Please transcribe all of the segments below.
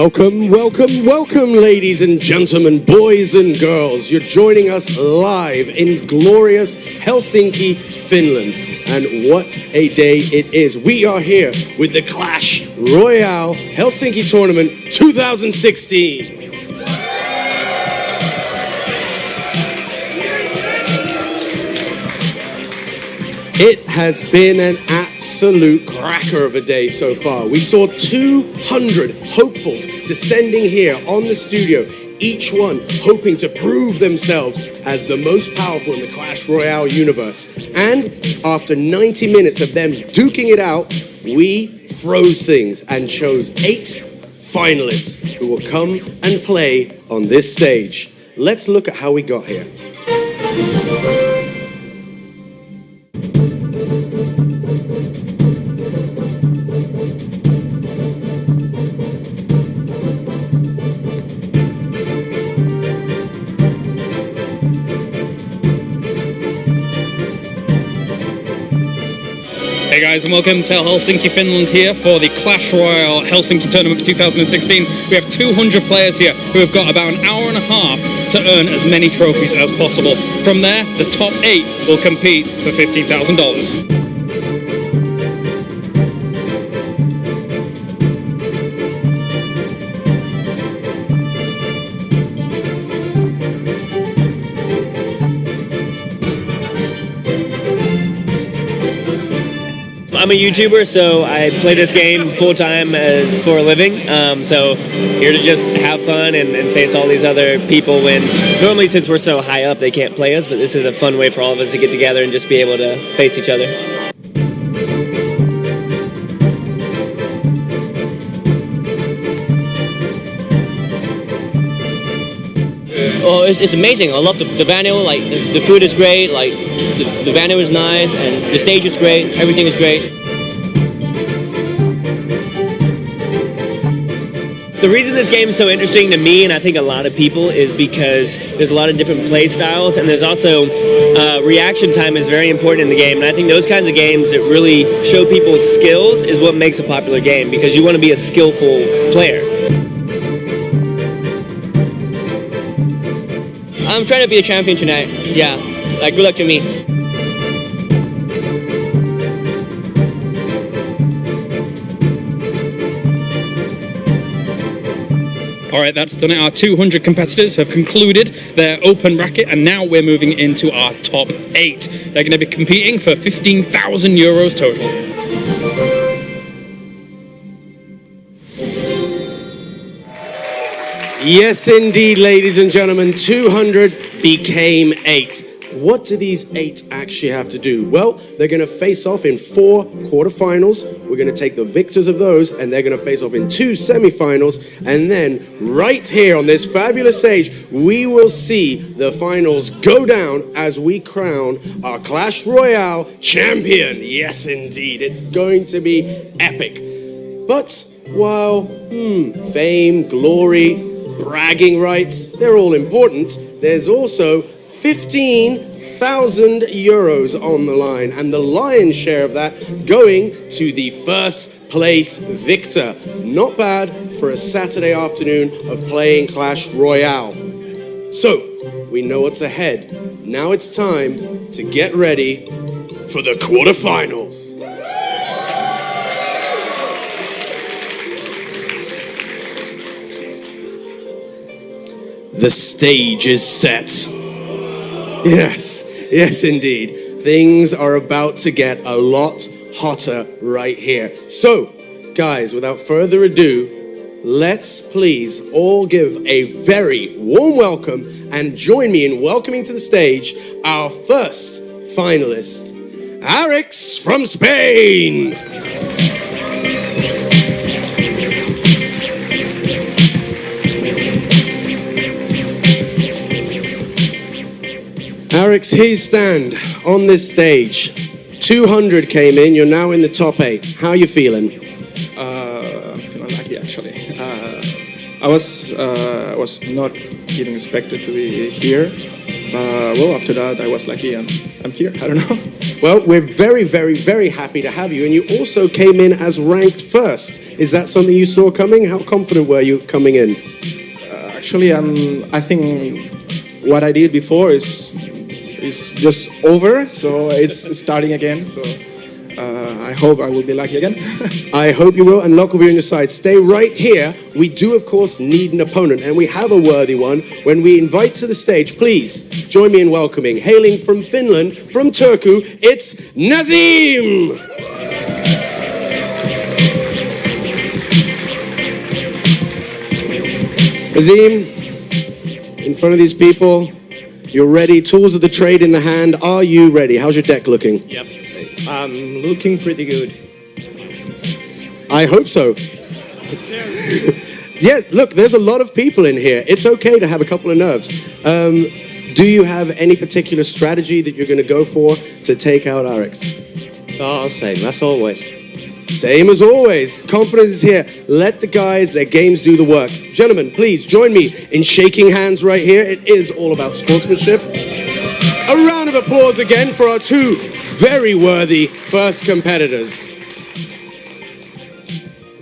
Welcome, welcome, welcome, ladies and gentlemen, boys and girls. You're joining us live in glorious Helsinki, Finland. And what a day it is. We are here with the Clash Royale Helsinki Tournament 2016. It has been an absolute cracker of a day so far. We saw 200 hopefuls descending here on the studio, each one hoping to prove themselves as the most powerful in the Clash Royale universe. And after 90 minutes of them duking it out, we froze things and chose 8 finalists who will come and play on this stage. Let's look at how we got here. Hey guys, and welcome to Helsinki, Finland here for the Clash Royale Helsinki Tournament for 2016. We have 200 players here who have got about an hour and a half to earn as many trophies as possible. From there, the top 8 will compete for $15,000. I'm a YouTuber, so I play this game full-time as for a living. So here to just have fun and face all these other people when normally since we're so high up they can't play us, but this is a fun way for all of us to get together and just be able to face each other. Oh, it's amazing. I love the venue. Like the food is great. Like the venue is nice, and the stage is great. Everything is great. The reason this game is so interesting to me, and I think a lot of people, is because there's a lot of different play styles, and there's also reaction time is very important in the game. And I think those kinds of games that really show people's skills is what makes a popular game, because you want to be a skillful player. I'm trying to be a champion tonight. Yeah, like good luck to me. All right, that's done it. Our 200 competitors have concluded their open bracket, and now we're moving into our top 8. They're going to be competing for 15,000 euros total. Yes, indeed, ladies and gentlemen, 200 became 8. What do these 8 actually have to do? Well, they're going to face off in 4 quarterfinals. We're going to take the victors of those, and they're going to face off in 2 semifinals. And then right here on this fabulous stage, we will see the finals go down as we crown our Clash Royale champion. Yes, indeed, it's going to be epic. But while fame, glory, bragging rights, they're all important, there's also 15,000 euros on the line, and the lion's share of that going to the first place victor. Not bad for a Saturday afternoon of playing Clash Royale. So, we know what's ahead. Now it's time to get ready for the quarterfinals. The stage is set. Yes, yes indeed. Things are about to get a lot hotter right here. So, guys, without further ado, let's please all give a very warm welcome and join me in welcoming to the stage our first finalist, Alex from Spain. Alex, here you stand on this stage. 200 came in, you're now in the top 8. How are you feeling? I'm feeling lucky actually. I was not even expected to be here. Well, after that I was lucky and I'm here, I don't know. Well, we're very, very, very happy to have you, and you also came in as ranked first Is that something you saw coming? How confident were you coming in? Actually, I think what I did before is just over, so it's starting again. So I hope I will be lucky again. I hope you will, and luck will be on your side. Stay right here. We do, of course, need an opponent, and we have a worthy one. When we invite to the stage, please join me in welcoming, hailing from Finland, from Turku, it's Nazim! Nazim, in front of these people, you're ready. Tools of the trade in the hand. Are you ready? How's your deck looking? Yep. Looking pretty good. I hope so. Yeah, look, there's a lot of people in here. It's okay to have a couple of nerves. Do you have any particular strategy that you're going to go for to take out Arix? Oh, same, as always. Same as always. Confidence is here. Let the guys, their games do the work. Gentlemen, please join me in shaking hands right here. It is all about sportsmanship. A round of applause again for our two very worthy first competitors.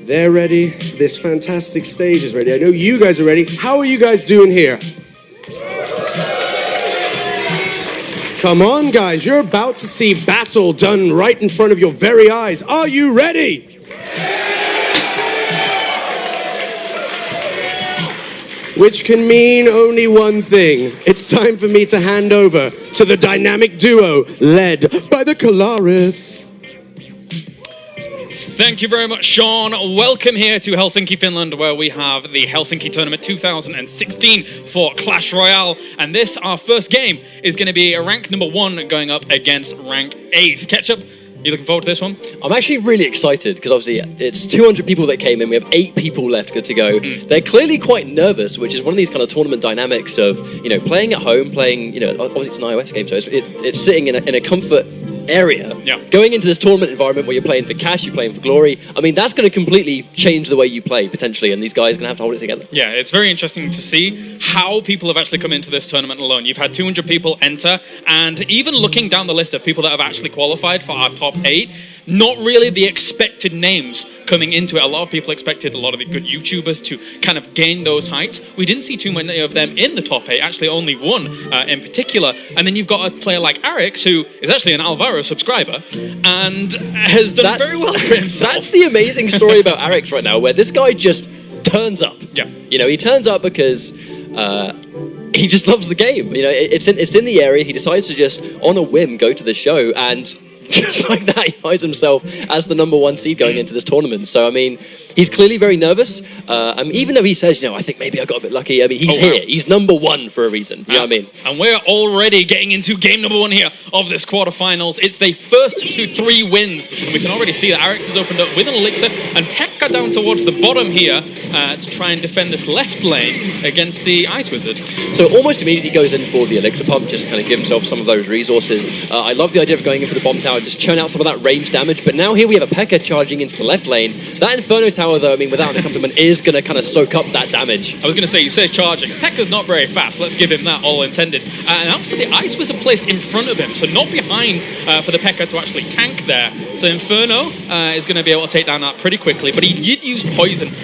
They're ready. This fantastic stage is ready. I know you guys are ready. How are you guys doing here? Come on, guys. You're about to see battle done right in front of your very eyes. Are you ready? Which can mean only one thing. It's time for me to hand over to the dynamic duo led by the Kalaris. Thank you very much, Sean. Welcome here to Helsinki, Finland, where we have the Helsinki Tournament 2016 for Clash Royale. And this, our first game, is going to be a rank number 1 going up against rank 8. Ketchup, you looking forward to this one? I'm actually really excited because obviously it's 200 people that came in. We have 8 people left good to go. They're clearly quite nervous, which is one of these kind of tournament dynamics of, you know, playing at home, playing, you know, obviously it's an iOS game, so it's sitting in a comfort area. Yeah. Going into this tournament environment where you're playing for cash, you're playing for glory, I mean, that's going to completely change the way you play, potentially, and these guys are going to have to hold it together. Yeah, it's very interesting to see how people have actually come into this tournament alone. You've had 200 people enter, and even looking down the list of people that have actually qualified for our top 8, not really the expected names coming into it. A lot of people expected a lot of the good YouTubers to kind of gain those heights. We didn't see too many of them in the top 8, actually only one in particular. And then you've got a player like Arix, who is actually an Alvaro subscriber and has done very well for himself. That's the amazing story about Arix right now, where this guy just turns up. Yeah. You know, he turns up because he just loves the game. You know, it's in the area. He decides to just, on a whim, go to the show, and just like that, he finds himself as the number 1 seed going into this tournament. So, I mean, he's clearly very nervous. Even though he says, you know, I think maybe I got a bit lucky. I mean, he's here. He's number 1 for a reason. You know what I mean? And we're already getting into game number 1 here of this quarterfinals. It's the first to 3 wins. And we can already see that Arix has opened up with an elixir. And Pekka down towards the bottom here to try and defend this left lane against the Ice Wizard. So almost immediately goes in for the elixir pump, just kind of give himself some of those resources. I love the idea of going in for the bomb tower, just churn out some of that range damage. But now here we have a Pekka charging into the left lane. That Inferno tower, though, I mean, without an accompaniment, is going to kind of soak up that damage. I was going to say, you say charging. Pekka's not very fast. Let's give him that, all intended. And actually, the Ice Wizard placed in front of him, so not behind for the Pekka to actually tank there. So Inferno is going to be able to take down that pretty quickly, but he did use poison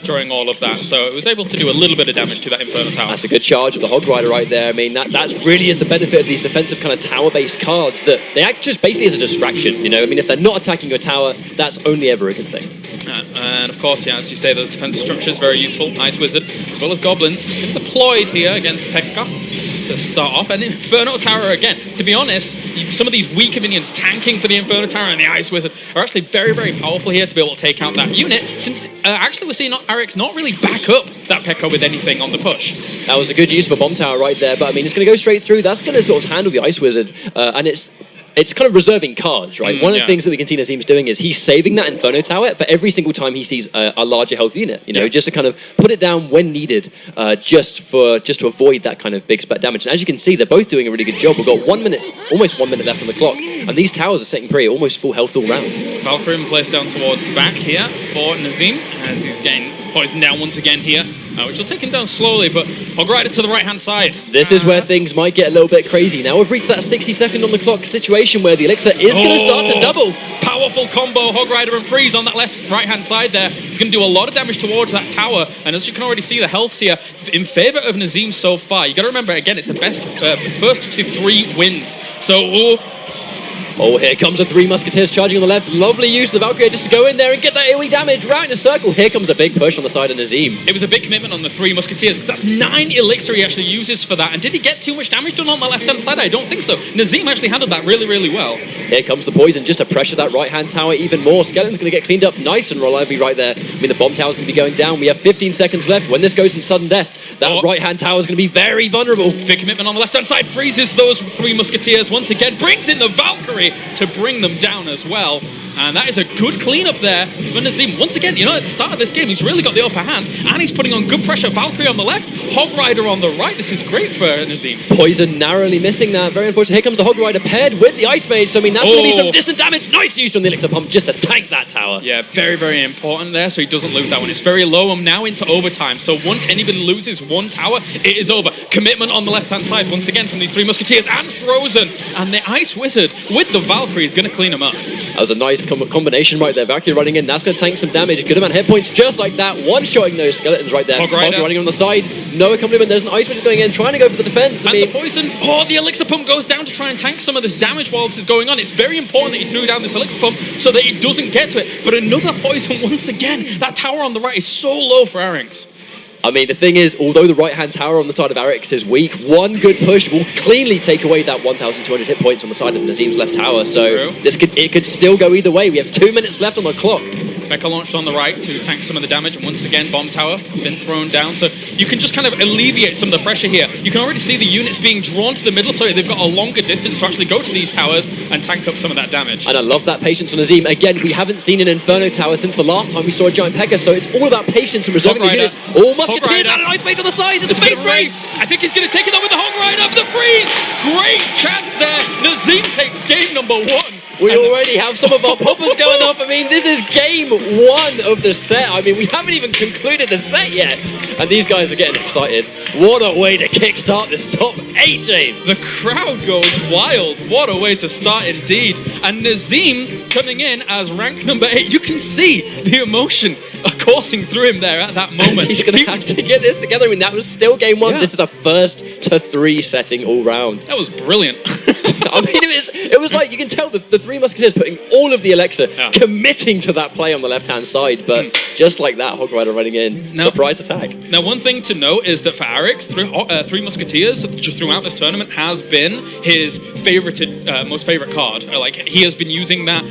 during all of that, so it was able to do a little bit of damage to that Inferno tower. That's a good charge of the Hog Rider right there. I mean, that's really is the benefit of these defensive kind of tower-based cards, that they act just basically as a distraction, you know? I mean, if they're not attacking your tower, that's only ever a good thing. And of course, yeah, as you say, those defensive structures, very useful. Ice Wizard, as well as Goblins, deployed here against Pekka to start off. And Inferno Tower again. To be honest, some of these weaker minions tanking for the Inferno Tower and the Ice Wizard are actually very, very powerful here to be able to take out that unit, since actually we're seeing Arix not really back up that Pekka with anything on the push. That was a good use of a bomb tower right there, but I mean, it's going to go straight through. That's going to sort of handle the Ice Wizard, and it's kind of reserving cards, right? One of the things that we can see Nazim's doing is he's saving that Inferno Tower for every single time he sees a larger health unit, you know, just to kind of put it down when needed, just to avoid that kind of big spec damage. And as you can see, they're both doing a really good job. We've got 1 minute, almost 1 minute left on the clock, and these towers are setting pretty, almost full health all round. Valkyrie placed down towards the back here for Nazim, as he's getting poisoned down once again here, which will take him down slowly, but Hog Rider to the right-hand side. This is where things might get a little bit crazy. Now we've reached that 60-second on the clock situation where the elixir is going to start to double. Power powerful combo, Hog Rider and Freeze on that right-hand side there. It's going to do a lot of damage towards that tower, and as you can already see, the health here in favor of Nazim so far. You got to remember, again, it's the best first to 3 wins. So, oh, here comes the 3 Musketeers charging on the left. Lovely use of the Valkyrie just to go in there and get that AoE damage right in a circle. Here comes a big push on the side of Nazim. it was a big commitment on the 3 Musketeers, because that's 9 elixir he actually uses for that. And did he get too much damage done on the left-hand side? I don't think so. Nazim actually handled that really, really well. Here comes the poison just to pressure that right-hand tower even more. Skeleton's going to get cleaned up nice and reliably right there. I mean, the bomb tower's going to be going down. We have 15 seconds left. When this goes in sudden death, that right-hand tower's going to be very vulnerable. Big commitment on the left-hand side. Freezes those 3 Musketeers once again. Brings in the Valkyrie to bring them down as well. And that is a good cleanup there for Nazim. Once again, you know, at the start of this game, he's really got the upper hand, and he's putting on good pressure. Valkyrie on the left, Hog Rider on the right. This is great for Nazim. Poison narrowly missing that. Very unfortunate. Here comes the Hog Rider paired with the Ice Mage. So, I mean, that's going to be some distant damage. Nice use from the Elixir Pump just to tank that tower. Yeah, very, very important there, so he doesn't lose that one. It's very low. I'm now into overtime. So once anybody loses 1 tower, it is over. Commitment on the left-hand side, once again, from these 3 Musketeers and Frozen. And the Ice Wizard with the Valkyrie is going to clean him up. That was a nice combination right there. Valkyrie running in. That's going to tank some damage. Good amount of hit points just like that. One-shotting those skeletons right there. Hog Rider running on the side. No accompaniment. There's an Ice Wizard going in, trying to go for the defense. And the poison. Oh, the Elixir Pump goes down to try and tank some of this damage while this is going on. It's very important that he threw down this Elixir Pump so that it doesn't get to it. But another poison once again. That tower on the right is so low for Arynx. I mean, the thing is, although the right-hand tower on the side of Arynx is weak, one good push will cleanly take away that 1,200 hit points on the side of Nazim's left tower. So it could still go either way. We have 2 minutes left on the clock. Becca launched on the right to tank some of the damage, and once again, bomb tower been thrown down. So you can just kind of alleviate some of the pressure here. You can already see the units being drawn to the middle, so they've got a longer distance to actually go to these towers and tank up some of that damage. And I love that patience on Nazim. Again, we haven't seen an Inferno tower since the last time we saw a Giant Pekka, so it's all about patience and reserving the units. All Musketeers and an Ice Mage on the side. It's a space race. I think he's going to take it up with the Hog Rider for the freeze. Great chance there. Nazim takes game number 1. We already have some of our poppers going off. I mean, this is game 1 of the set. I mean, we haven't even concluded the set yet. And these guys are getting excited. What a way to kickstart this top 8 team. The crowd goes wild. What a way to start indeed. And Nazim coming in as rank number 8. You can see the emotion coursing through him there at that moment. He's going to have to get this together. I mean, that was still game 1. Yeah. This is a 1st to 3 setting all round. That was brilliant. I mean, it was like, you can tell the 3 Musketeers putting all of the elixir, committing to that play on the left-hand side, but just like that, Hog Rider running in, surprise attack. Now, one thing to note is that for Arynx, 3 Musketeers throughout this tournament has been his most favorite card. Like, he has been using that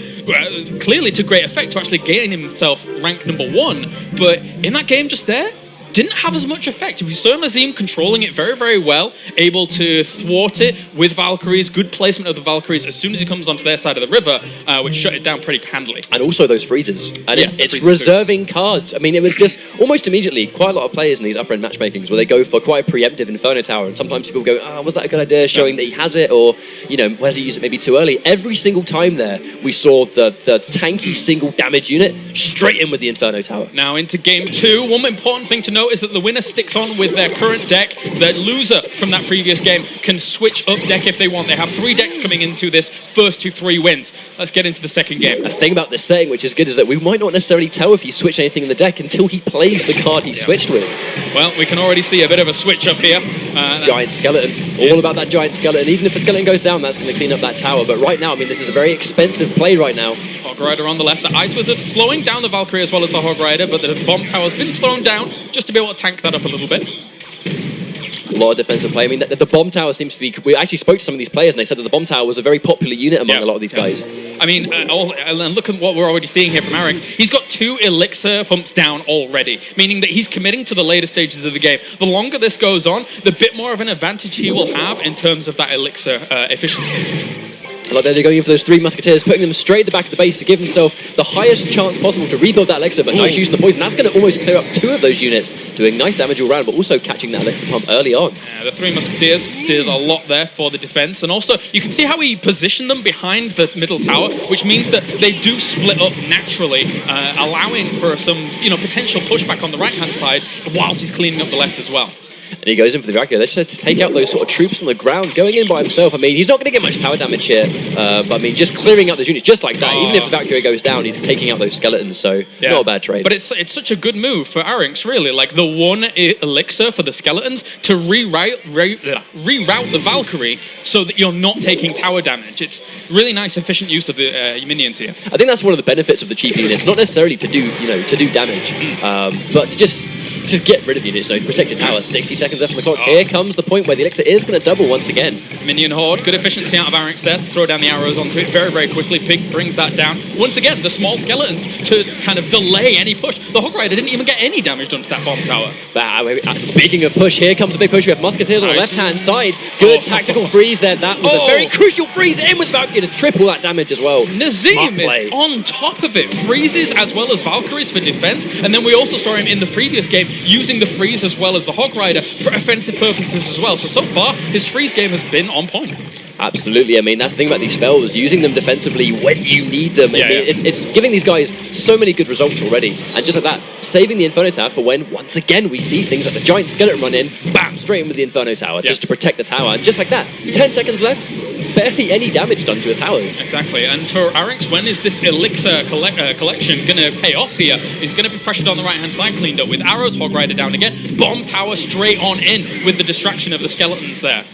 clearly to great effect to actually gain himself rank number 1, but in that game just there, didn't have as much effect. We saw Nazim controlling it very, very well, able to thwart it with Valkyries, good placement of the Valkyries as soon as he comes onto their side of the river, which shut it down pretty handily. And also those freezes. And it's reserving cards. I mean, it was just almost immediately quite a lot of players in these upper-end matchmakings where they go for quite a preemptive Inferno Tower, and sometimes people go, was that a good idea, showing that he has it, or, you know, has he used it maybe too early? Every single time there, we saw the tanky single damage unit straight in with the Inferno Tower. Now into game 2, one important thing to note is that the winner sticks on with their current deck. The loser from that previous game can switch up deck if they want. They have 3 decks coming into this first to 3 wins. Let's get into the second game. The thing about this setting, which is good, is that we might not necessarily tell if he switched anything in the deck until he plays the card he switched with. Well, we can already see a bit of a switch up here. Giant skeleton. All about that giant skeleton. Even if the skeleton goes down, that's going to clean up that tower. But right now, I mean, this is a very expensive play right now. Hog Rider on the left. The Ice Wizard slowing down the Valkyrie as well as the Hog Rider, but the bomb tower's been thrown down just to be able to tank that up a little bit. It's a lot of defensive play. I mean, the bomb tower seems to be... We actually spoke to some of these players and they said that the bomb tower was a very popular unit among a lot of these guys. I mean, and look at what we're already seeing here from Arynx. He's got 2 elixir pumps down already, meaning that he's committing to the later stages of the game. The longer this goes on, the bit more of an advantage he will have in terms of that elixir efficiency. Like they're going in for those 3 Musketeers, putting them straight at the back of the base to give himself the highest chance possible to rebuild that elixir, but nice use of the poison. That's going to almost clear up 2 of those units, doing nice damage all round, but also catching that elixir pump early on. Yeah, the 3 Musketeers did a lot there for the defense, and also you can see how he positioned them behind the middle tower, which means that they do split up naturally, allowing for some potential pushback on the right-hand side, whilst he's cleaning up the left as well. and he goes in for the Valkyrie. They just has to take out those sort of troops on the ground, going in by himself. I mean, he's not going to get much tower damage here, but I mean, just clearing out those units just like that. Even if the Valkyrie goes down, he's taking out those skeletons, so not a bad trade. But it's such a good move for Arinx, really. Like the one elixir for the skeletons to reroute the Valkyrie so that you're not taking tower damage. It's really nice, efficient use of the minions here. I think that's one of the benefits of the cheap units, not necessarily to do damage, but to just get rid of units, protect your tower. 60 seconds left on the clock. Here comes the point where the elixir is going to double once again. Minion Horde, good efficiency out of Arinx there to throw down the arrows onto it very, very quickly. Pig brings that down. Once again, the small skeletons to kind of delay any push. The Hog Rider didn't even get any damage done to that bomb tower. Speaking of push, here comes a big push. We have Musketeers on the left-hand side. Good tactical freeze there. That was a very crucial freeze in with Valkyrie to triple that damage as well. Nazim is on top of it. Freezes as well as Valkyries for defense. And then we also saw him in the previous game using the freeze as well as the Hog Rider for offensive purposes as well. So far, his freeze game has been on point. Absolutely. I mean, that's the thing about these spells, using them defensively when you need them. It's giving these guys so many good results already. And just like that, saving the Inferno Tower for when, once again, we see things like the Giant Skeleton run in, bam, straight in with the Inferno Tower, just to protect the tower. And just like that, 10 seconds left, barely any damage done to his towers. Exactly. And for Arinx, when is this Elixir collection going to pay off here? He's going to be pressured on the right-hand side, cleaned up with arrows, Hog Rider down again, Bomb Tower straight on in with the distraction of the skeletons there.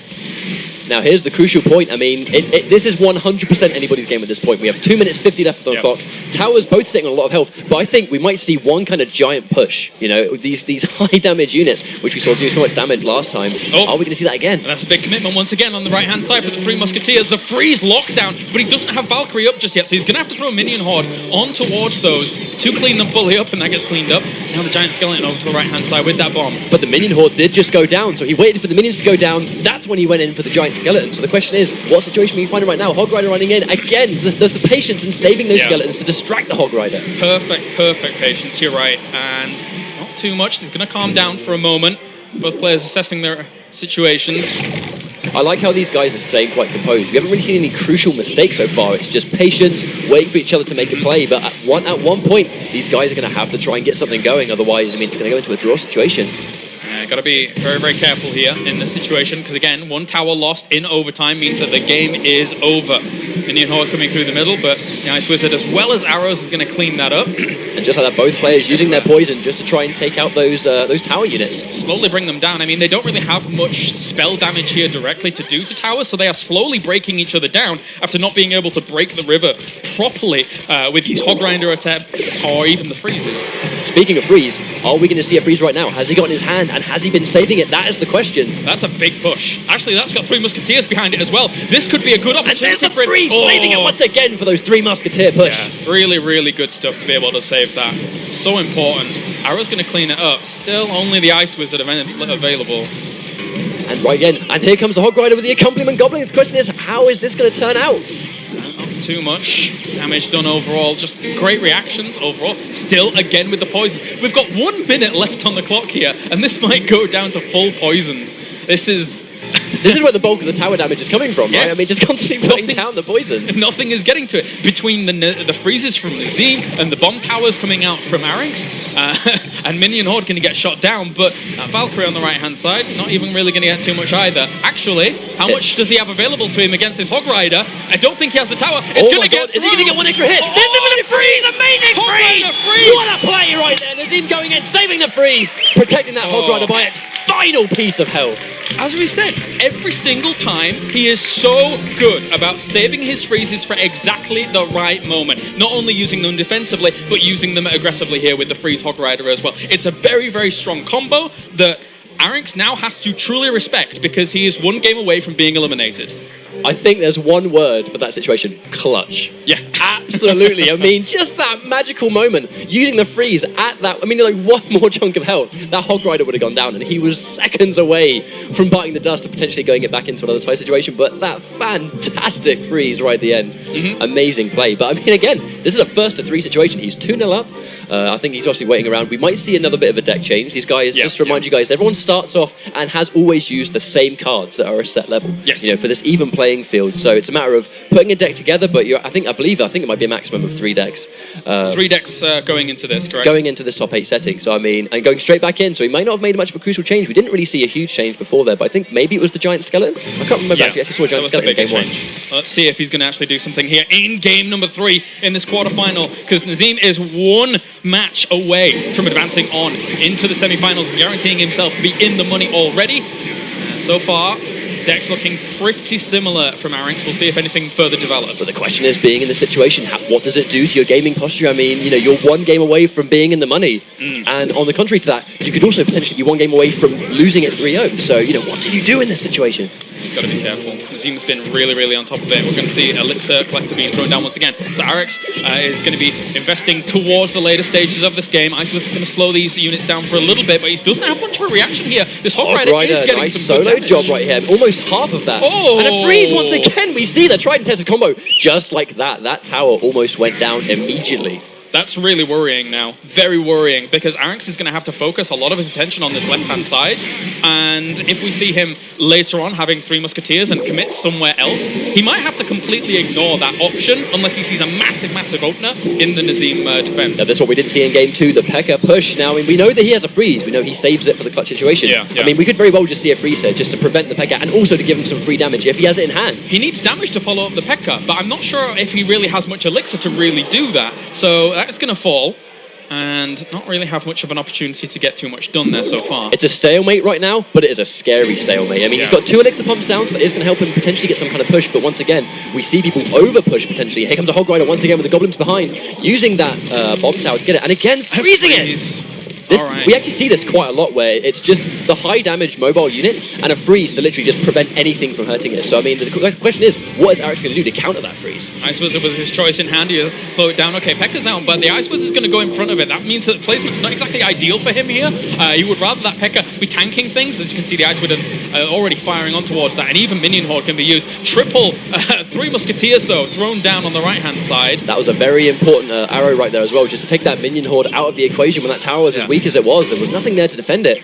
Now, here's the crucial point. I mean, this is 100% anybody's game at this point. We have 2 minutes 50 left on the clock. Towers both sitting on a lot of health, but I think we might see one kind of giant push. These high damage units, which we saw do so much damage last time. Are we going to see that again? And that's a big commitment once again on the right-hand side for the three Musketeers. The freeze lockdown, but he doesn't have Valkyrie up just yet, so he's going to have to throw a Minion Horde on towards those to clean them fully up, and that gets cleaned up. Now the Giant Skeleton over to the right-hand side with that bomb. But the Minion Horde did just go down, so he waited for the Minions to go down. That's when he went in for the Giant Skeleton. So the question is, what situation are you finding right now? Hog Rider running in. Again, there's the patience in saving those skeletons to distract the Hog Rider. Perfect patience, you're right. And not too much. He's going to calm down for a moment. Both players assessing their situations. I like how these guys are staying quite composed. We haven't really seen any crucial mistakes so far. It's just patience, waiting for each other to make a play. But at one point, these guys are going to have to try and get something going. Otherwise, I mean, it's going to go into a draw situation. Got to be very, very careful here in this situation, because again, one tower lost in overtime means that the game is over. Minion Horde coming through the middle, but the Ice Wizard, as well as arrows, is going to clean that up. And just like that, both players using their poison just to try and take out those tower units. Slowly bring them down. I mean, they don't really have much spell damage here directly to do to towers, so they are slowly breaking each other down after not being able to break the river properly with these Hog Rider attempts or even the freezes. Speaking of freeze, are we going to see a freeze right now? Has he got in his hand, and has he been saving it? That is the question. That's a big push. Actually, that's got three Musketeers behind it as well. This could be a good opportunity. And there's the freeze, saving it once again for those three Musketeer push. Yeah, really, really good stuff to be able to save that. So important. Arrow's going to clean it up. Still only the Ice Wizard available. And right again, and here comes the Hog Rider with the accompaniment Goblin. The question is, how is this going to turn out? Not too much damage done overall, just great reactions overall. Still again with the poison. We've got 1 minute left on the clock here, and this might go down to full poisons. This is where the bulk of the tower damage is coming from, right? I mean, just constantly putting down the poison. Nothing is getting to it. Between the freezes from Nazim and the bomb towers coming out from Arinx, and Minion Horde going to get shot down, but Valkyrie on the right-hand side, not even really going to get too much either. Actually, how much does he have available to him against this Hog Rider? I don't think he has the tower. It's going to get through. Is he going to get one extra hit? There's the freeze! Amazing freeze! What a play right there! Nazim going in, saving the freeze, protecting that Hog Rider by its final piece of health. As we said, every single time he is so good about saving his freezes for exactly the right moment. Not only using them defensively, but using them aggressively here with the Freeze Hog Rider as well. It's a very, very strong combo that Arinx now has to truly respect, because he is one game away from being eliminated. I think there's one word for that situation: clutch. Yeah. Absolutely. I mean, just that magical moment, using the freeze at that, I mean, like one more chunk of health, that Hog Rider would have gone down, and he was seconds away from biting the dust and potentially going it back into another tie situation, but that fantastic freeze right at the end. Amazing play. But I mean, again, this is a first to three situation. He's 2-0 up. I think he's obviously waiting around. We might see another bit of a deck change. These guys, just to remind you guys, everyone starts off and has always used the same cards that are a set level. Yes. For this even playing field. So it's a matter of putting a deck together, but I believe it might be be a maximum of 3 decks. 3 decks going into this, correct? Going into this top 8 setting. So, I mean, and going straight back in. So he might not have made much of a crucial change. We didn't really see a huge change before there, but I think maybe it was the giant skeleton. I can't remember actually. I actually saw a giant skeleton in game 1. Let's see if he's going to actually do something here in game number 3 in this quarterfinal, because Nazim is 1 match away from advancing on into the semifinals, guaranteeing himself to be in the money already. So far, decks looking pretty similar from Arinx. We'll see if anything further develops. But the question is, being in this situation, what does it do to your gaming posture? I mean, you know, you're 1 game away from being in the money. And on the contrary to that, you could also potentially be 1 game away from losing at 3-0. So, you know, what do you do in this situation? He's got to be careful. Nazim's been really, really on top of it. We're going to see Elixir Collector being thrown down once again. So Arinx is going to be investing towards the later stages of this game. Icewiz is going to slow these units down for a little bit, but he doesn't have much of a reaction here. This Hog Rider is getting nice some good solo damage. job right here. Almost half of that. Oh! And a freeze once again. We see the tried and tested combo. Just like that. That tower almost went down immediately. That's really worrying now. Very worrying, because Arinx is going to have to focus a lot of his attention on this left-hand side. And if we see him later on having 3 Musketeers and commit somewhere else, he might have to completely ignore that option unless he sees a massive, massive opener in the Nazim defense. Now, that's what we didn't see in game 2, the P.E.K.K.A push. Now, I mean, we know that he has a freeze. We know he saves it for the clutch situation. Yeah. I mean, we could very well just see a freeze here just to prevent the P.E.K.K.A and also to give him some free damage if he has it in hand. He needs damage to follow up the P.E.K.K.A, but I'm not sure if he really has much elixir to really do that. So that's going to fall, and not really have much of an opportunity to get too much done there so far. It's a stalemate right now, but it is a scary stalemate. I mean, he's got 2 elixir pumps down, so that is going to help him potentially get some kind of push, but once again, we see people over-push potentially. Here comes a Hog Rider once again with the Goblins behind, using that bomb tower to get it, and again, freezing it! We actually see this quite a lot, where it's just the high damage mobile units and a freeze to literally just prevent anything from hurting it. So I mean, the question is, what is Arinx going to do to counter that freeze? Icewiz with his choice in hand, he has to slow it down. Okay, P.E.K.K.A's out, but the Icewiz is going to go in front of it. That means that the placement's not exactly ideal for him here. He would rather that P.E.K.K.A be tanking things. As you can see, the Icewiz already firing on towards that, and even Minion Horde can be used. Triple 3 Musketeers though thrown down on the right-hand side. That was a very important arrow right there as well, just to take that Minion Horde out of the equation when that tower was as weak as it was. There was nothing there to defend it.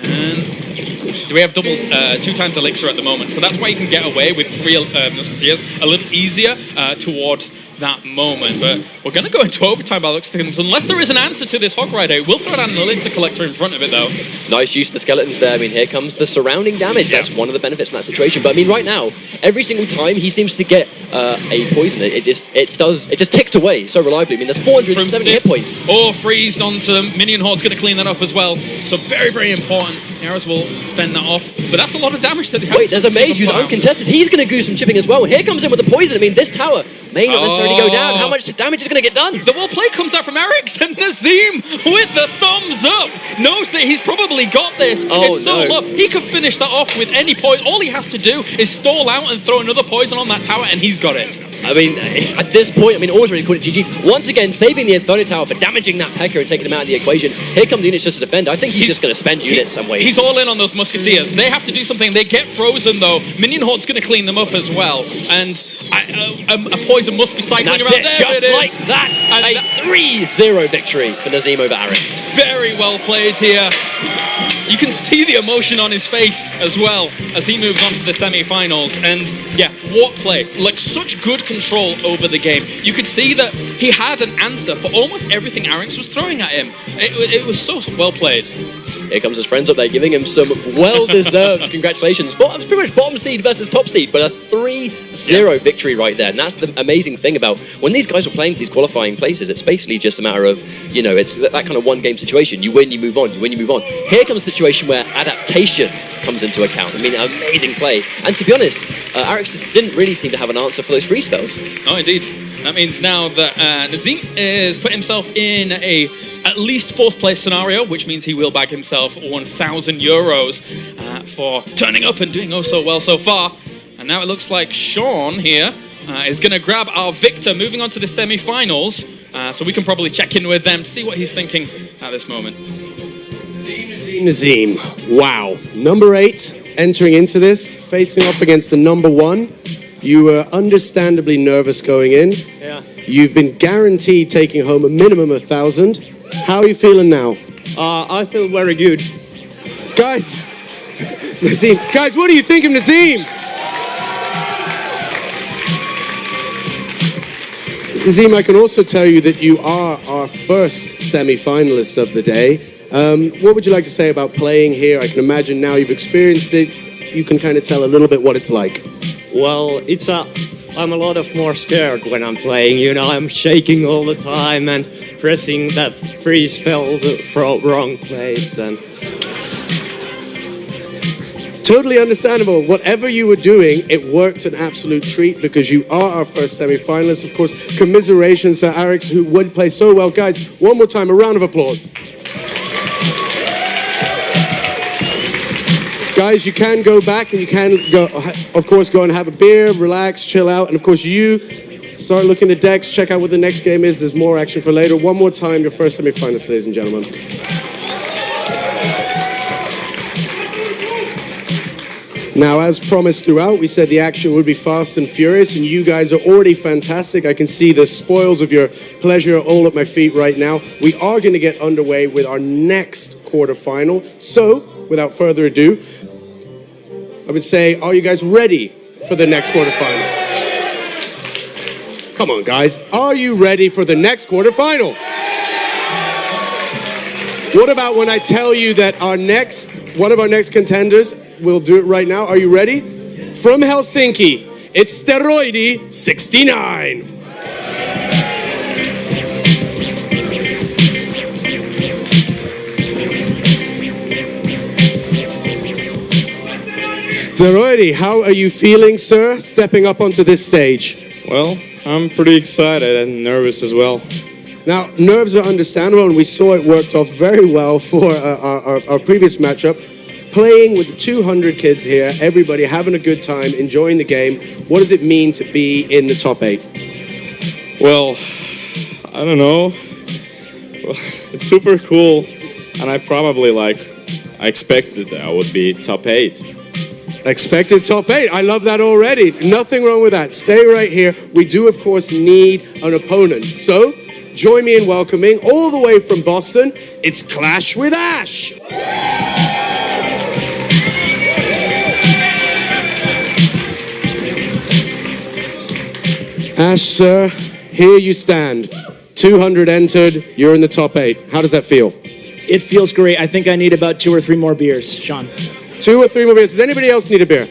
And we have double 2 times elixir at the moment, so that's why you can get away with 3 Musketeers a little easier towards that moment. But we're going to go into overtime by looks of things, unless there is an answer to this Hog Rider. We'll throw down an elixir collector in front of it though. Nice use of the skeletons there. I mean, here comes the surrounding damage. That's one of the benefits from that situation. But I mean, right now, every single time he seems to get a poison, it just ticks away so reliably. I mean, there's 470 hit points. Oh, freezed onto them. Minion Horde's going to clean that up as well. So very, very important. Arrows will fend that off. But that's a lot of damage that they have. Wait, there's a mage who's uncontested. He's going to do some chipping as well. Here comes in with the poison. I mean, this tower may not necessarily go down. How much damage is going to get done? The well play comes out from Arinx, and Nazim with the thumbs up knows that he's probably got this. It's so low. He could finish that off with any poison. All he has to do is stall out and throw another poison on that tower, and he's got it. I mean, at this point, I mean, always really called it GG's. Once again, saving the Inferno Tower for damaging that P.E.K.K.A and taking him out of the equation. Here come the units just to defend. I think he's just going to spend units some way. He's all in on those Musketeers. They have to do something. They get frozen, though. Minion Horde's going to clean them up as well. And a poison must be cycling around there. Just like that. And a 3-0 victory for Nazim over Arinx. Very well played here. You can see the emotion on his face as well as he moves on to the semi-finals. And yeah, what play. Like, such good control over the game. You could see that he had an answer for almost everything Arinx was throwing at him. It was so well played. Here comes his friends up there giving him some well-deserved congratulations. It's pretty much bottom seed versus top seed, but a 3-0 victory right there. And that's the amazing thing about when these guys are playing for these qualifying places, it's basically just a matter of, you know, it's that kind of one-game situation. You win, you move on. You win, you move on. Here comes a situation where adaptation comes into account. I mean, amazing play. And to be honest, Arinx just didn't really seem to have an answer for those free spells. Oh, indeed. That means now that Nazim is put himself in a at least 4th place scenario, which means he will bag himself 1,000 euros for turning up and doing oh so well so far. And now it looks like Sean here is going to grab our victor moving on to the semi-finals. So we can probably check in with them to see what he's thinking at this moment. Nazim, wow. Number 8 entering into this, facing off against the number 1. You were understandably nervous going in. Yeah. You've been guaranteed taking home a minimum of 1,000. How are you feeling now? I feel very good. Guys, Nazim, guys, what do you think of Nazim? Nazim, I can also tell you that you are our first semi-finalist of the day. What would you like to say about playing here? I can imagine now you've experienced it. You can kind of tell a little bit what it's like. Well, I'm a lot of more scared when I'm playing. You know, I'm shaking all the time and pressing that free spell from wrong place. And totally understandable. Whatever you were doing, it worked an absolute treat because you are our first semi-finalist. Of course, commiserations to Arix, who would play so well. Guys, one more time, a round of applause. Guys, you can go back and you can, of course, go and have a beer, relax, chill out. And of course, you start looking at the decks, check out what the next game is. There's more action for later. One more time, your first semi-finalist, ladies and gentlemen. Now, as promised throughout, we said the action would be fast and furious, and you guys are already fantastic. I can see the spoils of your pleasure all at my feet right now. We are going to get underway with our next quarterfinal. So, without further ado, I would say, are you guys ready for the next quarterfinal? Come on, guys. Are you ready for the next quarterfinal? What about when I tell you that one of our next contenders, we'll do it right now. Are you ready? From Helsinki, it's Steroidi 69. Steroidi, how are you feeling, sir, stepping up onto this stage? Well, I'm pretty excited and nervous as well. Now, nerves are understandable, and we saw it worked off very well for our previous matchup. Playing with the 200 kids here, everybody having a good time, enjoying the game. What does it mean to be in the top 8? Well, I don't know. It's super cool, and I expected that I would be top 8. Expected top 8. I love that already. Nothing wrong with that. Stay right here. We do, of course, need an opponent. So, join me in welcoming, all the way from Boston, it's Clash with Ash. Ash, sir, here you stand. 200 entered, you're in the top 8. How does that feel? It feels great. I think I need about 2 or 3 more beers, Sean. 2 or 3 more beers. Does anybody else need a beer?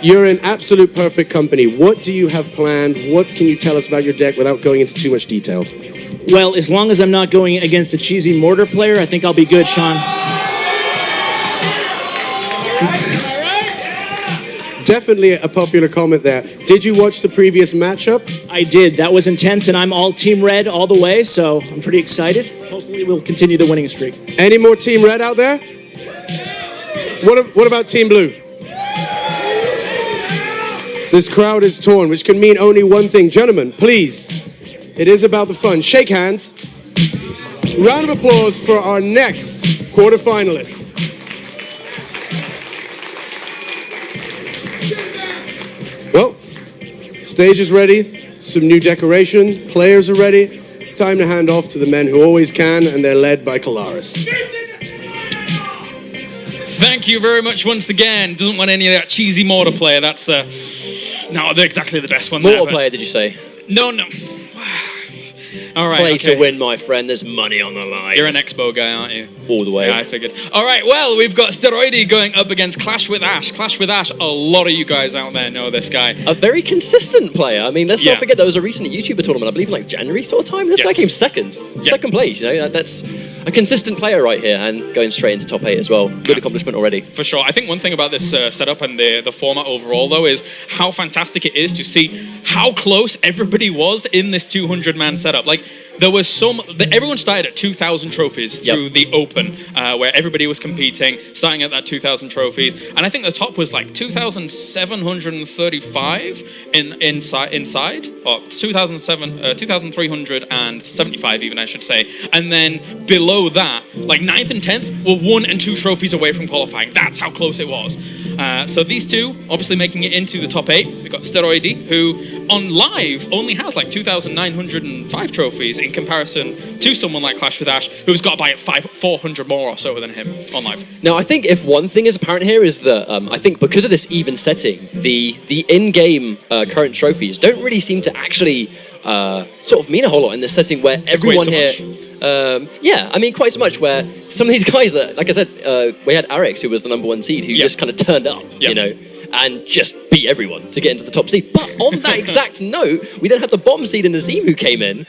You're in absolute perfect company. What do you have planned? What can you tell us about your deck without going into too much detail? Well, as long as I'm not going against a cheesy mortar player, I think I'll be good, Sean. Definitely a popular comment there. Did you watch the previous matchup? I did. That was intense, and I'm all Team Red all the way, so I'm pretty excited. Hopefully we'll continue the winning streak. Any more Team Red out there? What about Team Blue? This crowd is torn, which can mean only one thing. Gentlemen, please, it is about the fun. Shake hands. Round of applause for our next quarterfinalists. Well, stage is ready, some new decoration, players are ready. It's time to hand off to the men who always can, and they're led by Kalaris. Thank you very much once again. Doesn't want any of that cheesy mortar player. That's not exactly the best one. Mortar player, did you say? No. All right. Play okay. to win, my friend. There's money on the line. You're an Expo guy, aren't you? All the way. Yeah, I figured. All right, well, we've got Steroidi going up against Clash with Ash. Clash with Ash, a lot of you guys out there know this guy. A very consistent player. I mean, let's not forget there was a recent YouTuber tournament, I believe in like January sort of time. This guy came second place, you know. That's a consistent player right here and going straight into top 8 as well. Good accomplishment already. For sure. I think one thing about this setup and the format overall, though, is how fantastic it is to see how close everybody was in this 200-man setup. Like, there was everyone started at 2,000 trophies through the Open, where everybody was competing, starting at that 2,000 trophies. And I think the top was like 2,735 inside, or 2,375 even, I should say. And then below that, like 9th and 10th were 1 and 2 trophies away from qualifying. That's how close it was. So these two obviously making it into the top 8. We've got Steroidy, who on live only has like 2,905 trophies in comparison to someone like Clash with Ash, who's got about 400 more or so than him on live. Now, I think if one thing is apparent here is that I think because of this even setting, the in-game current trophies don't really seem to actually sort of mean a whole lot in this setting where everyone here... yeah, I mean, quite so much where some of these guys that, like I said, we had Arix, who was the #1 seed, who just kind of turned up, you know, and just beat everyone to get into the top seed. But on that exact note, we then had the bottom seed in Nazim who came in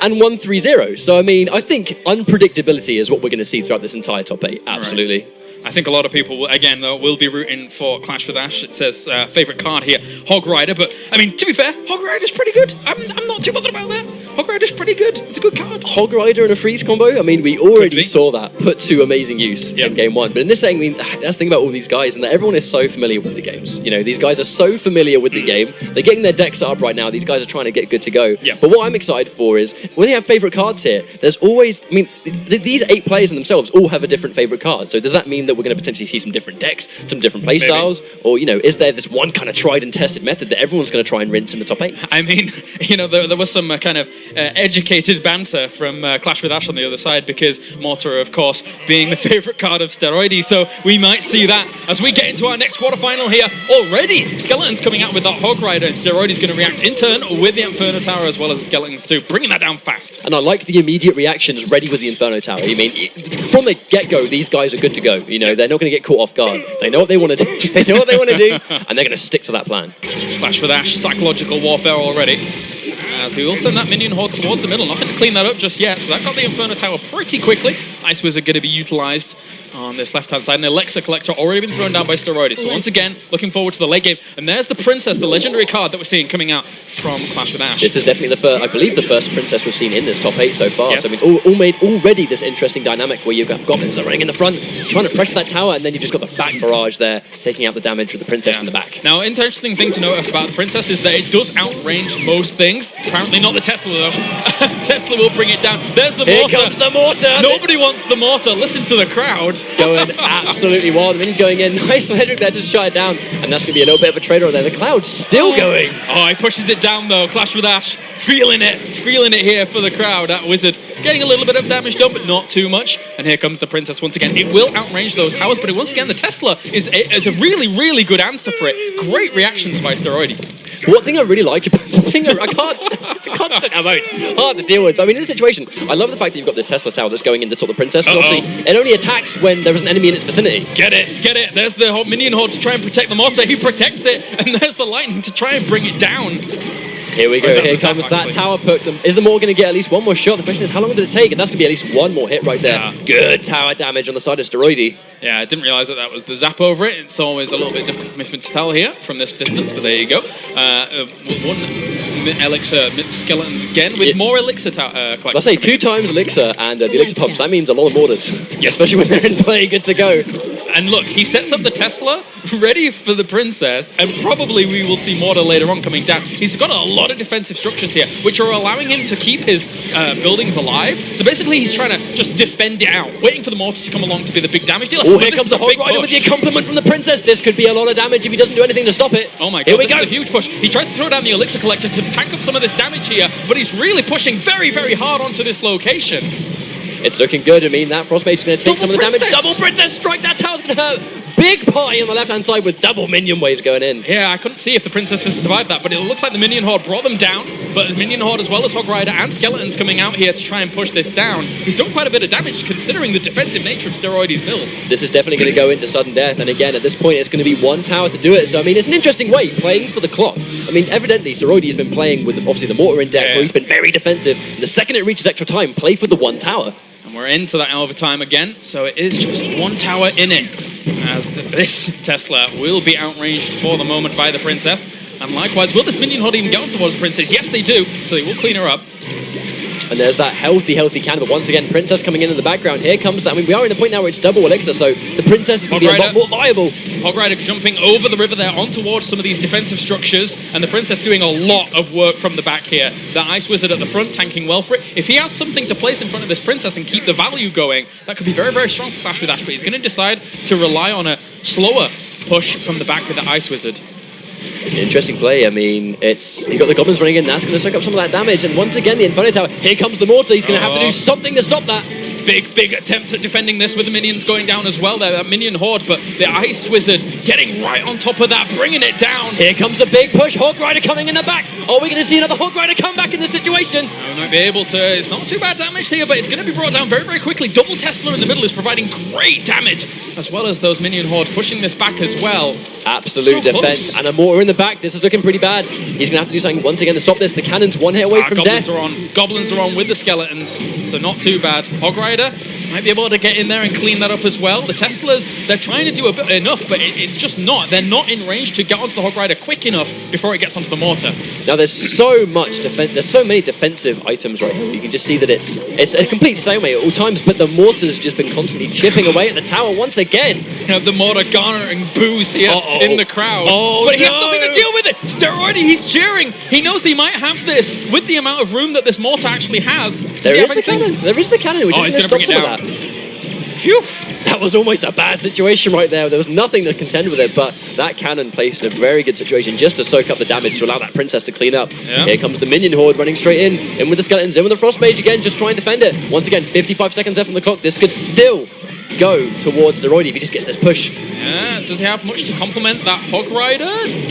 and won 3-0. So, I mean, I think unpredictability is what we're going to see throughout this entire top 8. Absolutely. Right. I think a lot of people, again, though, will be rooting for Clash with Ash. It says favourite card here, Hog Rider. But, I mean, to be fair, Hog Rider's pretty good. I'm not too bothered about that. Hog Rider's pretty good. It's a good card. Hog Rider and a freeze combo? I mean, we already saw that put to amazing use in Game 1. But in this setting, I mean, that's the thing about all these guys, and that everyone is so familiar with the games. You know, these guys are so familiar with the game. They're getting their decks up right now. These guys are trying to get good to go. But what I'm excited for is, when they have favourite cards here, there's always... I mean, these 8 players in themselves all have a different favourite card. So does that mean that we're going to potentially see some different decks, some different playstyles, or, you know, is there this one kind of tried and tested method that everyone's going to try and rinse in the top 8? I mean, you know, there was some kind of educated banter from Clash with Ash on the other side, because Mortar, of course, being the favourite card of Steroidy, so we might see that as we get into our next quarterfinal here already. Skeletons coming out with that Hog Rider, and Steroidy's going to react in turn with the Inferno Tower as well as the Skeletons too, bringing that down fast. And I like the immediate reactions ready with the Inferno Tower. I mean, from the get-go, these guys are good to go. You know, they're not going to get caught off guard. They know what they want to do. They know what they want to do, and they're going to stick to that plan. Clash with Ash, psychological warfare already. As he will send that minion horde towards the middle. Nothing to clean that up just yet. So that got the Inferno Tower pretty quickly. Ice Wizard going to be utilised on this left-hand side. An Elixir Collector already been thrown down by Steroidy. So once again, looking forward to the late game. And there's the Princess, the legendary card that we're seeing coming out from Clash with Ash. This is definitely the first, I believe, the first Princess we've seen in this top 8 so far. Yes. So I mean, all made already this interesting dynamic where you've got Goblins that are running in the front, trying to pressure that tower, and then you've just got the back barrage there, taking out the damage with the Princess in the back. Now, an interesting thing to note about the Princess is that it does outrange most things. Apparently not the Tesla, though. Tesla will bring it down. There's the mortar. Here comes the mortar. Nobody wants the mortar. Listen to the crowd. Going absolutely wild. The minion's going in. Nice Hedrick there to shut it down. And that's going to be a little bit of a trade-off there. The Cloud's still going. Oh, he pushes it down, though. Clash with Ash. Feeling it here for the crowd. That Wizard getting a little bit of damage done, but not too much. And here comes the Princess once again. It will outrange those towers, but once again, the Tesla is a really, really good answer for it. Great reactions by Steroidy. One thing I really like about the thing, I can't, it's a constant amount, hard to deal with. But I mean, in this situation, I love the fact that you've got this Tesla tower that's going in to top the Princess. Obviously, it only attacks when there is an enemy in its vicinity. Get it. There's the minion horde to try and protect the mortar. He protects it, and there's the lightning to try and bring it down. Here we go. Here comes that tower poke. Is the Morgan going to get at least one more shot? The question is, how long will it take? And that's going to be at least one more hit right there. Yeah. Good tower damage on the side of Steroidy. Yeah, I didn't realise that was the zap over it. It's always a little bit difficult for me to tell here from this distance, but there you go. One Elixir Skeletons again with more Elixir collectors. Let's say 2 times Elixir and the Elixir pumps. That means a lot of mortars. Yes. Especially when they're in play, good to go. And look, he sets up the Tesla ready for the Princess, and probably we will see mortar later on coming down. He's got a lot of defensive structures here, which are allowing him to keep his buildings alive. So basically, he's trying to just defend it out, waiting for the mortar to come along to be the big damage dealer. Oh, here comes the Hog Rider with the accompaniment from the Princess. This could be a lot of damage if he doesn't do anything to stop it. Oh my god, this is a huge push. He tries to throw down the Elixir Collector to tank up some of this damage here, but he's really pushing very, very hard onto this location. It's looking good. I mean, that Frostmage's going to take some of the damage. Double Princess strike. That tower's going to hurt. Big party on the left-hand side with double minion waves going in. Yeah, I couldn't see if the Princess has survived that, but it looks like the Minion Horde brought them down. But the Minion Horde, as well as Hog Rider and Skeletons coming out here to try and push this down. He's done quite a bit of damage considering the defensive nature of Steroidy's build. This is definitely going to go into sudden death, and again, at this point, it's going to be one tower to do it. So, I mean, it's an interesting way, playing for the clock. I mean, evidently, Steroidy's been playing with, obviously, the mortar in deck, where he's been very defensive. And the second it reaches extra time, play for the one tower. And we're into that overtime again, so it is just one tower in it. As this Tesla will be outranged for the moment by the Princess. And likewise, will this Minion Horde even get on towards the Princess? Yes, they do, so they will clean her up. And there's that healthy cannon, but once again, Princess coming in the background. Here comes that. I mean, we are in a point now where it's double Elixir, so the Princess is going to be a lot more viable. Hog Rider jumping over the river there on towards some of these defensive structures, and the Princess doing a lot of work from the back here. The Ice Wizard at the front, tanking well for it. If he has something to place in front of this Princess and keep the value going, that could be very, very strong for Clash with Ash, but he's going to decide to rely on a slower push from the back with the Ice Wizard. Interesting play. I mean, you got the goblins running in. That's going to soak up some of that damage. And once again, the Inferno Tower. Here comes the mortar. He's going to have to do something to stop that. Big attempt at defending this with the minions going down as well there, that minion horde, but the Ice Wizard getting right on top of that, bringing it down. Here comes a big push. Hog Rider coming in the back. Are we going to see another Hog Rider come back in this situation? We might be able to. It's not too bad damage here, but it's going to be brought down very, very quickly. Double Tesla in the middle is providing great damage, as well as those minion horde pushing this back as well. Absolute So defense. close. And a mortar in the back. This is looking pretty bad. He's going to have to do something once again to stop this. The cannon's one hit away from Goblins death. are on. Goblins are on with the skeletons, so not too bad. Hog Rider might be able to get in there and clean that up as well. The Teslas, they're trying to do enough, but it's just not. They're not in range to get onto the Hog Rider quick enough before it gets onto the mortar. Now there's so much defense. There's so many defensive items right here. You can just see that it's a complete stalemate at all times. But the mortar's just been constantly chipping away at the tower once again. You know, the mortar garnering boos here in the crowd. Oh, but he has no. nothing to deal with it. Steroidy, he's cheering. He knows he might have this with the amount of room that this mortar actually has. There is the cannon. There is the cannon, which is going to stop some of that. Phew. That was almost a bad situation right there. There was nothing to contend with it, but that cannon placed in a very good situation just to soak up the damage to allow that princess to clean up. Yeah. Here comes the minion horde running straight in with the skeletons, in with the frost mage again, just trying to defend it. Once again, 55 seconds left on the clock. This could still go towards Steroidy if he just gets this push. Yeah, does he have much to complement that Hog Rider?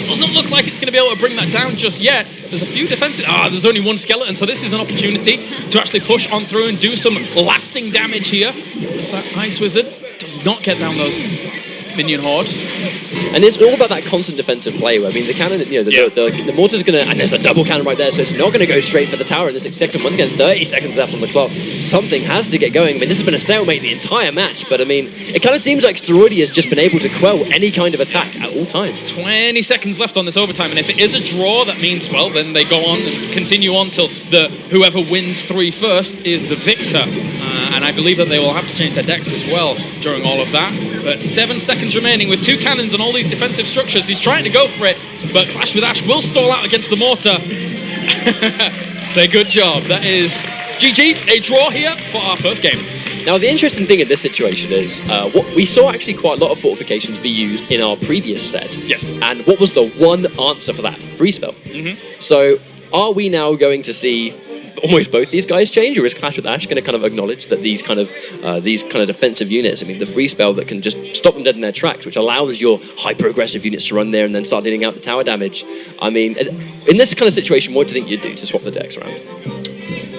Doesn't look like it's going to be able to bring that down just yet. There's a few defensive... there's only one skeleton, so this is an opportunity to actually push on through and do some lasting damage here. As that Ice Wizard does not get down those minion horde. And it's all about that constant defensive play. I mean, the cannon, the mortar's going to... And there's a double cannon right there, so it's not going to go straight for the tower in the 6 seconds. Once again, 30 seconds left on the clock. Something has to get going. I mean, this has been a stalemate the entire match, but I mean, it kind of seems like Steroidy has just been able to quell any kind of attack at all times. 20 seconds left on this overtime, and if it is a draw, that means, well, then they go on and continue on till whoever wins 3 first is the victor. And I believe that they will have to change their decks as well during all of that. But 7 seconds remaining with 2 cannons and all these defensive structures. He's trying to go for it, but Clash with Ash will stall out against the mortar. Say good job. That is GG, a draw here for our first game. Now, the interesting thing in this situation is what we saw actually quite a lot of fortifications be used in our previous set. Yes. And what was the one answer for that? Free spell. Mm-hmm. So, are we now going to see almost both these guys change, or is Clash with Ash going to kind of acknowledge that these kind of defensive units, I mean, the free spell that can just stop them dead in their tracks, which allows your hyper-aggressive units to run there and then start dealing out the tower damage. I mean, in this kind of situation, what do you think you'd do to swap the decks around?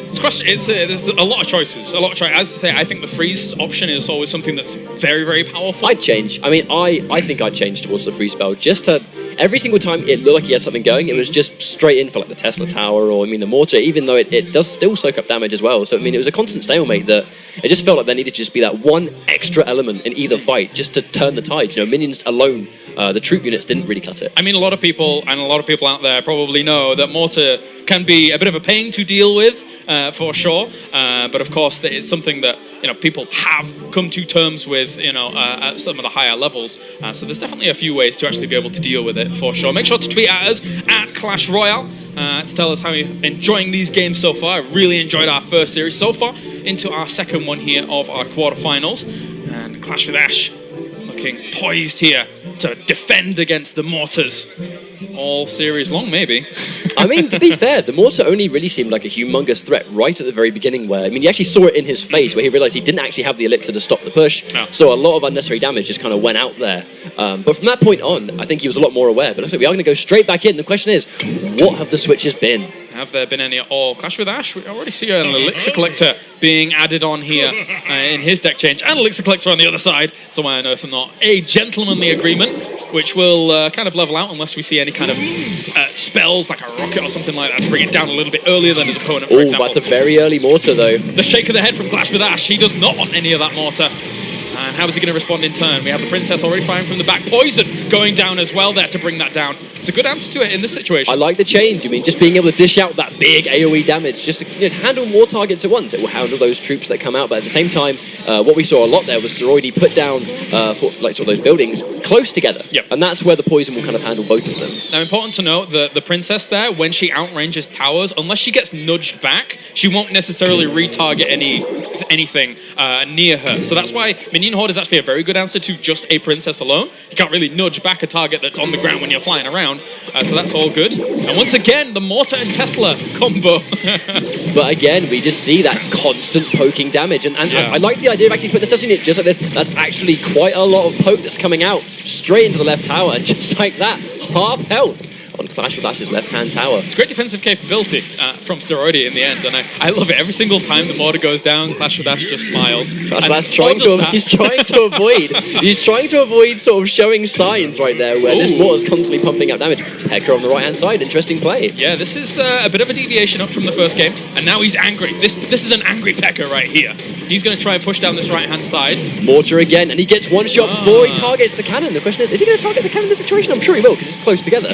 There's a lot of choices. As I say, I think the freeze option is always something that's very, very powerful. I'd change. I mean, I think I'd change towards the free spell just to... Every single time it looked like he had something going, it was just straight in for like the Tesla Tower or, I mean, the mortar, even though it does still soak up damage as well. So, I mean, it was a constant stalemate that it just felt like there needed to just be that one extra element in either fight just to turn the tide. You know, minions alone, the troop units didn't really cut it. I mean, a lot of people out there probably know that mortar can be a bit of a pain to deal with, for sure. But of course, it's something that people have come to terms with, at some of the higher levels. So there's definitely a few ways to actually be able to deal with it, for sure. Make sure to tweet at us at Clash Royale to tell us how you're enjoying these games so far. I really enjoyed our first series so far, into our second one here of our quarterfinals. And Clash with Ash looking poised here to defend against the mortars all series long, maybe. I mean, to be fair, the mortar only really seemed like a humongous threat right at the very beginning where, I mean, you actually saw it in his face where he realized he didn't actually have the elixir to stop the push. Oh. So a lot of unnecessary damage just kind of went out there. But from that point on, I think he was a lot more aware. But looks like we are going to go straight back in. The question is, what have the switches been? Have there been any at all? Clash with Ash, we already see an Elixir Collector being added on here in his deck change, and Elixir Collector on the other side, so I know if not a gentlemanly agreement, which will kind of level out unless we see any kind of spells, like a rocket or something like that, to bring it down a little bit earlier than his opponent, for example. That's a very early mortar, though. The shake of the head from Clash with Ash, he does not want any of that mortar. And how is he going to respond in turn? We have the Princess already firing from the back. Poison going down as well there to bring that down. It's a good answer to it in this situation. I like the change. I mean, just being able to dish out that big AoE damage, just to handle more targets at once. It will handle those troops that come out, but at the same time, what we saw a lot there was Steroidy put down sort of those buildings close together. Yep. And that's where the poison will kind of handle both of them. Now, important to note that the princess there, when she outranges towers, unless she gets nudged back, she won't necessarily retarget anything near her. So that's why Minion Horde is actually a very good answer to just a princess alone. You can't really nudge back a target that's on the ground when you're flying around. So that's all good. And once again, the Mortar and Tesla combo. But again, we just see that constant poking damage. And I like the idea of actually putting the Tesla unit just like this. That's actually quite a lot of poke that's coming out straight into the left tower. And just like that, half health on Clash with Ash's left-hand tower. It's great defensive capability from Steroidy in the end, and I love it. Every single time the mortar goes down, Clash with Ash just smiles. He's trying to avoid sort of showing signs right there where this mortar's constantly pumping out damage. Hecker on the right-hand side, interesting play. Yeah, this is a bit of a deviation up from the first game, and now he's angry. This is an angry Pecker right here. He's going to try and push down this right-hand side. Mortar again, and he gets one shot before he targets the cannon. The question is he going to target the cannon in this situation? I'm sure he will, because it's close together.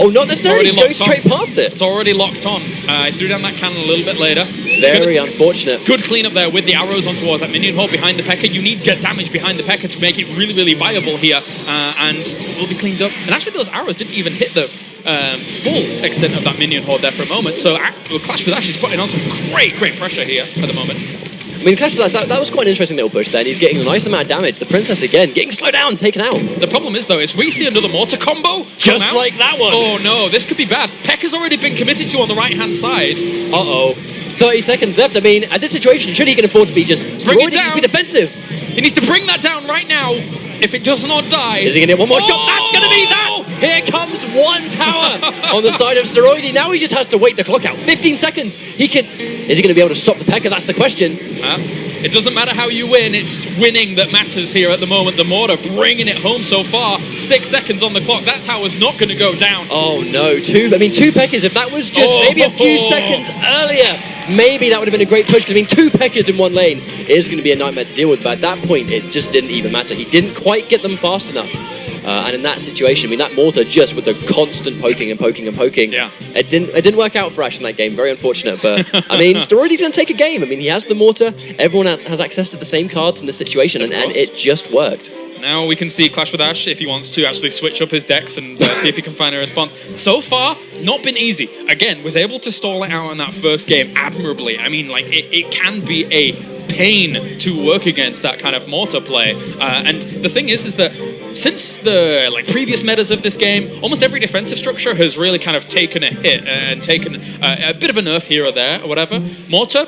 Oh, not necessarily. He's going straight past it. It's already locked on. I threw down that cannon a little bit later. Very unfortunate. Good cleanup there with the arrows on towards that minion hole behind the P.E.K.K.A. You need get damage behind the P.E.K.K.A. to make it really, really viable here. And it will be cleaned up. And actually, those arrows didn't even hit the full extent of that minion horde there for a moment. So Clash with Ash is putting on some great pressure here at the moment. I mean, Clash with Ash, that was quite an interesting little push there. He's getting a nice amount of damage. The Princess again, getting slowed down, taken out. The problem is, though, is we see another mortar combo. Just like that one. Oh, no, this could be bad. P.E.K.K.A.'s already been committed to on the right-hand side. Uh-oh. 30 seconds left. I mean, at this situation, should he can afford to be just be defensive? He needs to bring that down right now. If it does not die... Is he going to get one more shot? That's going to be that! Here comes one tower on the side of Steroidy. Now he just has to wait the clock out. 15 seconds. Is he going to be able to stop the P.E.K.K.A.? That's the question. It doesn't matter how you win, it's winning that matters here at the moment. The mortar bringing it home so far. 6 seconds on the clock. That tower's not going to go down. Oh no, two P.E.K.K.A.s. If that was just maybe a few seconds earlier, maybe that would have been a great push. Because I mean, two P.E.K.K.A.s in one lane is going to be a nightmare to deal with. But at that point, it just didn't even matter. He didn't quite get them fast enough. And in that situation, I mean, that mortar just with the constant poking and poking and poking, it didn't work out for Ash in that game. Very unfortunate, but I mean, Steroidy's going to take a game. I mean, he has the mortar. Everyone else has access to the same cards in this situation, and it just worked. Now we can see Clash with Ash if he wants to actually switch up his decks and see if he can find a response. So far, not been easy. Again, was able to stall it out in that first game admirably. I mean, like, it can be a pain to work against that kind of mortar play. And the thing is that since the previous metas of this game, almost every defensive structure has really kind of taken a hit and taken a bit of a nerf here or there or whatever. Mortar,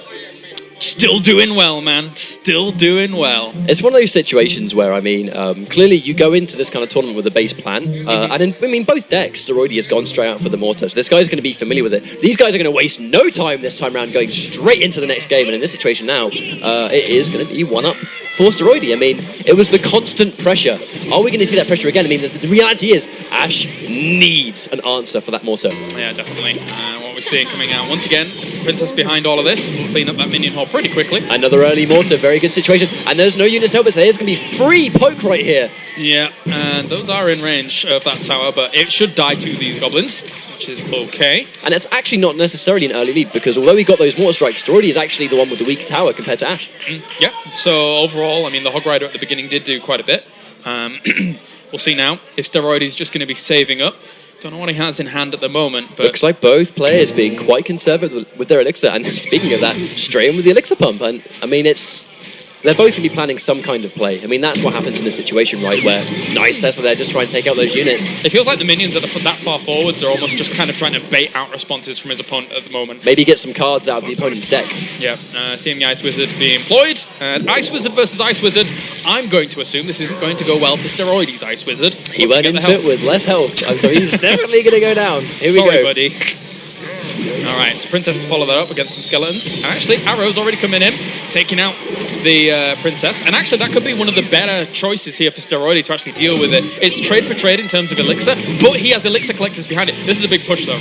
still doing well, man. Still doing well. It's one of those situations where, I mean, clearly you go into this kind of tournament with a base plan. And both decks, Steroidy has gone straight out for the mortar. So this guy's going to be familiar with it. These guys are going to waste no time this time around going straight into the next game. And in this situation now, it is going to be one up for Steroidy. I mean, it was the constant pressure. Are we going to see that pressure again? I mean, the reality is Ash needs an answer for that mortar. Yeah, definitely. What we're seeing coming out once again, Princess behind all of this. We'll clean up that minion hole pretty quickly. Another early mortar, very good situation. And there's no units to help us. There's going to be free poke right here. Yeah, and those are in range of that tower, but it should die to these goblins, which is okay. And it's actually not necessarily an early lead, because although he got those mortar strikes, Steroidy is actually the one with the weak tower compared to Ash. Yeah, so overall, I mean, the Hog Rider at the beginning did do quite a bit. We'll see now if Steroidy's just going to be saving up. Don't know what he has in hand at the moment, but... Looks like both players being quite conservative with their elixir, and speaking of that, straight in with the elixir pump. And I mean, they're both going to be planning some kind of play. I mean, that's what happens in this situation, right, where nice Tesla there just trying to take out those units. It feels like the minions are that far forwards are almost just kind of trying to bait out responses from his opponent at the moment. Maybe get some cards out of the opponent's deck. Yeah, seeing the Ice Wizard being employed. Ice Wizard versus Ice Wizard. I'm going to assume this isn't going to go well for Steroidy's Ice Wizard. He went into it with less health, so he's definitely going to go down. Here we go. Sorry, buddy. Alright, so Princess to follow that up against some skeletons. And actually, arrows already coming in, taking out the Princess. And actually, that could be one of the better choices here for Steroidy to actually deal with it. It's trade for trade in terms of elixir, but he has elixir collectors behind it. This is a big push, though.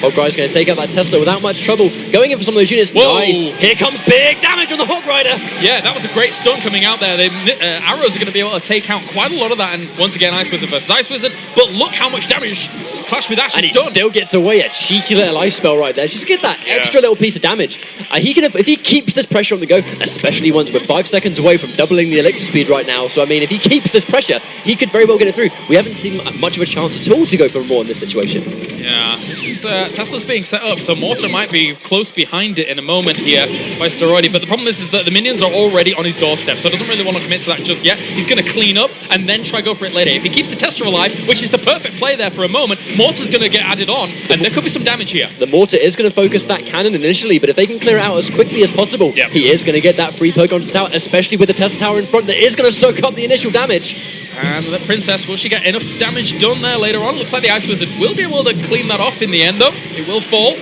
Hog Rider's going to take out that Tesla without much trouble. Going in for some of those units. Whoa. Nice. Here comes big damage on the Hog Rider. Yeah, that was a great stun coming out there. The arrows are going to be able to take out quite a lot of that. And once again, Ice Wizard versus Ice Wizard. But look how much damage Clash with Ash And has he done. still gets away. A cheeky little ice spell right there. Just get that extra little piece of damage. He can, if he keeps this pressure on the go, especially once we're 5 seconds away from doubling the elixir speed right now. So I mean, if he keeps this pressure, he could very well get it through. We haven't seen much of a chance at all to go for more in this situation. Yeah, this is Tesla's being set up, so Mortar might be close behind it in a moment here by Steroidi. But the problem is that the minions are already on his doorstep, so doesn't really want to commit to that just yet. He's going to clean up and then try go for it later. If he keeps the Tesla alive, which is the perfect play there for a moment, Mortar's going to get added on, and there could be some damage here. The Mortar is going to focus that cannon initially, but if they can clear it out as quickly as possible, he is going to get that free poke onto the tower, especially with the Tesla tower in front that is going to soak up the initial damage. And the Princess, will she get enough damage done there later on? Looks like the Ice Wizard will be able to clean that off in the end, though. It will fall.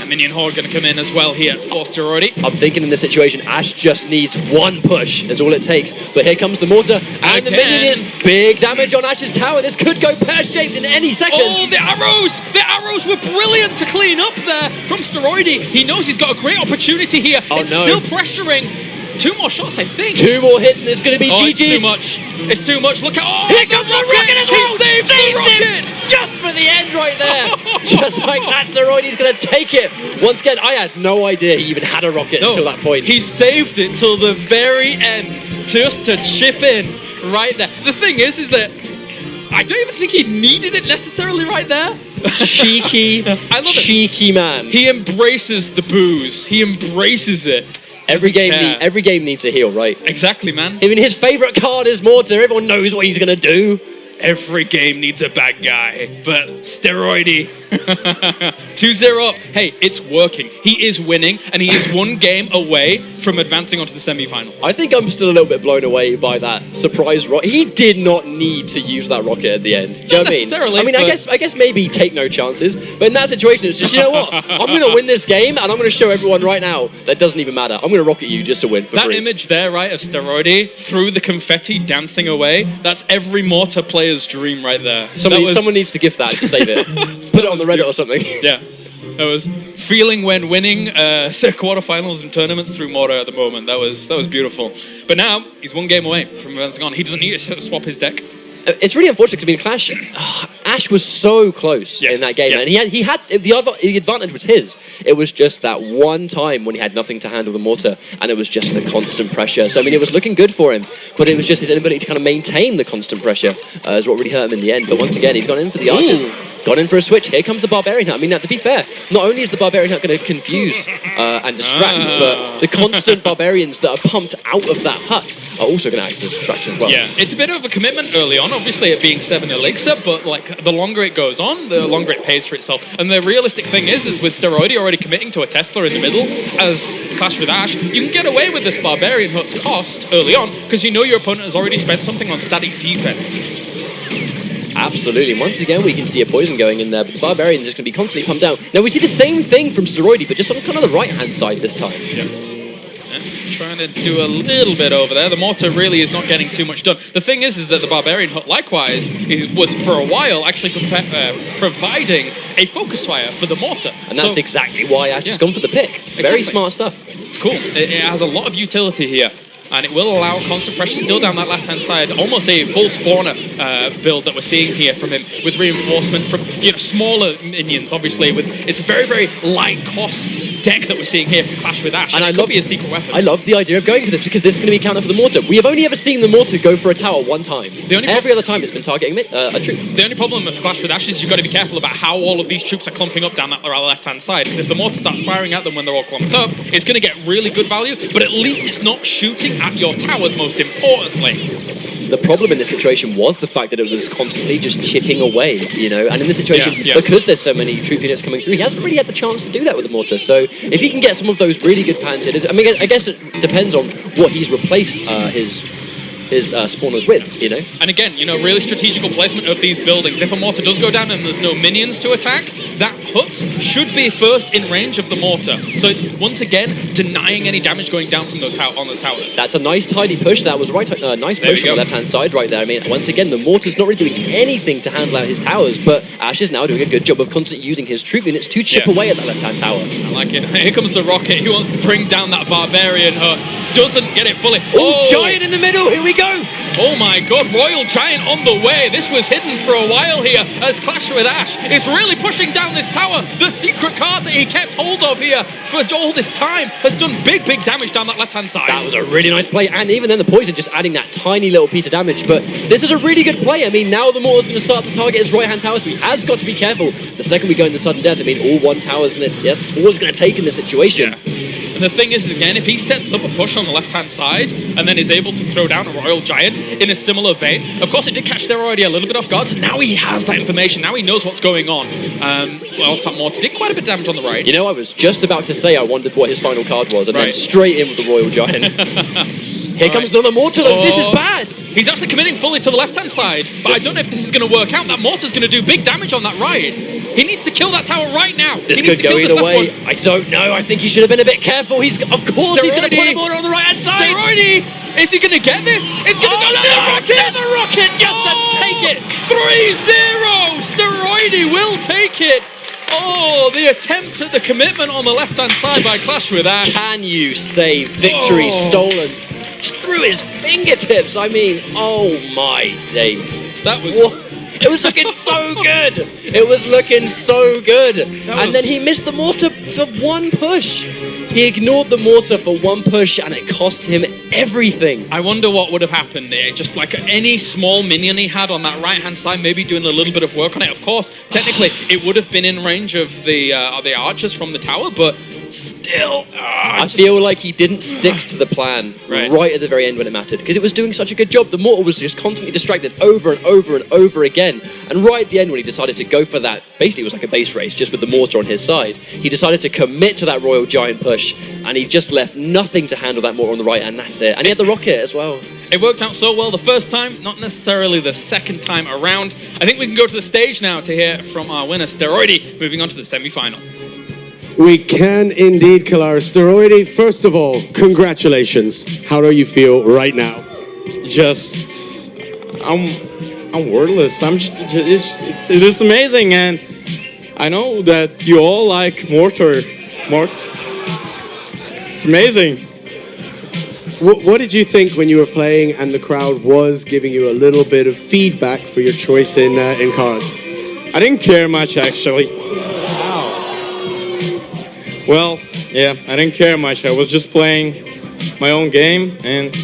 And Minion Horde going to come in as well here for Steroidi. I'm thinking in this situation, Ash just needs one push. That's all it takes. But here comes the Mortar, and the Minion is big damage on Ash's tower. This could go pear-shaped in any second. Oh, the arrows! The arrows were brilliant to clean up there from Steroidi. He knows he's got a great opportunity here. It's still pressuring. 2 more shots, I think. 2 more hits, and it's going to be GG's. It's too much. It's too much. Look at here comes the rocket as well. He saved the rocket just for the end right there. Just like that, Steroidi's going to take it. Once again, I had no idea he even had a rocket until that point. He saved it till the very end, just to chip in right there. The thing is that I don't even think he needed it necessarily right there. Cheeky, I love cheeky man. He embraces the booze. He embraces it. Every game needs a heal, right? Exactly, man. Even his favorite card is Mortar. Everyone knows what he's gonna do. Every game needs a bad guy, but Steroidi. 2-0 up. Hey, it's working. He is winning, and he is 1 game away from advancing onto the semi-final. I think I'm still a little bit blown away by that surprise rocket. He did not need to use that rocket at the end. Do you know what I mean? Necessarily. I guess maybe take no chances. But in that situation, it's just, you know what? I'm going to win this game, and I'm going to show everyone right now that doesn't even matter. I'm going to rocket you just to win for free. That image there, right, of Steroidi through the confetti dancing away, that's every Mortar player's dream right there. Someone needs to gift that to save it. Put it on the Reddit or something. Yeah. That was feeling when winning quarterfinals and tournaments through Mortar at the moment. That was beautiful. But now he's 1 game away from advancing on. He doesn't need to swap his deck. It's really unfortunate because Clash, Ash was so close in that game, and he had the advantage was his. It was just that one time when he had nothing to handle the Mortar, and it was just the constant pressure. So I mean, it was looking good for him, but it was just his inability to kind of maintain the constant pressure is what really hurt him in the end. But once again, he's gone in for the archers. Gone in for a switch. Here comes the Barbarian Hut. I mean, now, to be fair, not only is the Barbarian Hut going to confuse and distract, but the constant Barbarians that are pumped out of that hut are also going to act as a distraction as well. Yeah, it's a bit of a commitment early on, obviously it being 7 elixir, but like the longer it goes on, the longer it pays for itself. And the realistic thing is with Steroidi already committing to a Tesla in the middle, as Clash with Ash, you can get away with this Barbarian Hut's cost early on, because you know your opponent has already spent something on static defense. Absolutely. Once again, we can see a poison going in there, but the Barbarian is just going to be constantly pumped down. Now, we see the same thing from Steroidi, but just on kind of the right-hand side this time. Yeah. Trying to do a little bit over there. The Mortar really is not getting too much done. The thing is that the Barbarian Hut, likewise, was for a while actually providing a focus fire for the Mortar. And that's exactly why Ash has gone for the pick. Very smart stuff. It's cool. It has a lot of utility here. And it will allow constant pressure still down that left-hand side. Almost a full spawner build that we're seeing here from him, with reinforcement from smaller minions. Obviously, it's a very, very light-cost deck that we're seeing here from Clash with Ash. And it could be a secret weapon. I love the idea of going for this because this is going to be counter for the Mortar. We have only ever seen the Mortar go for a tower one time. Every other time it's been targeting a troop. The only problem with Clash with Ash is you've got to be careful about how all of these troops are clumping up down that left-hand side. Because if the Mortar starts firing at them when they're all clumped up, it's going to get really good value. But at least it's not shooting at your towers, most importantly. The problem in this situation was the fact that it was constantly just chipping away, and in this situation, because there's so many troop units coming through, he hasn't really had the chance to do that with the Mortar. So if he can get some of those really good patented, I mean, I guess it depends on what he's replaced his spawners with, And again, really strategical placement of these buildings. If a Mortar does go down and there's no minions to attack, that hut should be first in range of the mortar. So it's once again denying any damage going down from those on those towers. That's a nice tidy push. That was right. Nice push on the left-hand side right there. I mean, once again, the mortar's not really doing anything to handle out his towers, but Ash is now doing a good job of constantly using his troop units to chip away at that left-hand tower. I like it. Here comes the rocket. He wants to bring down that barbarian hut. Doesn't get it fully. Oh, giant in the middle. Here we go. Oh my god, Royal Giant on the way. This was hidden for a while here as Clash with Ash is really pushing down this tower. The secret card that he kept hold of here for all this time has done big damage down that left-hand side. That was a really nice play, and even then the poison just adding that tiny little piece of damage, but this is a really good play. I mean, now the mortar's going to start to target his right-hand tower, so he has got to be careful. The second we go into sudden death, I mean, all one tower's going to take in this situation. Yeah. And the thing is, again, if he sets up a push on the left-hand side and then is able to throw down a Royal Giant in a similar vein, of course it did catch Steroidy a little bit off guard, so now he has that information, now he knows what's going on. Well, else that mortar did quite a bit of damage on the right. You know, I was just about to say I wondered what his final card was, and then straight in with the Royal Giant. Here comes another mortar, though. This is bad. He's actually committing fully to the left-hand side, but I don't know if this is going to work out. That mortar's going to do big damage on that right. He needs to kill that tower right now. This could go either way. I don't know. I think he should have been a bit careful. Of course, he's going to put a mortar on the right-hand side. Steroidy! Is he going to get this? It's going to go down the rocket! Another rocket just to take it! 3-0! Steroidy will take it! Oh, the attempt at the commitment on the left-hand side by Clash with Ash. Can you say victory stolen through his fingertips? I mean, oh my days. That was... It was looking so good. It was looking so good. And then he missed the mortar for one push. He ignored the mortar for one push, and it cost him everything. I wonder what would have happened there. Just like any small minion he had on that right-hand side, maybe doing a little bit of work on it. Of course, technically, it would have been in range of the archers from the tower, but still... I feel like he didn't stick to the plan right at the very end when it mattered, because it was doing such a good job. The mortar was just constantly distracted over and over and over again. And right at the end, when he decided to go for that, basically it was like a base race, just with the mortar on his side, he decided to commit to that Royal Giant push, and he just left nothing to handle that mortar on the right, and that's it. And he had the rocket as well. It worked out so well the first time, not necessarily the second time around. I think we can go to the stage now to hear from our winner, Steroidy, moving on to the semi-final. We can indeed, Kalara. Steroidy, first of all, congratulations. How do you feel right now? I'm wordless. It is amazing, and I know that you all like mortar. It's amazing. What did you think when you were playing and the crowd was giving you a little bit of feedback for your choice in cards? I didn't care much, actually. Well, yeah, I didn't care much. I was just playing my own game, and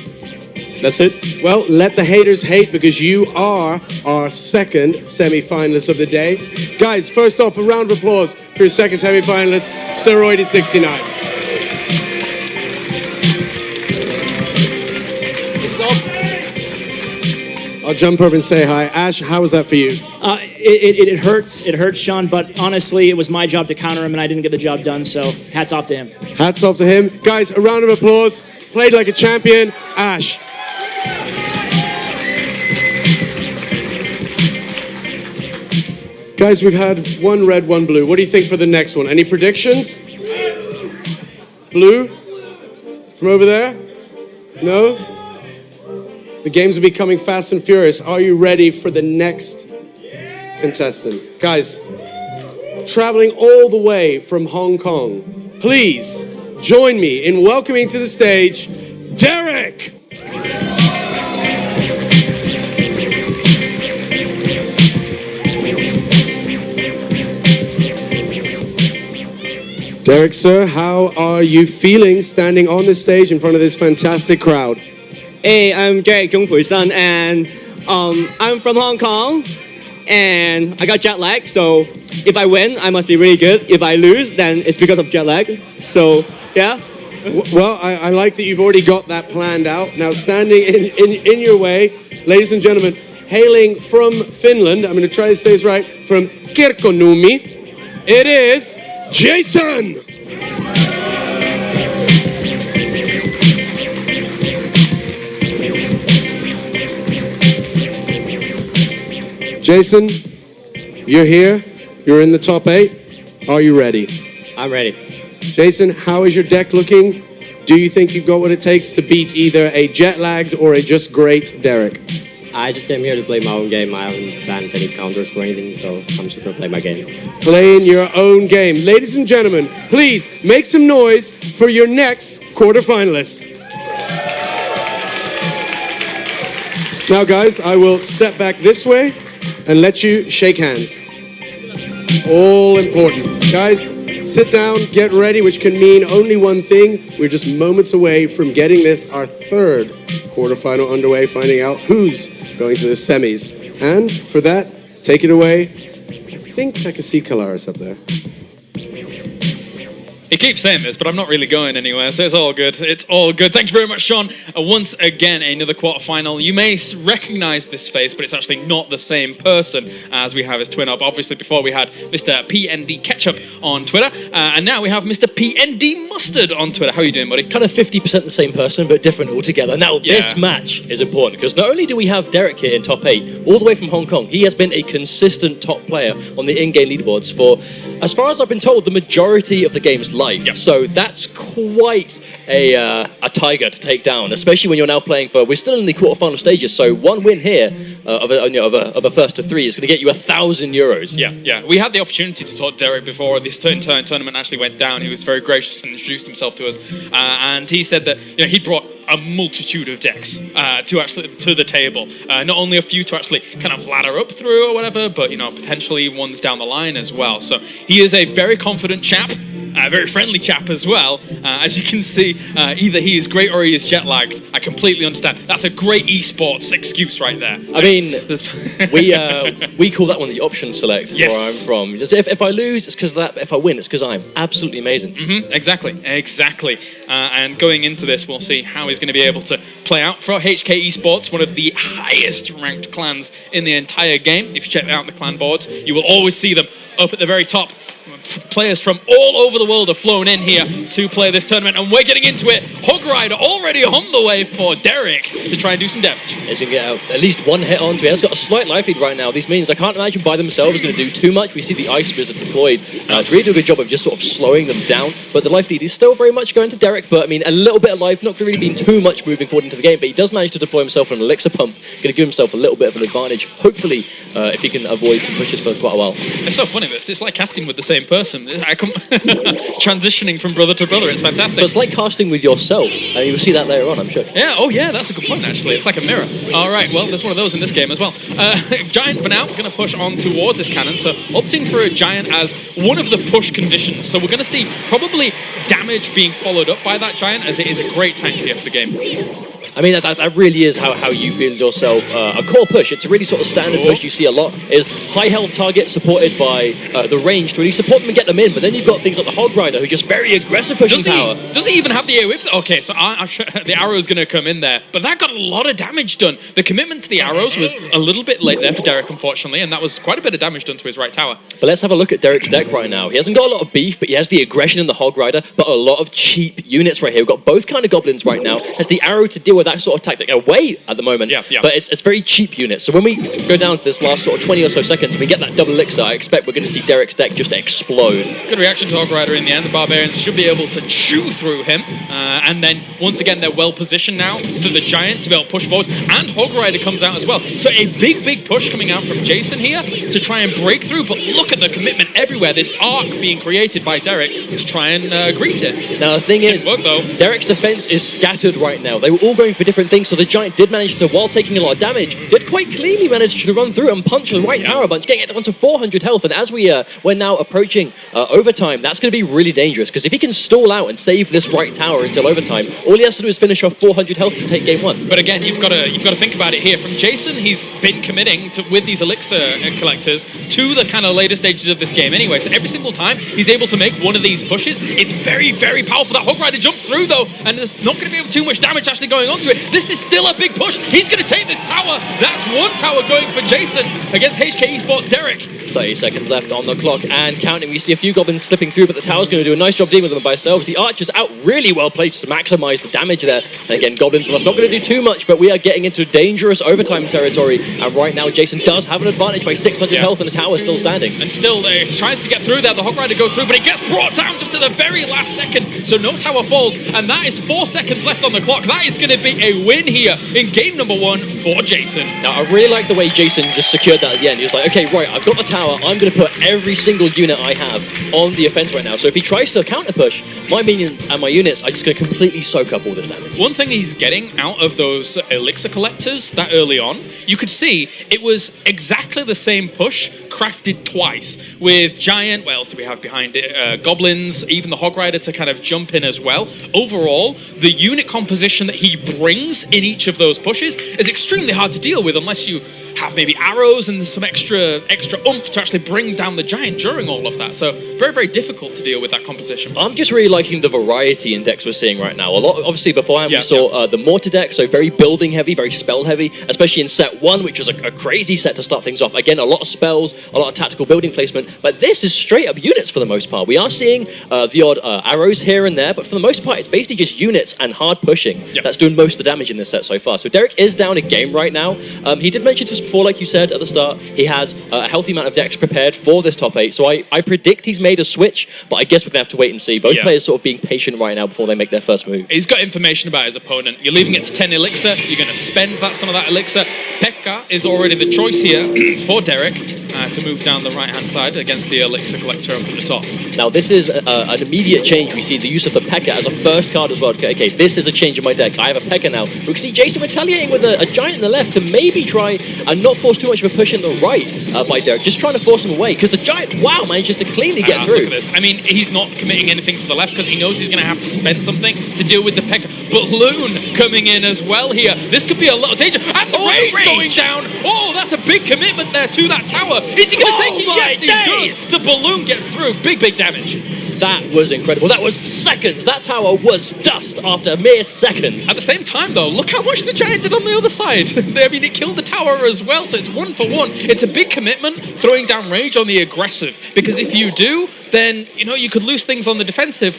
that's it. Well, let the haters hate, because you are our second semi-finalist of the day. Guys, first off, a round of applause for your second semi-finalist, Steroidy 69. I'll jump over and say hi. Ash, how was that for you? It hurts. It hurts, Sean, but honestly, it was my job to counter him, and I didn't get the job done, so hats off to him. Hats off to him. Guys, a round of applause. Played like a champion. Ash. Guys, we've had one red, one blue. What do you think for the next one? Any predictions? Blue? From over there? No? The games are becoming fast and furious. Are you ready for the next contestant? Guys, traveling all the way from Hong Kong, please join me in welcoming to the stage, Derek! Derek, sir, how are you feeling standing on the stage in front of this fantastic crowd? Hey, I'm Derek Zhonghui-san, and I'm from Hong Kong, and I got jet lag, so if I win, I must be really good. If I lose, then it's because of jet lag. So, yeah. Well, I like that you've already got that planned out. Now, standing in your way, ladies and gentlemen, hailing from Finland, I'm going to try to say this right, from Kirkkonummi, it is Jason! Jason, you're here. You're in the top 8. Are you ready? I'm ready. Jason, how is your deck looking? Do you think you've got what it takes to beat either a jet-lagged or a just great Derek? I just came here to play my own game. I haven't planned any counters or anything, so I'm just gonna play my game. Playing your own game. Ladies and gentlemen, please make some noise for your next quarterfinalists. Now, guys, I will step back this way and let you shake hands. All important. Guys, sit down, get ready, which can mean only one thing. We're just moments away from getting this, our third quarterfinal underway, finding out who's going to the semis. And for that, take it away. I think I can see Kalaris up there. He keeps saying this, but I'm not really going anywhere, so it's all good. It's all good. Thank you very much, Sean. Once again, another quarterfinal. You may recognize this face, but it's actually not the same person as we have his twin up. Obviously, before we had Mr. PND Ketchup on Twitter, and now we have Mr. PND Mustard on Twitter. How are you doing, buddy? Kind of 50% the same person, but different altogether. Now, this match is important, because not only do we have Derek here in top 8, all the way from Hong Kong, he has been a consistent top player on the in-game leaderboards for, as far as I've been told, the majority of the game's life. Yep. So that's quite a tiger to take down, especially when you're now playing for, we're still in the quarterfinal stages, so one win here of a first to 3 is going to get you €1,000. Yeah. We had the opportunity to talk to Derek before this tournament actually went down. He was very gracious and introduced himself to us, and he said that he brought a multitude of decks to the table. Not only a few to actually kind of ladder up through or whatever, but potentially ones down the line as well. So he is a very confident chap. A very friendly chap as well. As you can see, either he is great or he is jet lagged. I completely understand. That's a great esports excuse right there. I mean, we call that one the option select where I'm from. Just if I lose, it's because that. If I win, it's because I'm absolutely amazing. Exactly. And going into this, we'll see how he's going to be able to play out for HK Esports, one of the highest ranked clans in the entire game. If you check out the clan boards, you will always see them up at the very top. Players from all over the world have flown in here to play this tournament, and we're getting into it. Hog Rider already on the way for Derek to try and do some damage. He's going to get at least one hit onto it. He's got a slight life lead right now. These minions, I can't imagine by themselves is going to do too much. We see the Ice Wizard deployed to really do a good job of just sort of slowing them down, but the life lead is still very much going to Derek, but I mean, a little bit of life, not really been too much moving forward into the game, but he does manage to deploy himself an elixir pump, going to give himself a little bit of an advantage, hopefully, if he can avoid some pushes for quite a while. It's so funny, it's like casting with the same person. Transitioning from brother to brother, it's fantastic. So it's like casting with yourself, and you'll see that later on, I'm sure. Yeah, that's a good point actually. It's like a mirror. Alright, well, there's one of those in this game as well. Giant for now, going to push on towards this cannon, so opting for a Giant as one of the push conditions. So we're going to see probably damage being followed up by that Giant, as it is a great tank here for the game. I mean, that really is how you build yourself a core push. It's a really sort of standard push you see a lot, is high health target supported by the range to really support them and get them in, but then you've got things like the Hog Rider who just very aggressive pushing power. Does he even have the AoE? Okay, so the arrow's going to come in there, but that got a lot of damage done. The commitment to the arrows was a little bit late there for Derek, unfortunately, and that was quite a bit of damage done to his right tower. But let's have a look at Derek's deck right now. He hasn't got a lot of beef, but he has the aggression in the Hog Rider, but a lot of cheap units right here. We've got both kind of goblins right now. Has the arrow to deal with that sort of tactic away at the moment, but it's very cheap units. So when we go down to this last sort of 20 or so seconds and we get that double elixir, I expect we're going to see Derek's deck just explode. Good reaction to Hog Rider in the end. The Barbarians should be able to chew through him, and then once again they're well positioned now for the Giant to be able to push forward, and Hog Rider comes out as well. So a big push coming out from Jason here to try and break through, but look at the commitment everywhere. This arc being created by Derek to try and greet it. Now the thing is, Derek's defense is scattered right now. They were all going for different things, so the Giant did manage to, while taking a lot of damage, did quite cleanly manage to run through and punch the right tower a bunch, getting it down to 400 health, and as we're now approaching overtime, that's going to be really dangerous, because if he can stall out and save this right tower until overtime, all he has to do is finish off 400 health to take game 1. But again, you've got to think about it here. From Jason, he's been committing with these elixir collectors to the kind of later stages of this game anyway, so every single time he's able to make one of these pushes, it's very, very powerful. That Hog Rider jumps through though, and there's not going to be too much damage actually going on. onto it. This is still a big push. He's going to take this tower. That's one tower going for Jason against HK Esports Derek. 30 seconds left on the clock and counting. We see a few goblins slipping through, but the tower's going to do a nice job dealing with them by themselves. The archers out really well placed to maximize the damage there. And again, goblins, well, I'm not going to do too much, but we are getting into dangerous overtime territory. And right now, Jason does have an advantage by 600 health, and the tower's still standing. And still, it tries to get through there. The Hog Rider goes through, but it gets brought down just at the very last second. So no tower falls, and that is 4 seconds left on the clock. That is going to be a win here in game number 1 for Jason. Now, I really like the way Jason just secured that at the end. He was like, okay, right, I've got the tower. I'm going to put every single unit I have on the offense right now. So if he tries to counter push, my minions and my units are just going to completely soak up all this damage. One thing he's getting out of those elixir collectors that early on, you could see it was exactly the same push crafted twice with giant, what else do we have behind it? Goblins, even the Hog Rider to kind of jump in as well. Overall, the unit composition that he brings in each of those pushes is extremely hard to deal with unless you have maybe arrows and some extra oomph to actually bring down the giant during all of that. So very, very difficult to deal with that composition. I'm just really liking the variety in decks we're seeing right now. A lot, obviously, beforehand we saw the Mortar deck, so very building heavy, very spell heavy, especially in set 1, which was a crazy set to start things off. Again, a lot of spells, a lot of tactical building placement, but this is straight up units for the most part. We are seeing the odd arrows here and there, but for the most part, it's basically just units and hard pushing that's doing most of the damage in this set so far. So Derek is down a game right now. He did mention to us before, like you said at the start, he has a healthy amount of decks prepared for this top 8. So I predict he's made a switch, but I guess we're going to have to wait and see. Both players sort of being patient right now before they make their first move. He's got information about his opponent. You're leaving it to 10 elixir. You're going to spend some of that elixir. Pekka is already the choice here for Derek to move down the right-hand side against the elixir collector up at the top. Now, this is an immediate change. We see the use of the Pekka as a first card as well. Okay, this is a change in my deck. I have a Pekka now. We can see Jason retaliating with a giant in the left to maybe try and not force too much of a push in the right by Derek. Just trying to force him away because the giant, wow, manages to cleanly get through. Look at this. I mean, he's not committing anything to the left because he knows he's going to have to spend something to deal with the Pekka. Balloon coming in as well here. This could be a lot of danger. And the rage going down. Oh, that's a big commitment there to that tower. Is he going to take it? Yes, he does. The balloon gets through. Big damage. That was incredible. That was seconds. That tower was dust after mere seconds. At the same time, though, look how much the giant did on the other side. I mean, it killed the tower as well, so it's 1 for 1. It's a big commitment, throwing down rage on the aggressive, because if you do, then, you know, you could lose things on the defensive,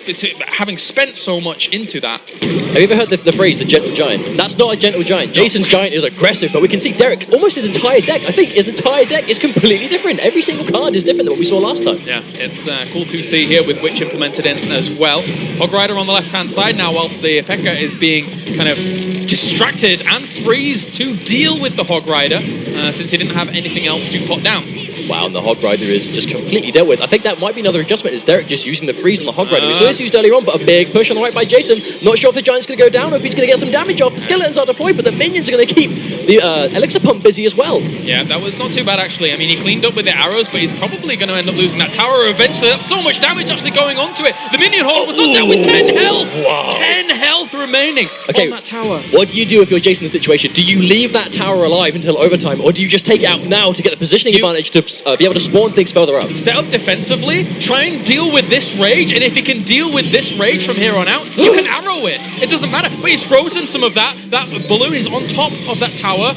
having spent so much into that. Have you ever heard the phrase, the gentle giant? That's not a gentle giant. Jason's giant is aggressive, but we can see Derek, almost his entire deck, I think his entire deck is completely different. Every single card is different than what we saw last time. Yeah, it's cool to see here with Witch implemented in as well. Hog Rider on the left-hand side now, whilst the Pekka is being kind of distracted and freeze to deal with the Hog Rider, since he didn't have anything else to put down. Wow, and the Hog Rider is just completely dealt with. I think that might be another adjustment. Is Derek just using the freeze on the Hog Rider? We saw this used earlier on, but a big push on the right by Jason. Not sure if the Giant's going to go down or if he's going to get some damage off. The Skeletons are deployed, but the Minions are going to keep the Elixir Pump busy as well. Yeah, that was not too bad, actually. I mean, he cleaned up with the arrows, but he's probably going to end up losing that tower eventually. That's so much damage actually going onto it. The Minion Horde was not down with 10 health. Wow. 10 health remaining on that tower. What do you do if you're Jason in the situation? Do you leave that tower alive until overtime, or do you just take it out now to get the positioning advantage to be able to spawn things further up? Set up defensively, try and deal with this rage, and if he can deal with this rage from here on out, you can arrow it. It doesn't matter. But he's frozen some of that. That balloon is on top of that tower.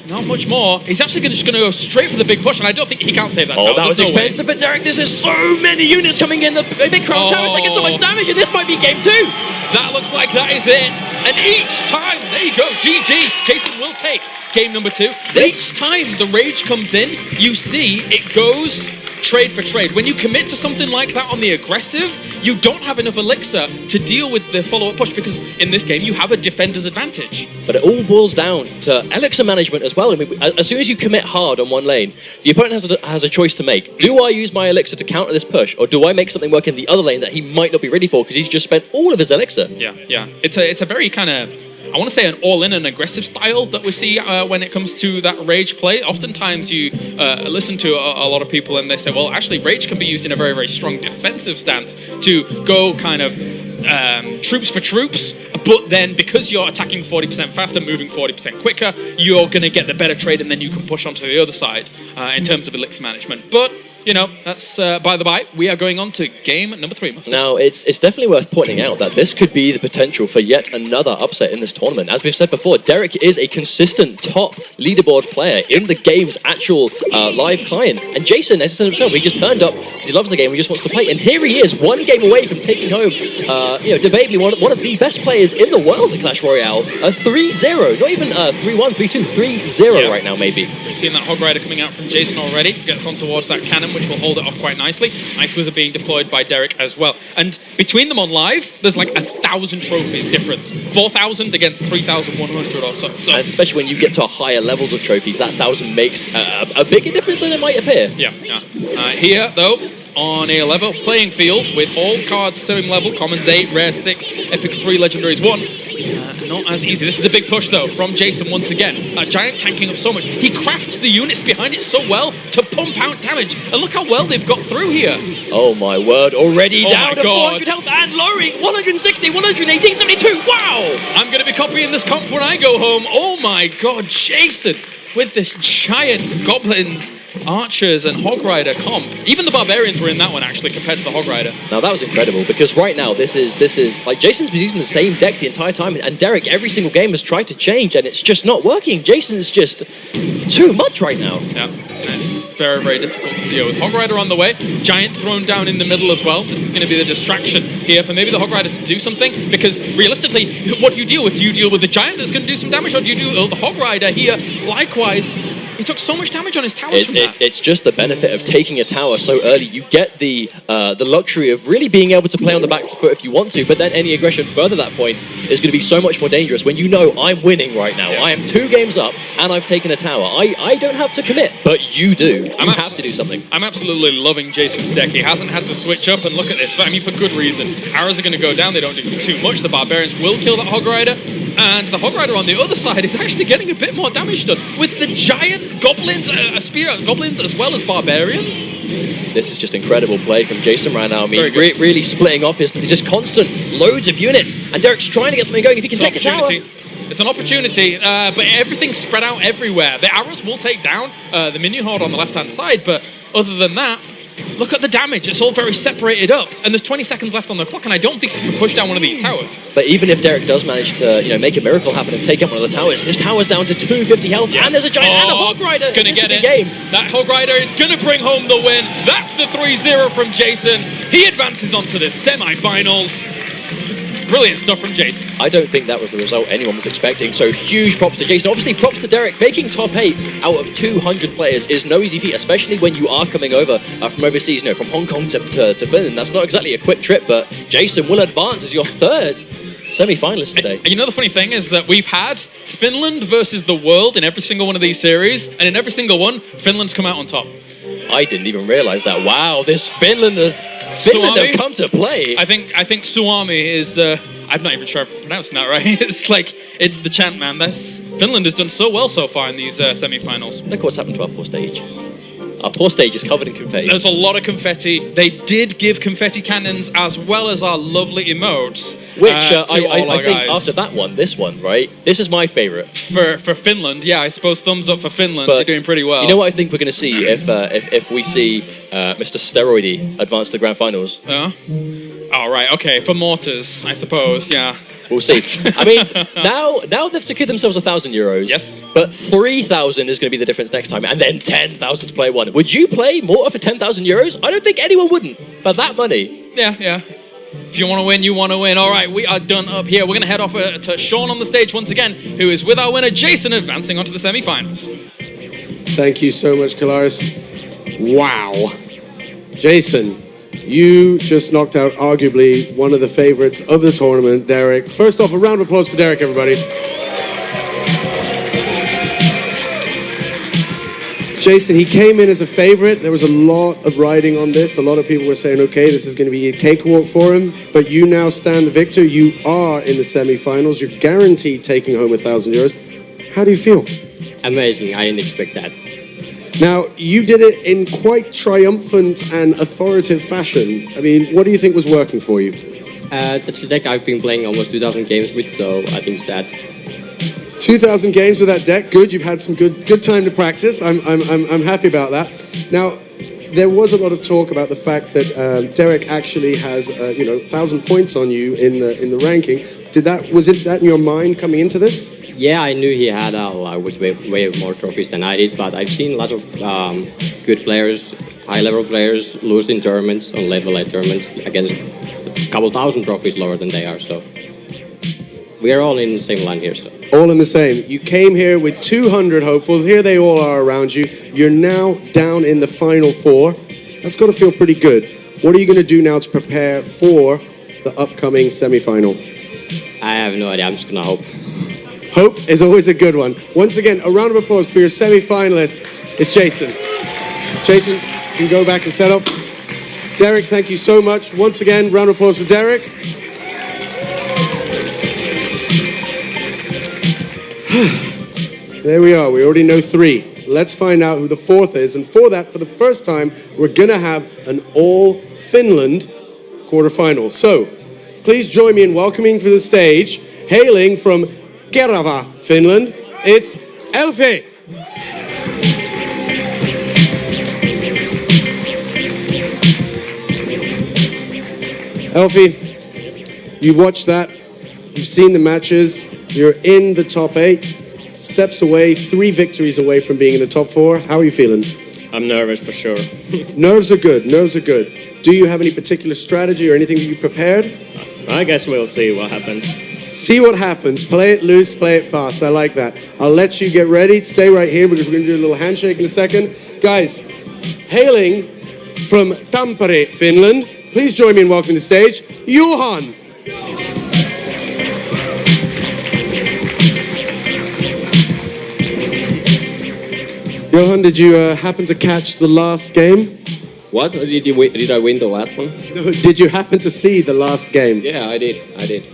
Not much more. He's actually just going to go straight for the big push, and I don't think he can't save that tower. Oh, that was expensive, but Derek, this is so many units coming in. The big crown tower is taking so much damage, and this might be game 2. That looks like that is it. And each time, there you go, GG. Jason will take game number 2. Each time the rage comes in, you see it goes trade for trade. When you commit to something like that on the aggressive, you don't have enough elixir to deal with the follow-up push, because in this game you have a defender's advantage. But it all boils down to elixir management as well. I mean, as soon as you commit hard on one lane, the opponent has a choice to make. Do I use my elixir to counter this push, or do I make something work in the other lane that he might not be ready for because he's just spent all of his elixir? Yeah. It's a very kind of, I want to say, an all-in and aggressive style that we see when it comes to that rage play. Oftentimes you listen to a lot of people and they say, well, actually rage can be used in a very, very strong defensive stance to go kind of troops for troops, but then because you're attacking 40% faster, moving 40% quicker, you're going to get the better trade and then you can push onto the other side in terms of elixir management. But you know, that's by the by. We are going on to game number 3. Mustard. Now, it's definitely worth pointing out that this could be the potential for yet another upset in this tournament. As we've said before, Derek is a consistent top leaderboard player in the game's actual live client. And Jason, as he said himself, he just turned up because he loves the game, he just wants to play. And here he is, one game away from taking home, debatably one of the best players in the world in Clash Royale. A 3-0, not even 3-1, 3-2, 3-0 right now, maybe. We've seen that Hog Rider coming out from Jason already. Gets on towards that cannon, which will hold it off quite nicely. Ice Wizard being deployed by Derek as well. And between them on live, there's like 1,000 trophies difference. 4,000 against 3,100 or so. And especially when you get to higher levels of trophies, that 1,000 makes a bigger difference than it might appear. Yeah. Here, though, on a level playing field with all cards same level, commons 8, rare 6, epics 3, legendaries 1. Not as easy. This is the big push, though, from Jason once again. Giant tanking up so much. He crafts the units behind it so well to pump out damage. And look how well they've got through here. Oh my word, already down to 400 health and lowering 160, 118, 72. Wow! I'm going to be copying this comp when I go home. Oh my god, Jason with this giant goblins, archers, and Hog Rider comp. Even the barbarians were in that one, actually, compared to the Hog Rider. Now, that was incredible, because right now, this is like, Jason's been using the same deck the entire time, and Derek, every single game, has tried to change, and it's just not working. Jason's just too much right now. Yeah, it's very, very difficult to deal with. Hog Rider on the way, Giant thrown down in the middle as well. This is going to be the distraction here for maybe the Hog Rider to do something, because realistically, what do you deal with? Do you deal with the Giant that's going to do some damage, or do you do the Hog Rider here? Likewise, he took so much damage on his towers from that. It's just the benefit of taking a tower so early. You get the luxury of really being able to play on the back foot if you want to, but then any aggression further that point is going to be so much more dangerous when you know I'm winning right now. Yeah. I am 2 games up and I've taken a tower. I don't have to commit, but you do. You have to do something. I'm absolutely loving Jason's deck. He hasn't had to switch up, and look at this. I mean, for good reason. Arrows are going to go down. They don't do too much. The barbarians will kill that Hog Rider, and the Hog Rider on the other side is actually getting a bit more damage done with the giant goblins, a spear of goblins as well as barbarians. This is just incredible play from Jason right now. I mean, really splitting off his just constant loads of units, and Derek's trying to get something going. If he can take a tower. It's an opportunity, but everything's spread out everywhere. The arrows will take down the minion horde on the left-hand side, but other than that, look at the damage. It's all very separated up, and there's 20 seconds left on the clock, and I don't think you can push down one of these towers. But even if Derek does manage to, make a miracle happen and take out one of the towers, his tower's down to 250 health, and there's a giant and a Hog Rider. Gonna get it. Game. That Hog Rider is gonna bring home the win. That's the 3-0 from Jason. He advances on to the semi-finals. Brilliant stuff from Jason. I don't think that was the result anyone was expecting, so huge props to Jason. Obviously, props to Derek. Making top 8 out of 200 players is no easy feat, especially when you are coming over from overseas, from Hong Kong to Finland. That's not exactly a quick trip, but Jason will advance as your 3rd semi-finalist today. And you know the funny thing is that we've had Finland versus the world in every single one of these series, and in every single one, Finland's come out on top. I didn't even realize that. Wow, this Finland have come to play. I think Suomi is. I'm not even sure if I'm pronouncing that right. It's the chant, man. Finland has done so well so far in these semi-finals. Look what's happened to our poor stage. Our poor stage is covered in confetti. There's a lot of confetti. They did give confetti cannons as well as our lovely emotes. Which I think after that one, this one, right? This is my favourite. For Finland, yeah, I suppose thumbs up for Finland. But you're doing pretty well. You know what I think we're going to see if we see Mr. Steroidy advance to the grand finals? Yeah. Oh, right, okay, for mortars, I suppose, yeah. We'll see. I mean, now they've secured themselves €1,000. Yes. But 3,000 is going to be the difference next time, and then 10,000 to play one. Would you play Mortar for €10,000? I don't think anyone wouldn't for that money. Yeah. If you want to win, you want to win. All right, we are done up here. We're going to head off to Sean on the stage once again, who is with our winner, Jason, advancing onto the semi-finals. Thank you so much, Kalaris. Wow. Jason, you just knocked out arguably one of the favorites of the tournament, Derek. First off, a round of applause for Derek, everybody. Jason, he came in as a favorite. There was a lot of riding on this. A lot of people were saying, okay, this is going to be a cakewalk for him. But you now stand victor. You are in the semi-finals. You're guaranteed taking home €1,000. How do you feel? Amazing. I didn't expect that. Now, you did it in quite triumphant and authoritative fashion. I mean, what do you think was working for you? That's the deck I've been playing almost 2,000 games with, so I think it's that. 2,000 games with that deck. Good. You've had some good time to practice. I'm happy about that. Now, there was a lot of talk about the fact that Derek actually has 1,000 points on you in the ranking. Was it that in your mind coming into this? Yeah, I knew he had way more trophies than I did, but I've seen a lot of good players, high-level players, lose in tournaments, on level 8 tournaments, against a couple thousand trophies lower than they are, so we are all in the same line here. So all in the same. You came here with 200 hopefuls. Here they all are around you. You're now down in the final 4. That's got to feel pretty good. What are you going to do now to prepare for the upcoming semi-final? I have no idea. I'm just going to hope. Hope is always a good one. Once again, a round of applause for your semi-finalist. It's Jason. Jason, you can go back and set off. Derek, thank you so much. Once again, round of applause for Derek. There we are. We already know 3. Let's find out who the 4th is. And for that, for the first time, we're going to have an all-Finland quarterfinal. So, please join me in welcoming to the stage, hailing from Kerava, Finland, it's Elfi. Elfi, you watched that. You've seen the matches. You're in the top 8, steps away, 3 victories away from being in the top 4. How are you feeling? I'm nervous for sure. Nerves are good. Nerves are good. Do you have any particular strategy or anything that you prepared? I guess we'll see what happens. See what happens. Play it loose, play it fast. I like that. I'll let you get ready. Stay right here because we're going to do a little handshake in a second. Guys, hailing from Tampere, Finland, please join me in welcoming the stage, Johan. Johan, did you happen to catch the last game? What? Did I win the last one? No, did you happen to see the last game? Yeah, I did.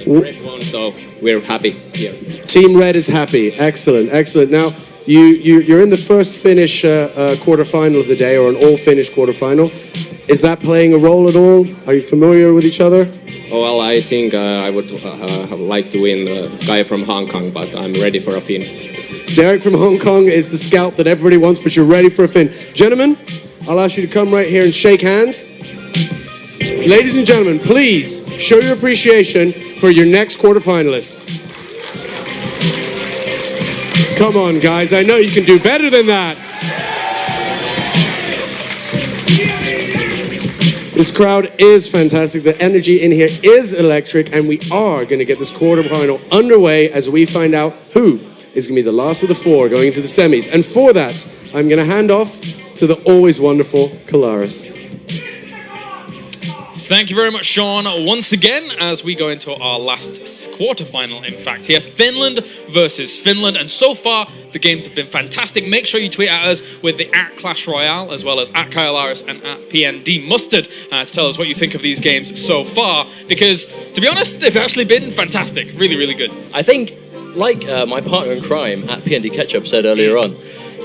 Red won, so we're happy here. Team Red is happy. Excellent, excellent. Now, you're in the first Finnish quarterfinal of the day, or an all-Finnish quarterfinal. Is that playing a role at all? Are you familiar with each other? Oh, well, I think I would like to win the guy from Hong Kong, but I'm ready for a Finn. Derek from Hong Kong is the scalp that everybody wants, but you're ready for a Finn. Gentlemen, I'll ask you to come right here and shake hands. Ladies and gentlemen, please show your appreciation for your next quarterfinalists. Come on, guys. I know you can do better than that. This crowd is fantastic. The energy in here is electric, and we are going to get this quarterfinal underway as we find out who is going to be the last of the 4 going into the semis. And for that, I'm going to hand off to the always wonderful Kalaris. Thank you very much, Sean. Once again, as we go into our last quarterfinal, in fact, here, Finland versus Finland. And so far, the games have been fantastic. Make sure you tweet at us with the @Clash Royale, as well as @KyleAris and @PNDMustard to tell us what you think of these games so far. Because, to be honest, they've actually been fantastic. Really, really good. I think, like my partner in crime, @PNDKetchup, said earlier on,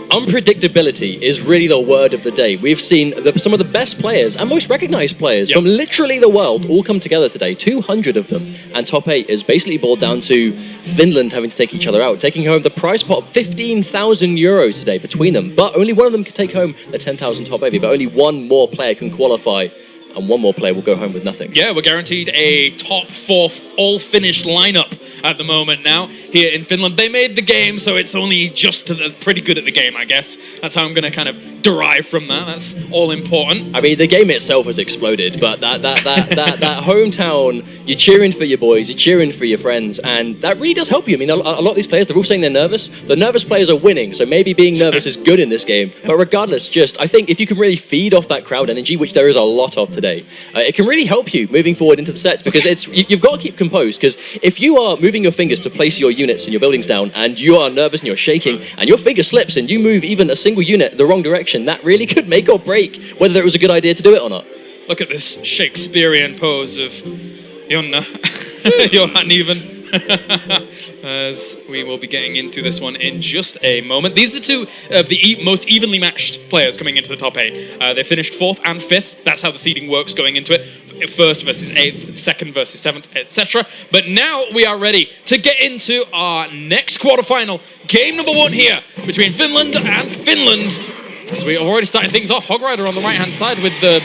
unpredictability is really the word of the day. We've seen some of the best players and most recognized players from literally the world all come together today, 200 of them, and top 8 is basically boiled down to Finland having to take each other out, taking home the prize pot of 15,000 euros today between them, but only one of them can take home the 10,000 top 8, but only one more player can qualify, and one more player will go home with nothing. Yeah, we're guaranteed a top 4 all-Finnish lineup at the moment now here in Finland. They made the game, so it's only just pretty good at the game, I guess. That's how I'm going to kind of derive from that. That's all important. I mean, the game itself has exploded, but that hometown, you're cheering for your boys, you're cheering for your friends, and that really does help you. I mean, a lot of these players, they're all saying they're nervous. The nervous players are winning, so maybe being nervous is good in this game. But regardless, I think if you can really feed off that crowd energy, which there is a lot of today, it can really help you moving forward into the sets, because you've got to keep composed, because if you are moving your fingers to place your units and your buildings down, and you are nervous and you're shaking, and your finger slips and you move even a single unit the wrong direction, that really could make or break whether it was a good idea to do it or not. Look at this Shakespearean pose of Jonna, Johan even. As we will be getting into this one in just a moment. These are 2 of the most evenly matched players coming into the top 8. They finished 4th and 5th. That's how the seeding works going into it. 1st versus 8th, 2nd versus 7th, etc. But now we are ready to get into our next quarterfinal. Game number 1 here between Finland and Finland. So we have already started things off. Hog Rider on the right-hand side with the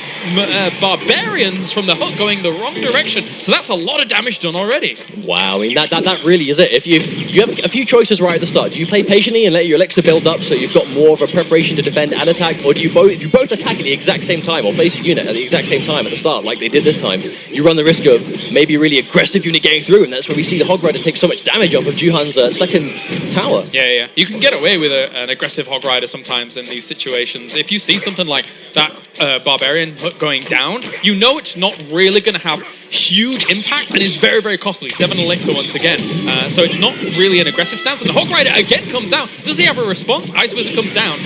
Barbarians from the hook going the wrong direction. So that's a lot of damage done already. Wow, I mean, that really is it. If you have a few choices right at the start. Do you play patiently and let your elixir build up so you've got more of a preparation to defend and attack, or do you both attack at the exact same time or place a unit at the exact same time at the start like they did this time? You run the risk of maybe a really aggressive unit getting through, and that's where we see the Hog Rider take so much damage off of Juhan's second tower. Yeah. You can get away with an aggressive Hog Rider sometimes in these situations. If you see something like that Barbarian hook going down, you know it's not really going to have huge impact and is very, very costly. 7 elixir once again. So it's not really an aggressive stance. And the Hog Rider again comes out. Does he have a response? Ice Wizard comes down.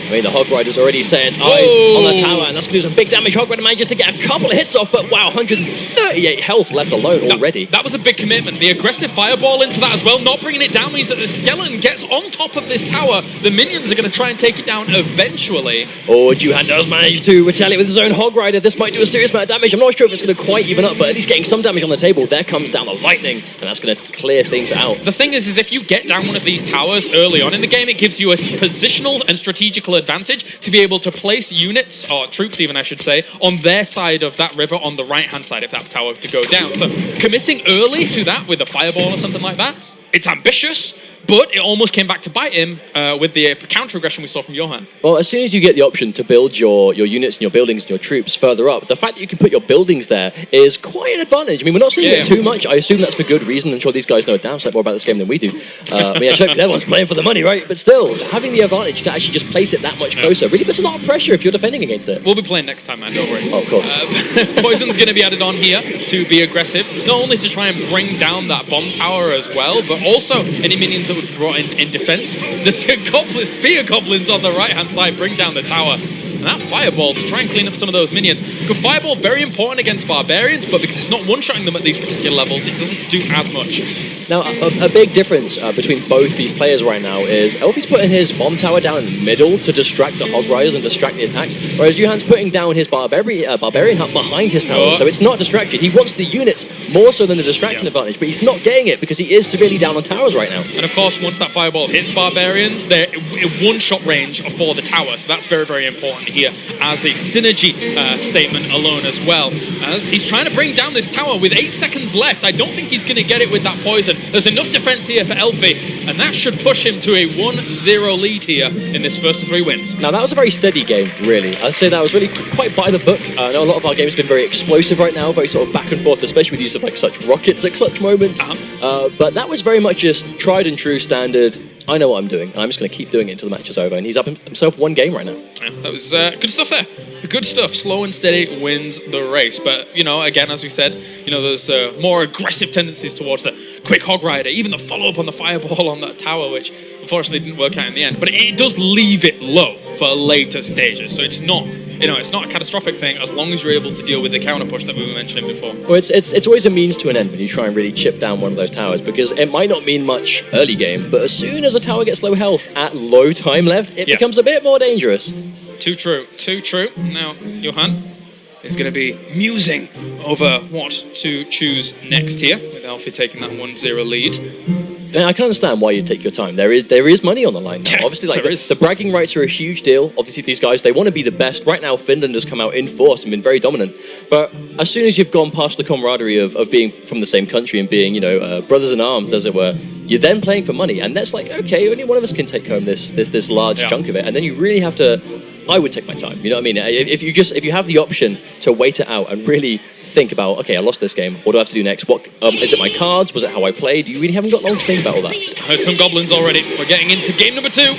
I mean, the Hog Rider's already set its eyes on the tower, and that's going to do some big damage. Hog Rider manages to get a couple of hits off, but wow, 138 health left alone already. That was a big commitment. The aggressive fireball into that as well, not bringing it down, means that the skeleton gets on top of this tower. The minions are going to try and take it down eventually. Oh, Juhan does manage to retaliate with his own Hog Rider. This might do a serious amount of damage. I'm not sure if it's going to quite even up, but at least getting some damage on the table. There comes down the lightning, and that's going to clear things out. The thing is if you get down one of these towers early on in the game, it gives you a positional and strategical advantage to be able to place units, or troops even I should say, on their side of that river on the right-hand side if that tower to go down. So committing early to that with a fireball or something like that, it's ambitious, but it almost came back to bite him with the counter-aggression we saw from Johan. Well, as soon as you get the option to build your units and your buildings and your troops further up, the fact that you can put your buildings there is quite an advantage. I mean, we're not seeing it too much. I assume that's for good reason. I'm sure these guys know a damn sight more about this game than we do. I mean, everyone's playing for the money, right? But still, having the advantage to actually just place it that much closer really puts a lot of pressure if you're defending against it. We'll be playing next time, man, don't worry. Oh, of course. Poison's going to be added on here to be aggressive, not only to try and bring down that bomb tower as well, but also any minions that would be brought in defense. The spear goblins on the right-hand side bring down the tower. And that fireball to try and clean up some of those minions. Good fireball, very important against barbarians, but because it's not one-shotting them at these particular levels, it doesn't do as much. Now, a big difference between both these players right now is Elfie's putting his bomb tower down in the middle to distract the Hog Riders and distract the attacks, whereas Juhan's putting down his Barbarian hut behind his tower, so it's not distracted. He wants the units more so than the distraction advantage, but he's not getting it because he is severely down on towers right now. And of course, once that fireball hits barbarians, they're one-shot range for the tower, so that's very, very important here as a synergy statement alone as well. As he's trying to bring down this tower with 8 seconds left, I don't think he's going to get it with that poison. There's enough defense here for Elfie, and that should push him to a 1-0 lead here in this first of 3 wins. Now, that was a very steady game, really. I'd say that was really quite by the book. I know a lot of our games have been very explosive right now, very sort of back and forth, especially with use of like such rockets at clutch moments. But that was very much just tried and true standard. I know what I'm doing. I'm just going to keep doing it until the match is over, and he's up himself 1 game right now. Yeah, that was good stuff there. Good stuff. Slow and steady wins the race. But, you know, again, as we said, you know, there's more aggressive tendencies towards the quick Hog Rider, even the follow-up on the fireball on that tower, which unfortunately didn't work out in the end. But it does leave it low for later stages, so it's not... You know, it's not a catastrophic thing as long as you're able to deal with the counter push that we were mentioning before. Well, it's always a means to an end when you try and really chip down one of those towers, because it might not mean much early game, but as soon as a tower gets low health at low time left, it becomes a bit more dangerous. Too true. Too true. Now, Johan is going to be musing over what to choose next here, with Alfie taking that 1-0 lead. And I can understand why you take your time. There is money on the line now. Obviously, like the bragging rights are a huge deal. Obviously, these guys, they want to be the best. Right now, Finland has come out in force and been very dominant. But as soon as you've gone past the camaraderie of being from the same country and being, you know, brothers in arms, as it were, you're then playing for money. And that's like, okay, only one of us can take home this large chunk of it. And then you really have to... I would take my time. You know what I mean? If you have the option to wait it out and really think about, okay, I lost this game. What do I have to do next? What is it? My cards? Was it how I played? You really haven't got long to think about all that. Heard some goblins already. We're getting into game number 2.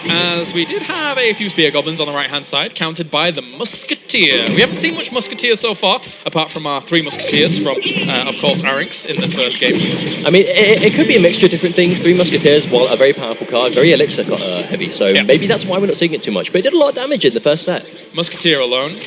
As we did have a few spear goblins on the right-hand side, counted by the musketeer. We haven't seen much musketeer so far, apart from our 3 musketeers from, of course, Arinx in the first game. I mean, it could be a mixture of different things. 3 musketeers, well, a very powerful card, very elixir heavy, so maybe that's why we're not seeing it too much. But it did a lot of damage in the first set. Musketeer alone,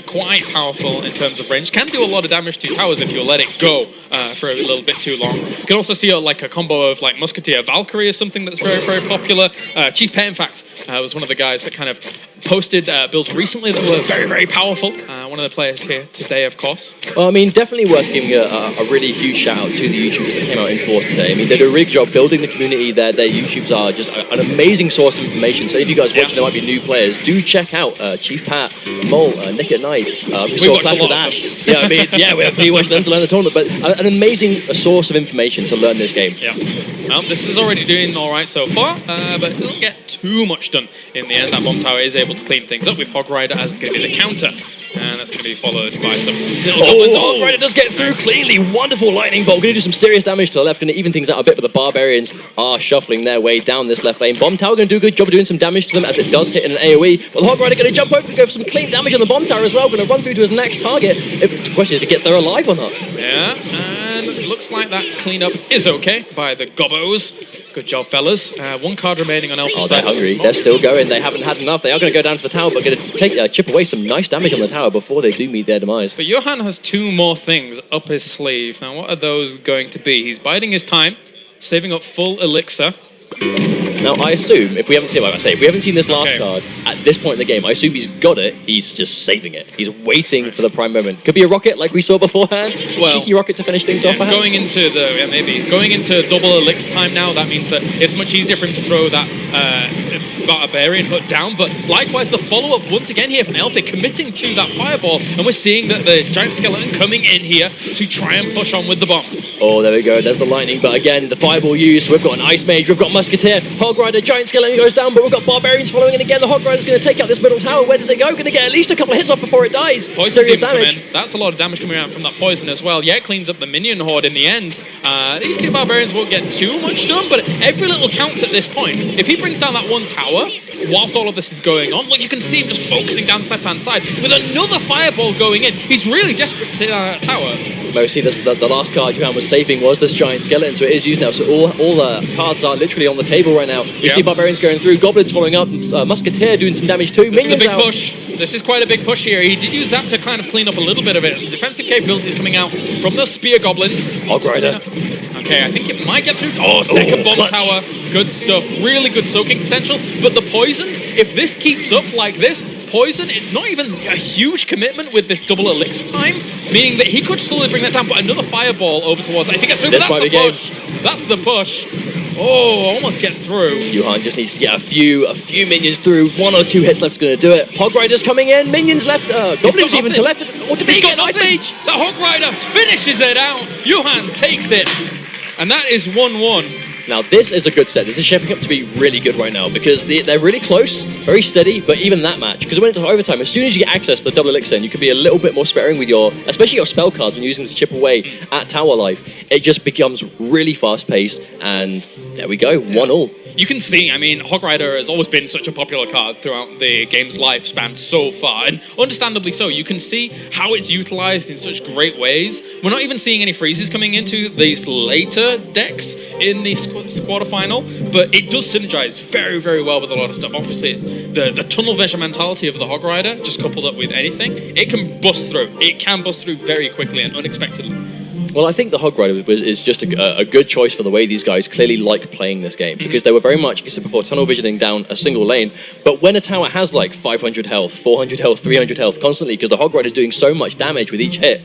quite powerful in terms of range. Can do a lot of damage to towers if you let it go for a little bit too long. You can also see like a combo of like Musketeer Valkyrie is something that's very, very popular. Chief Pet, in fact, was one of the guys that kind of posted builds recently that were very, very powerful. One of the players here today, of course. Well, I mean, definitely worth giving a really huge shout out to the YouTubers that came out in force today. I mean, they did a really good job building the community. Their YouTubes are just an amazing source of information. So if you guys watching, there might be new players, do check out Chief Pat, Mole, Nick at Night. We saw Clash with Ash. Yeah, I mean, yeah, we watched them to learn the tournament, but an amazing source of information to learn this game. Yeah. Well, this is already doing all right so far, but it doesn't get too much done in the end. That bomb tower is able to clean things up with Hog Rider as going to be the counter. And that's going to be followed by some little goblins. Oh, right, it does get through cleanly. Wonderful lightning bolt. Going to do some serious damage to the left. Going to even things out a bit, but the barbarians are shuffling their way down this left lane. Bomb tower going to do a good job of doing some damage to them as it does hit in an AoE. But the Hog Rider going to jump over and go for some clean damage on the bomb tower as well. Going to run through to his next target. The question is if he gets there alive or not. Yeah, and it looks like that cleanup is okay by the Gobbos. Good job, fellas. One card remaining on Alpha. Oh, they're hungry. They're still going. They haven't had enough. They are going to go down to the tower, but going to chip away some nice damage on the tower before they do meet their demise. But Johan has two more things up his sleeve. Now, what are those going to be? He's biding his time, saving up full elixir. Now, I assume, if we haven't seen this last card at this point in the game, I assume he's got it, he's just saving it. He's waiting for the prime moment. Could be a rocket like we saw beforehand. Well, cheeky rocket to finish things off. Going into going into double elixir time now, that means that it's much easier for him to throw that barbarian hook down. But likewise, the follow-up once again here from Elphick committing to that fireball, and we're seeing that the giant skeleton coming in here to try and push on with the bomb. Oh, there we go. There's the lightning, but again, the fireball used. We've got an ice mage, we've got musketeer, Hog Rider, giant skeleton goes down, but we've got barbarians following, and again, the Hog Rider's going to take out this middle tower. Where does it go? Going to get at least a couple of hits off before it dies. Serious damage. That's a lot of damage coming out from that poison as well. Yeah, it cleans up the minion horde in the end. These two barbarians won't get too much done, but every little counts at this point. If he brings down that one tower, whilst all of this is going on, look, you can see him just focusing down the left-hand side with another fireball going in. He's really desperate to take that tower. Well, we see this, the last card Johan was saving was this giant skeleton, so it is used now. So all the cards are literally on the table right now. You see barbarians going through, goblins following up, musketeer doing some damage too. This is a big push. This is quite a big push here. He did use that to kind of clean up a little bit of it. The defensive capabilities coming out from the spear goblins. Hog Rider. Okay, I think it might get through. Oh, second bomb tower. Good stuff. Really good soaking potential. But the poisons, if this keeps up like this, poison, it's not even a huge commitment with this double elixir time, meaning that he could slowly bring that down, but another fireball over towards it. If he gets through, that's the push. That's the push. Oh, almost gets through. Johan just needs to get a few minions through. 1 or 2 hits left's going to do it. Hog Rider's coming in. Minions left. Goblins even to left. Oh, to He's got an ice mage. The Hog Rider finishes it out. Johan takes it. And that is 1-1. Now, this is a good set. This is shaping up to be really good right now because they're really close, very steady, but even that match, because it went into overtime, as soon as you get access to the double elixir, and you can be a little bit more sparing with especially your spell cards when you're using them to chip away at tower life, it just becomes really fast-paced, and there we go, 1-1. You can see, I mean, Hog Rider has always been such a popular card throughout the game's lifespan so far, and understandably so. You can see how it's utilized in such great ways. We're not even seeing any freezes coming into these later decks in the quarterfinal, but it does synergize very, very well with a lot of stuff. Obviously, the tunnel vision mentality of the Hog Rider, just coupled up with anything, it can bust through. It can bust through very quickly and unexpectedly. Well, I think the Hog Rider is just a good choice for the way these guys clearly like playing this game, because they were very much, like I said before, tunnel visioning down a single lane, but when a tower has like 500 health, 400 health, 300 health constantly, because the Hog Rider is doing so much damage with each hit,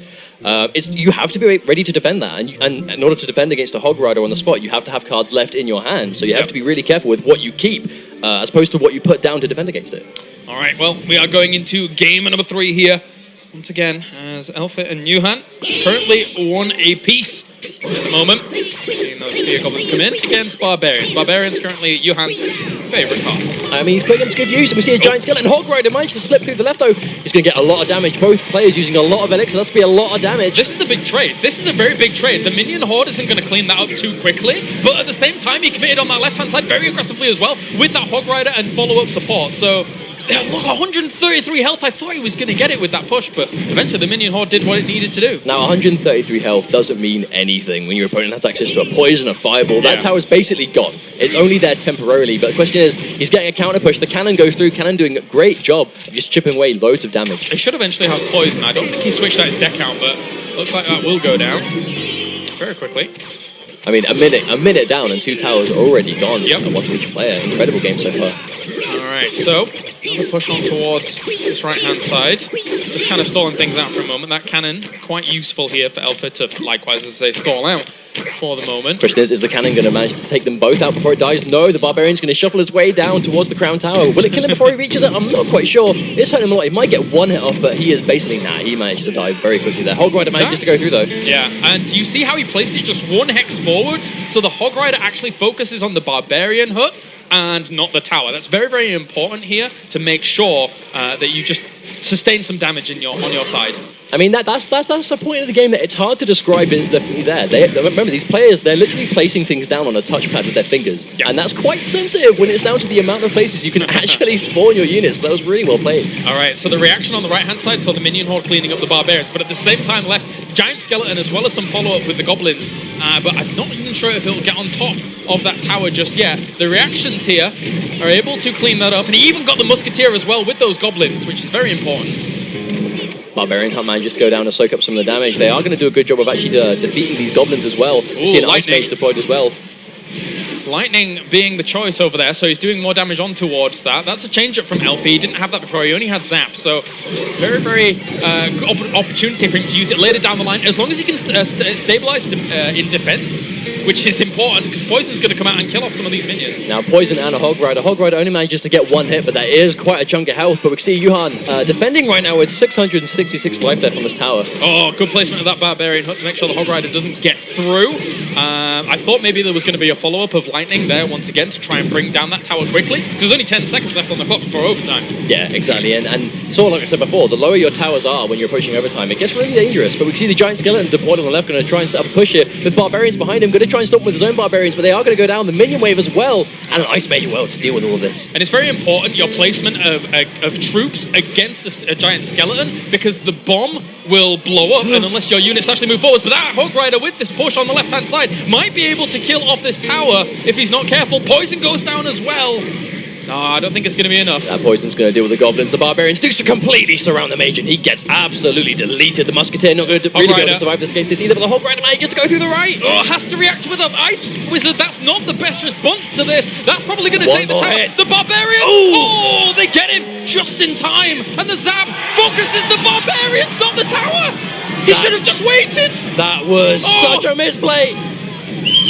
you have to be ready to defend that, and in order to defend against a Hog Rider on the spot, you have to have cards left in your hand, so you have to be really careful with what you keep, as opposed to what you put down to defend against it. All right, well, we are going into game number 3 here. Once again, as Elfit and Johan currently 1 apiece at the moment. Seeing those spear goblins come in against barbarians. Barbarians currently Johan's favourite card. I mean, he's putting them to good use, and we see a giant skeleton. Hog Rider managed to slip through the left, though. He's going to get a lot of damage. Both players using a lot of elixir. That's going to be a lot of damage. This is a big trade. This is a very big trade. The minion horde isn't going to clean that up too quickly, but at the same time, he committed on that left-hand side very aggressively as well with that Hog Rider and follow-up support. So, yeah, look, 133 health. I thought he was going to get it with that push, but eventually the minion horde did what it needed to do. Now, 133 health doesn't mean anything when your opponent has access to a poison, a fireball. That tower's basically gone. It's only there temporarily, but the question is, he's getting a counter push. The cannon goes through. Cannon doing a great job of just chipping away loads of damage. He should eventually have poison. I don't think he switched out his deck out, but looks like that will go down very quickly. I mean, a minute down and 2 towers already gone. Yep. And one for each player. Incredible game so far. All right. right, so another push on towards this right-hand side. Just kind of stalling things out for a moment. That cannon, quite useful here for Alpha to, likewise, as I say, stall out for the moment. Question is the cannon going to manage to take them both out before it dies? No, the Barbarian's going to shuffle his way down towards the Crown Tower. Will it kill him before he reaches it? I'm not quite sure. It's hurting him a lot. He might get one hit off, but he is basically, he managed to die very quickly there. Hog Rider manages to go through, though. Yeah, and you see how he placed it just one hex forward? So the Hog Rider actually focuses on the Barbarian hut and not the tower. That's very, very important here to make sure that you just sustain some damage on your side. I mean, that's the point of the game, that it's hard to describe, but it's definitely there. Remember, these players, they're literally placing things down on a touchpad with their fingers. Yeah. And that's quite sensitive when it's down to the amount of places you can actually spawn your units. That was really well played. All right, so the reaction on the right-hand side, so the minion horde cleaning up the Barbarians, but at the same time left Giant Skeleton as well as some follow-up with the Goblins. But I'm not even sure if it'll get on top of that tower just yet. The reactions here are able to clean that up, and he even got the Musketeer as well with those Goblins, which is very important. Barbarian can't manage to go down and soak up some of the damage. They are going to do a good job of actually defeating these Goblins as well. You see an Ice Mage deployed as well. Lightning being the choice over there, so he's doing more damage on towards that. That's a change up from Elfie. He didn't have that before. He only had Zap, so very, very good opportunity for him to use it later down the line, as long as he can stabilize in defense, which is important, because Poison's going to come out and kill off some of these minions. Now, Poison and a Hog Rider. Hog Rider only manages to get one hit, but that is quite a chunk of health. But we see Johan defending right now with 666 life left on this tower. Oh, good placement of that Barbarian hut to make sure the Hog Rider doesn't get through. I thought maybe there was going to be a follow-up of Lightning there once again to try and bring down that tower quickly, because there's only 10 seconds left on the clock before overtime. Yeah, exactly. And so, like I said before, the lower your towers are when you're approaching overtime, it gets really dangerous. But we can see the Giant Skeleton deployed on the left, going to try and set up a push here, with Barbarians behind him, going to try and stop him with his own Barbarians, but they are going to go down the minion wave as well, and an Ice Mage as well to deal with all of this. And it's very important, your placement of troops against a Giant Skeleton, because the bomb will blow up, and unless your units actually move forwards. But that Hog Rider with this push on the left-hand side might be able to kill off this tower if he's not careful. Poison goes down as well. No, I don't think it's going to be enough. That Poison's going to deal with the Goblins. The Barbarians do completely surround the Mage, and he gets absolutely deleted. The Musketeer not going to really be able to survive this case this either, but the Hog Rider manages to go through the right. Oh, has to react with an Ice Wizard. That's not the best response to this. That's probably going to take the tower. The Barbarians! Oh, they get him just in time. And the Zap focuses the Barbarians, not the tower. He should have just waited. That was such a misplay.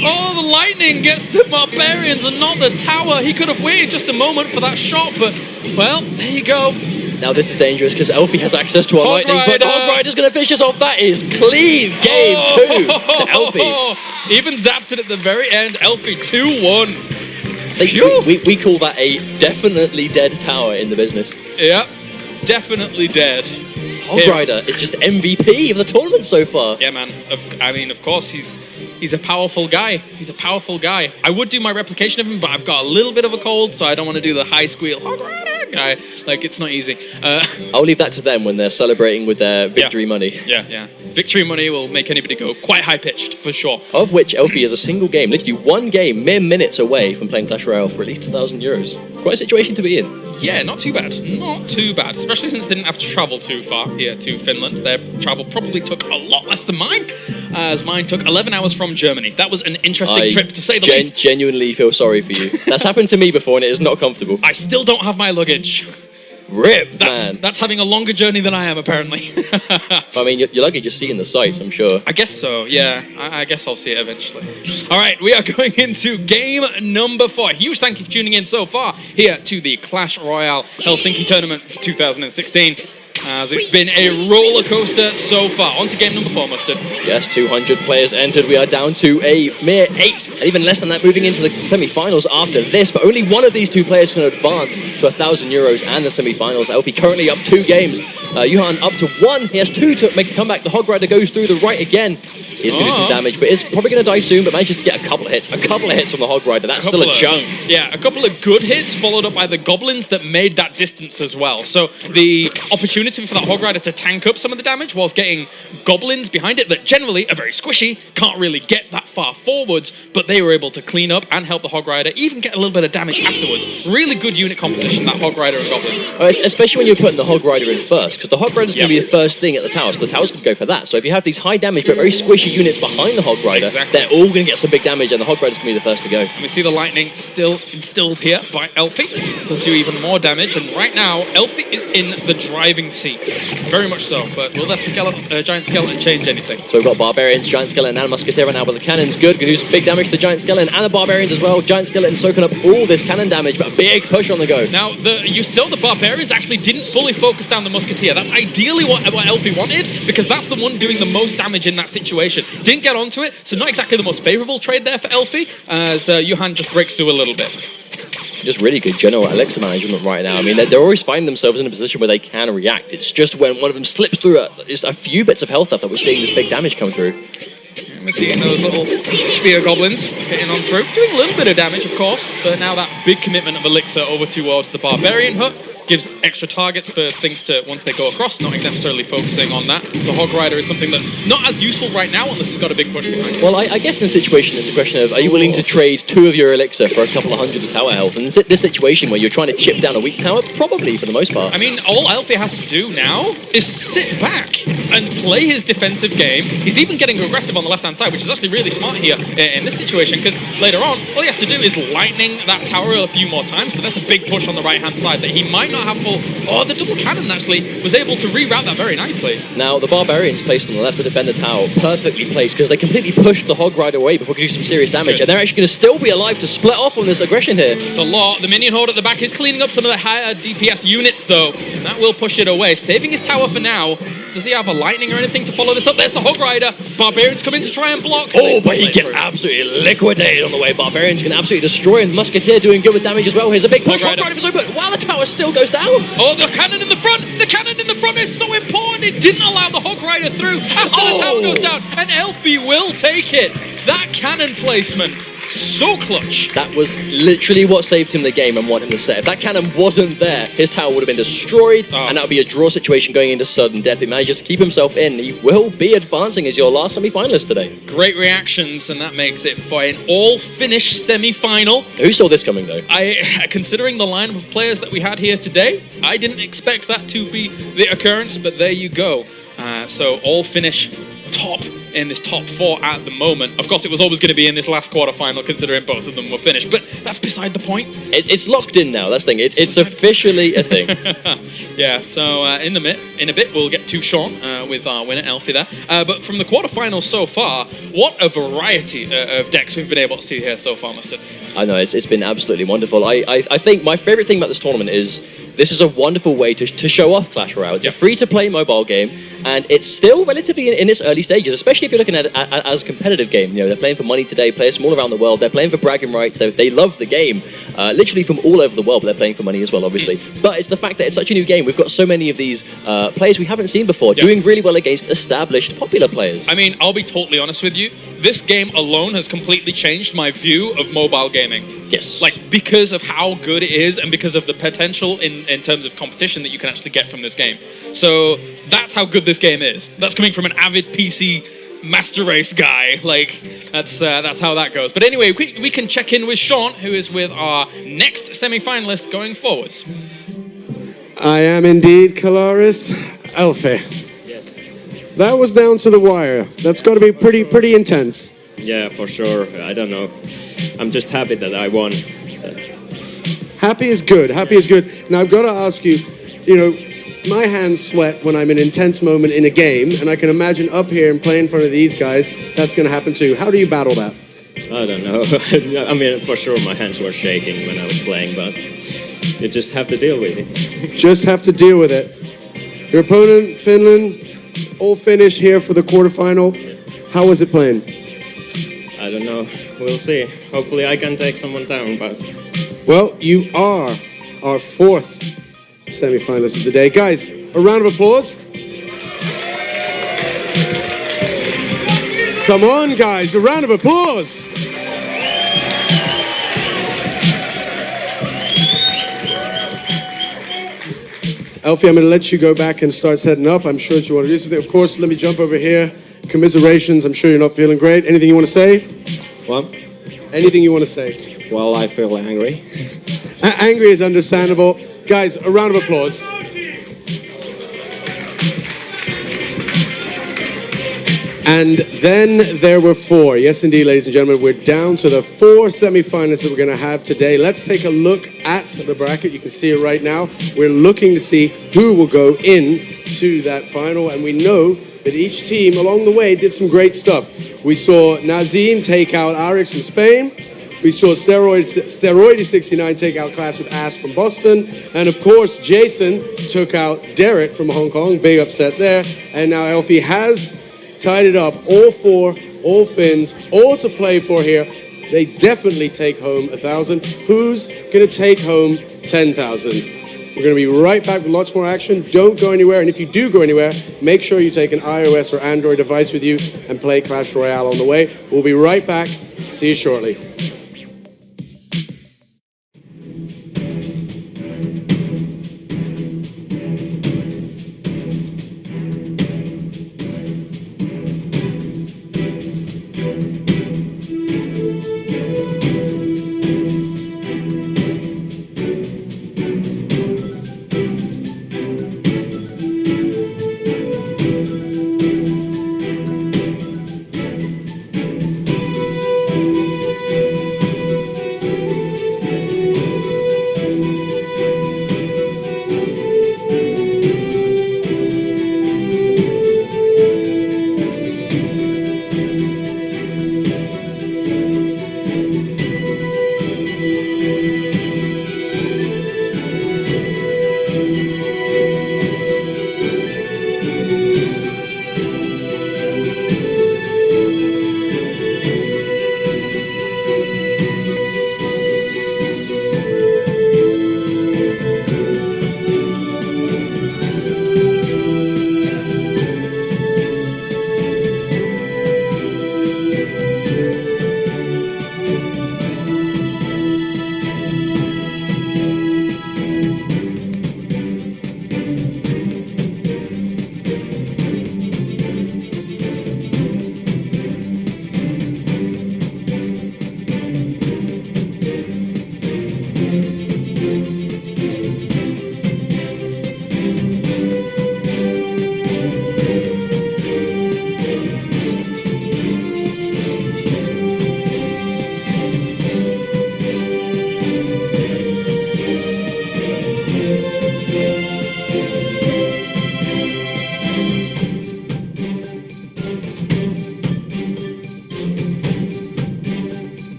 Oh, the Lightning gets the Barbarians and not the tower. He could have waited just a moment for that shot, but, well, there you go. Now this is dangerous because Elfie has access to a Lightning, but Hog Rider's going to finish us off. That is clean game 2 to Elfie. Even zaps it at the very end. Elfie 2-1. We call that a definitely dead tower in the business. Yep, definitely dead. Hog Rider is just MVP of the tournament so far. Yeah, man. I mean, of course, he's a powerful guy. He's a powerful guy. I would do my replication of him, but I've got a little bit of a cold, so I don't want to do the high squeal Hog Rider guy. Like, it's not easy. I'll leave that to them when they're celebrating with their victory money. Yeah. Victory money will make anybody go quite high-pitched, for sure. Of which Elfie is a single game, literally one game, mere minutes away from playing Clash Royale for at least €1,000. Quite a situation to be in. Yeah, not too bad. Not too bad. Especially since they didn't have to travel too far here to Finland. Their travel probably took a lot less than mine, as mine took 11 hours from Germany. That was an interesting trip, to say the least. I genuinely feel sorry for you. That's happened to me before, and it is not comfortable. I still don't have my luggage. Rip, man. That's having a longer journey than I am, apparently. I mean, your luggage is seeing the sights, I'm sure. I guess so, yeah. I guess I'll see it eventually. All right, we are going into game number 4. Huge thank you for tuning in so far here to the Clash Royale Helsinki tournament for 2016. As it's been a roller coaster so far. On to game number 4, Mustard. Yes, 200 players entered. We are down to a mere 8, and even less than that moving into the semi-finals after this. But only one of these 2 players can advance to €1,000 and the semi-finals. Elfie currently up 2 games. Johan up to 1. He has 2 to make a comeback. The Hog Rider goes through the right again. He's going to do some damage, but is probably going to die soon, but manages to get a couple of hits. A couple of hits from the Hog Rider. That's still a chunk. Yeah, a couple of good hits followed up by the Goblins that made that distance as well. So the opportunity for that Hog Rider to tank up some of the damage whilst getting Goblins behind it that generally are very squishy, can't really get that far forwards, but they were able to clean up and help the Hog Rider even get a little bit of damage afterwards. Really good unit composition, that Hog Rider and Goblins. Especially when you're putting the Hog Rider in first, because because the Hog Rider's going to be the first thing at the tower, so the towers can go for that. So if you have these high damage but very squishy units behind the Hog Rider, they're all going to get some big damage, and the Hog Rider's going to be the first to go. And we see the lightning still instilled here by Elfie. Does do even more damage, and right now, Elfie is in the driving seat. Very much so, but will that giant skeleton change anything? So we've got Barbarians, Giant Skeleton, and Musketeer right now, but the cannon's good. Going to do some big damage to the Giant Skeleton and the Barbarians as well. Giant Skeleton soaking up all this cannon damage, but a big push on the go. Now, you saw the Barbarians actually didn't fully focus down the Musketeer. That's ideally what Elfie wanted, because that's the one doing the most damage in that situation. Didn't get onto it, so not exactly the most favourable trade there for Elfie, as Johan just breaks through a little bit. Just really good general elixir management right now. I mean, they're always finding themselves in a position where they can react. It's just when one of them slips through just a few bits of health left that we're seeing this big damage come through. And we're seeing those little spear goblins getting on through. Doing a little bit of damage, of course, but now that big commitment of elixir over towards the Barbarian hut gives extra targets for things to, once they go across, not necessarily focusing on that. So Hog Rider is something that's not as useful right now unless it's got a big push behind it. Well, I guess in this situation, it's a question of, are you willing to trade 2 of your elixir for a couple of hundred of tower health? And in this situation where you're trying to chip down a weak tower, probably for the most part. I mean, all Elfie has to do now is sit back and play his defensive game. He's even getting aggressive on the left-hand side, which is actually really smart here in this situation, because later on, all he has to do is lightning that tower a few more times, but that's a big push on the right-hand side that he might not have full... Oh, the double cannon actually was able to reroute that very nicely. Now, the Barbarians placed on the left to defend the tower, perfectly placed, because they completely pushed the Hog Rider away before it could do some serious damage, and they're actually going to still be alive to split off on this aggression here. It's a lot. The minion horde at the back is cleaning up some of the higher DPS units, though, and that will push it away. Saving his tower for now. Does he have a lightning or anything to follow this up? There's the Hog Rider. Barbarians come in to try and block. Oh, but he gets absolutely liquidated on the way. Barbarians can absolutely destroy, and Musketeer doing good with damage as well. Here's a big push. Hog Rider was open while the tower still goes down. Oh, the cannon in the front. The cannon in the front is so important. It didn't allow the Hog Rider through after the tower goes down, and Elfie will take it. That cannon placement. So clutch. That was literally what saved him the game and won him the set. If that cannon wasn't there, his tower would have been destroyed, and that would be a draw situation going into sudden death. He manages to keep himself in. He will be advancing as your last semi-finalist today. Great reactions, and that makes it for an all-finish semi-final. Who saw this coming, though? Considering the lineup of players that we had here today, I didn't expect that to be the occurrence, but there you go. So all-finish top in this top 4 at the moment. Of course, it was always going to be in this last quarterfinal, considering both of them were finished, but that's beside the point. It's locked in now, that's the thing. It's officially a thing. Yeah, so in a bit, we'll get to Sean with our winner, Elfie, there. But from the quarterfinals so far, what a variety of decks we've been able to see here so far, Mustard. I know, it's been absolutely wonderful. I think my favourite thing about this tournament is this is a wonderful way to show off Clash Royale. It's a free-to-play mobile game, and it's still relatively in its early stages, especially if you're looking at it as a competitive game. You know, they're playing for money today, players from all around the world. They're playing for bragging rights. They love the game, literally from all over the world, but they're playing for money as well, obviously. But it's the fact that it's such a new game. We've got so many of these players we haven't seen before, doing really well against established, popular players. I mean, I'll be totally honest with you. This game alone has completely changed my view of mobile gaming. Yes. Like, because of how good it is and because of the potential in terms of competition that you can actually get from this game. So that's how good this game is. That's coming from an avid PC master race guy. Like, that's how that goes. But anyway, we can check in with Sean, who is with our next semi-finalist going forwards. I am indeed Kalaris Elfie. Yes. That was down to the wire. That's got to be pretty intense. Yeah, for sure. I don't know. I'm just happy that I won. Happy is good. Happy is good. Now, I've got to ask you, my hands sweat when I'm in an intense moment in a game, and I can imagine up here and play in front of these guys, that's going to happen too. How do you battle that? I don't know. I mean, for sure my hands were shaking when I was playing, but you just have to deal with it. Just have to deal with it. Your opponent, Finland, all finished here for the quarterfinal. How was it playing? I don't know. We'll see. Hopefully I can take someone down, but... Well, you are our 4th semi-finalist of the day. Guys, a round of applause. Come on, guys, a round of applause. Elfie, I'm going to let you go back and start setting up. I'm sure that you want to do something. Of course, let me jump over here. Commiserations, I'm sure you're not feeling great. Anything you want to say? What? Anything you want to say? Well, I feel angry. Angry is understandable. Guys, a round of applause. And then there were 4. Yes, indeed, ladies and gentlemen, we're down to the 4 semifinalists that we're going to have today. Let's take a look at the bracket. You can see it right now. We're looking to see who will go in to that final, and we know that each team along the way did some great stuff. We saw Nazim take out Arix from Spain. We saw Steroidy69 take out Class with Ash from Boston. And of course, Jason took out Derek from Hong Kong. Big upset there. And now Elfie has tied it up. All 4, all Finns, all to play for here. They definitely take home 1,000. Who's going to take home 10,000? We're going to be right back with lots more action. Don't go anywhere. And if you do go anywhere, make sure you take an iOS or Android device with you and play Clash Royale on the way. We'll be right back. See you shortly.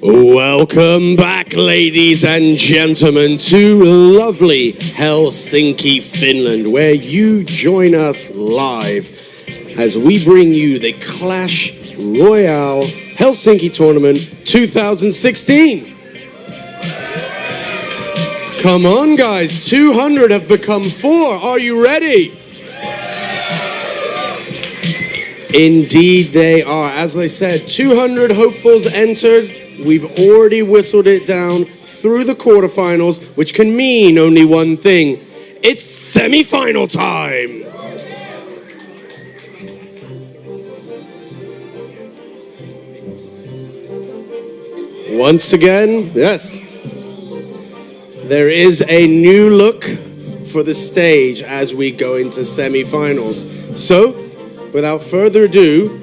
Welcome back, ladies and gentlemen, to lovely Helsinki, Finland, where you join us live as we bring you the Clash Royale Helsinki Tournament 2016. Come on, guys, 200 have become 4. Are you ready? Indeed they are. As I said, 200 hopefuls entered. We've already whistled it down through the quarterfinals, which can mean only one thing. It's semi-final time. Once again, yes, there is a new look for the stage as we go into semi-finals. So, without further ado,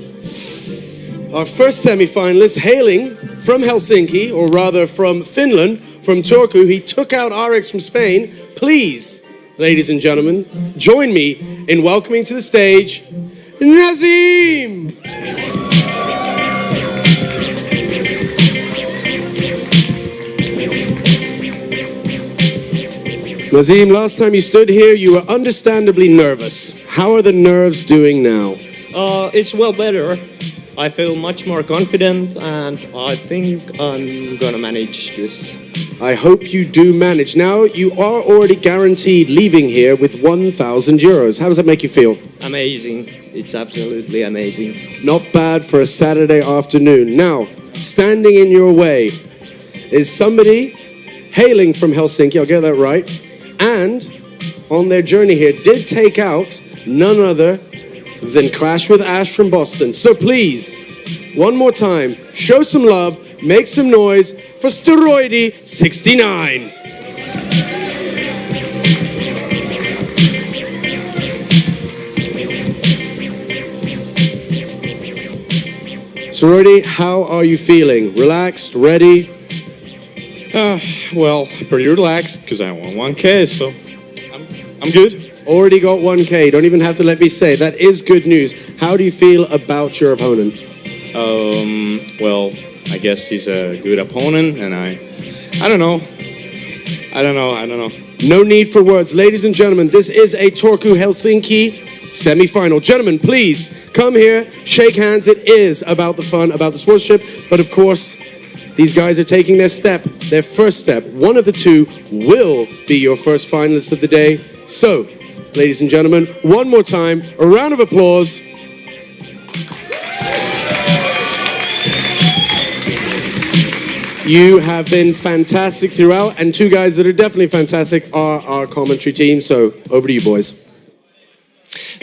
our first semi-finalist hailing from Helsinki, or rather from Finland, from Turku. He took out RX from Spain. Please, ladies and gentlemen, join me in welcoming to the stage, Nazim! Nazim, last time you stood here, you were understandably nervous. How are the nerves doing now? It's well better. I feel much more confident, and I think I'm gonna manage this. I hope you do manage. Now, you are already guaranteed leaving here with 1,000 euros. How does that make you feel? Amazing. It's absolutely amazing. Not bad for a Saturday afternoon. Now, standing in your way is somebody hailing from Helsinki, I'll get that right, and on their journey here did take out none other than Clash with Ash from Boston. So please, one more time, show some love, make some noise for Steroidy69. Steroidy, how are you feeling? Relaxed, ready? Well, pretty relaxed because I won 1K, so I'm good. Already got 1K, don't even have to let me say. That is good news. How do you feel about your opponent? Well, I guess he's a good opponent, and I don't know. No need for words. Ladies and gentlemen, this is a Turku Helsinki semi-final. Gentlemen, please come here, shake hands. It is about the fun, about the sportsmanship, but of course, these guys are taking their first step. One of the two will be your first finalist of the day. So, ladies and gentlemen, one more time, a round of applause. You have been fantastic throughout, and two guys that are definitely fantastic are our commentary team, so over to you, boys.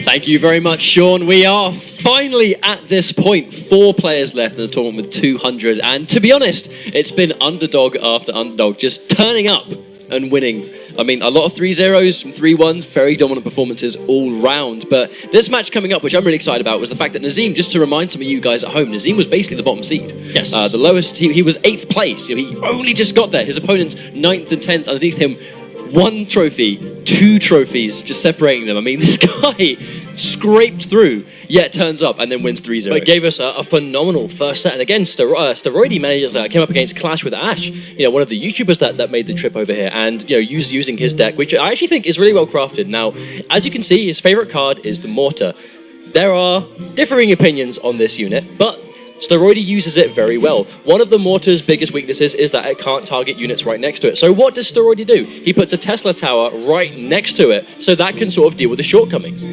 Thank you very much, Sean. We are finally at this point. 4 players left in the tournament with 200, and to be honest, it's been underdog after underdog, just turning up and winning. I mean, a lot of 3-0s, some 3-1s, very dominant performances all round. But this match coming up, which I'm really excited about, was the fact that Nazim, just to remind some of you guys at home, Nazim was basically the bottom seed. Yes. The lowest, he was 8th place. You know, he only just got there. His opponent's 9th and 10th underneath him. 1 trophy, 2 trophies, just separating them. I mean, this guy scraped through, yet turns up and then wins 3-0. But gave us a phenomenal first set. And again, Steroidy came up against Clash with Ash, you know, one of the YouTubers that made the trip over here, and you know, using his deck, which I actually think is really well crafted. Now, as you can see, his favorite card is the Mortar. There are differing opinions on this unit, but Steroidy uses it very well. One of the Mortar's biggest weaknesses is that it can't target units right next to it. So what does Steroidy do? He puts a Tesla tower right next to it, so that can sort of deal with the shortcomings.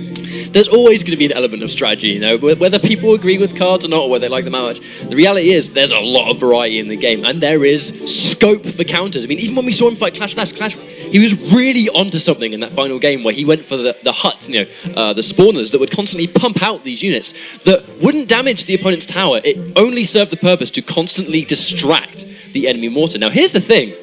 There's always going to be an element of strategy, you know, whether people agree with cards or not, or whether they like them how much. The reality is there's a lot of variety in the game, and there is scope for counters. I mean, even when we saw him fight Clash, he was really onto something in that final game where he went for the huts, you know, the spawners that would constantly pump out these units that wouldn't damage the opponent's tower. It only served the purpose to constantly distract the enemy mortar. Now, here's the thing.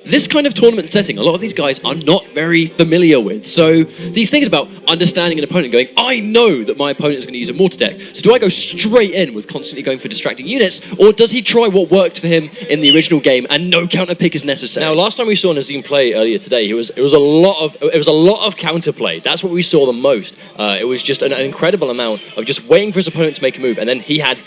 this kind of tournament setting, a lot of these guys are not very familiar with. So these things about understanding an opponent, going, I know that my opponent is going to use a mortar deck, so do I go straight in with constantly going for distracting units, or does he try what worked for him in the original game and no counter pick is necessary? Now, last time we saw Nazim play earlier today, it was a lot of counterplay. That's what we saw the most. It was just an incredible amount of just waiting for his opponent to make a move, and then he had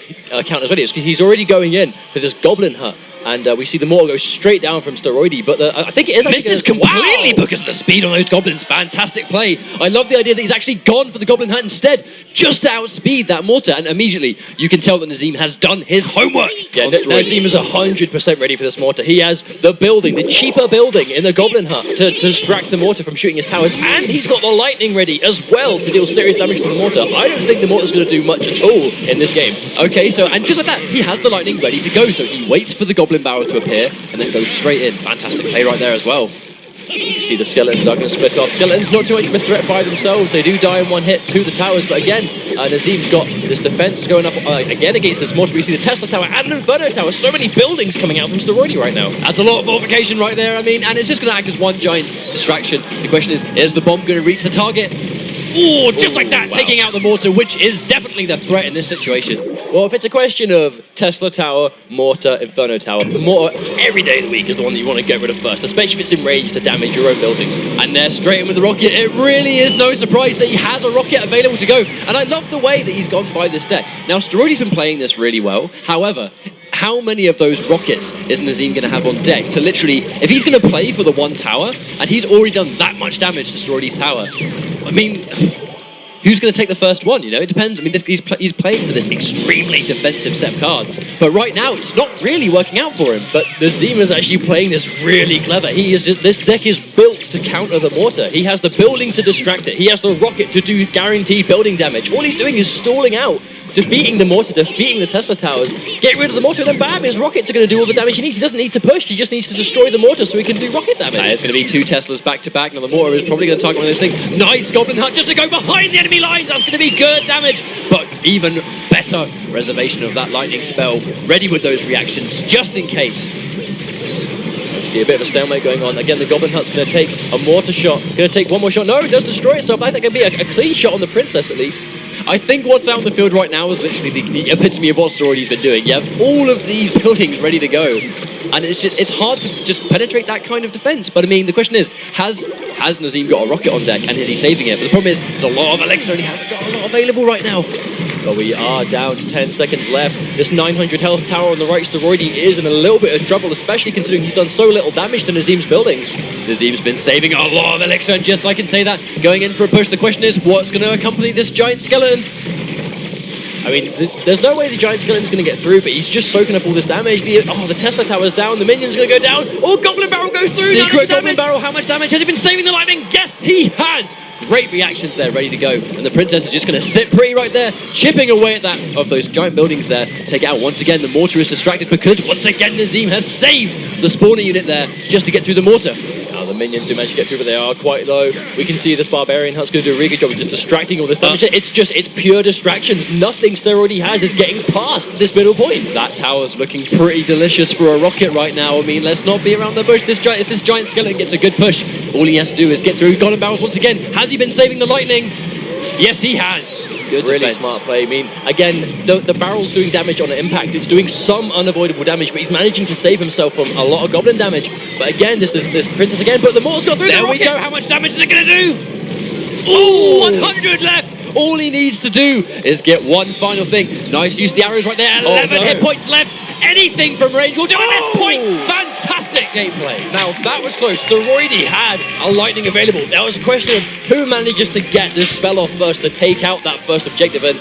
counters ready. He's already going in for this Goblin Hut. And we see the mortar go straight down from Steroidy, but I think it is actually misses completely because of the speed on those goblins. Fantastic play. I love the idea that he's actually gone for the Goblin Hut instead, just to outspeed that mortar, and immediately you can tell that Nazim has done his homework. Yeah, Nazim is 100% ready for this mortar. He has the building, the cheaper building in the Goblin Hut to distract the mortar from shooting his towers, and he's got the lightning ready as well to deal serious damage to the mortar. I don't think the mortar's going to do much at all in this game. Okay, so, and just like that, he has the lightning ready to go, so he waits for the Goblin Barrel to appear and then goes straight in. Fantastic play right there as well. You see the Skeletons are going to split off. Skeletons not too much of a threat by themselves. They do die in one hit to the towers, but again, Nazim's got this defense going up again against this mortar. We see the Tesla Tower and an Inferno Tower. So many buildings coming out from Steroidy right now. That's a lot of fortification right there, I mean, and it's just going to act as one giant distraction. The question is the bomb going to reach the target? Oh, just like that, wow. Taking out the mortar, which is definitely the threat in this situation. Well, if it's a question of Tesla Tower, Mortar, Inferno Tower, the Mortar every day of the week is the one that you want to get rid of first, especially if it's in range to damage your own buildings. And they're straight in with the rocket. It really is no surprise that he has a rocket available to go. And I love the way that he's gone by this deck. Now, Steroidy's been playing this really well. However, how many of those rockets is Nazim going to have on deck to literally, if he's going to play for the one tower, and he's already done that much damage to Steroidy's tower, I mean, who's going to take the first one, you know? It depends. I mean, he's playing for this extremely defensive set of cards. But right now, it's not really working out for him. But Nazim is actually playing this really clever. This deck is built to counter the mortar. He has the building to distract it. He has the rocket to do guaranteed building damage. All he's doing is stalling out, defeating the mortar, defeating the Tesla towers, get rid of the mortar, and then bam, his rockets are going to do all the damage he needs. He doesn't need to push, he just needs to destroy the mortar so he can do rocket damage. It's going to be two Teslas back to back. Now the mortar is probably going to target one of those things. Nice Goblin Hut just to go behind the enemy lines. That's going to be good damage, but even better reservation of that lightning spell. Ready with those reactions just in case. See a bit of a stalemate going on. Again, the Goblin Hut's going to take a mortar shot. Going to take one more shot. No, it does destroy itself. I think it'll be a clean shot on the Princess at least. I think what's out in the field right now is literally the epitome of what Steroidy's been doing. You have all of these buildings ready to go, and it's hard to just penetrate that kind of defense. But I mean, the question is, has Nazim got a rocket on deck, and is he saving it? But the problem is, it's a lot of elixir, and he hasn't got a lot available right now. But we are down to 10 seconds left. This 900 health tower on the right, Steroidy is in a little bit of trouble, especially considering he's done so little damage to Nazim's buildings. Nazim's been saving a lot of elixir, and just so I can say that, going in for a push, the question is, what's going to accompany this giant skeleton? I mean, there's no way the giant skeleton's going to get through, but he's just soaking up all this damage. The Tesla tower's down, the minion's going to go down. Oh, Goblin Barrel goes through! Secret Goblin Barrel, how much damage? Has he been saving the lightning? Yes, he has! Great reactions there, ready to go. And the Princess is just going to sit pretty right there, chipping away at that of those giant buildings there. Take it out once again. The mortar is distracted because once again Nazim has saved the spawner unit there just to get through the mortar. Now the minions do manage to get through, but they are quite low. We can see this Barbarian Hut's going to do a really good job of just distracting all this damage. It's pure distractions. Nothing Steroidy has is getting past this middle point. That tower's looking pretty delicious for a rocket right now. I mean, let's not be around the bush. If this giant skeleton gets a good push, all he has to do is get through Golden Barrels once again. Has he been saving the lightning? Yes, he has. Good really defense. Smart play. I mean, again, the barrel's doing damage on an impact. It's doing some unavoidable damage, but he's managing to save himself from a lot of goblin damage. But again, this Princess again, but the mortar's got through. There we go. How much damage is it going to do? Oh, 100 left. All he needs to do is get one final thing. Nice use of the arrows right there. 11 hit points left. Anything from range will do at this point. Fantastic gameplay. Now, that was close. Steroidy had a lightning available. There was a question of who manages to get this spell off first to take out that first objective, and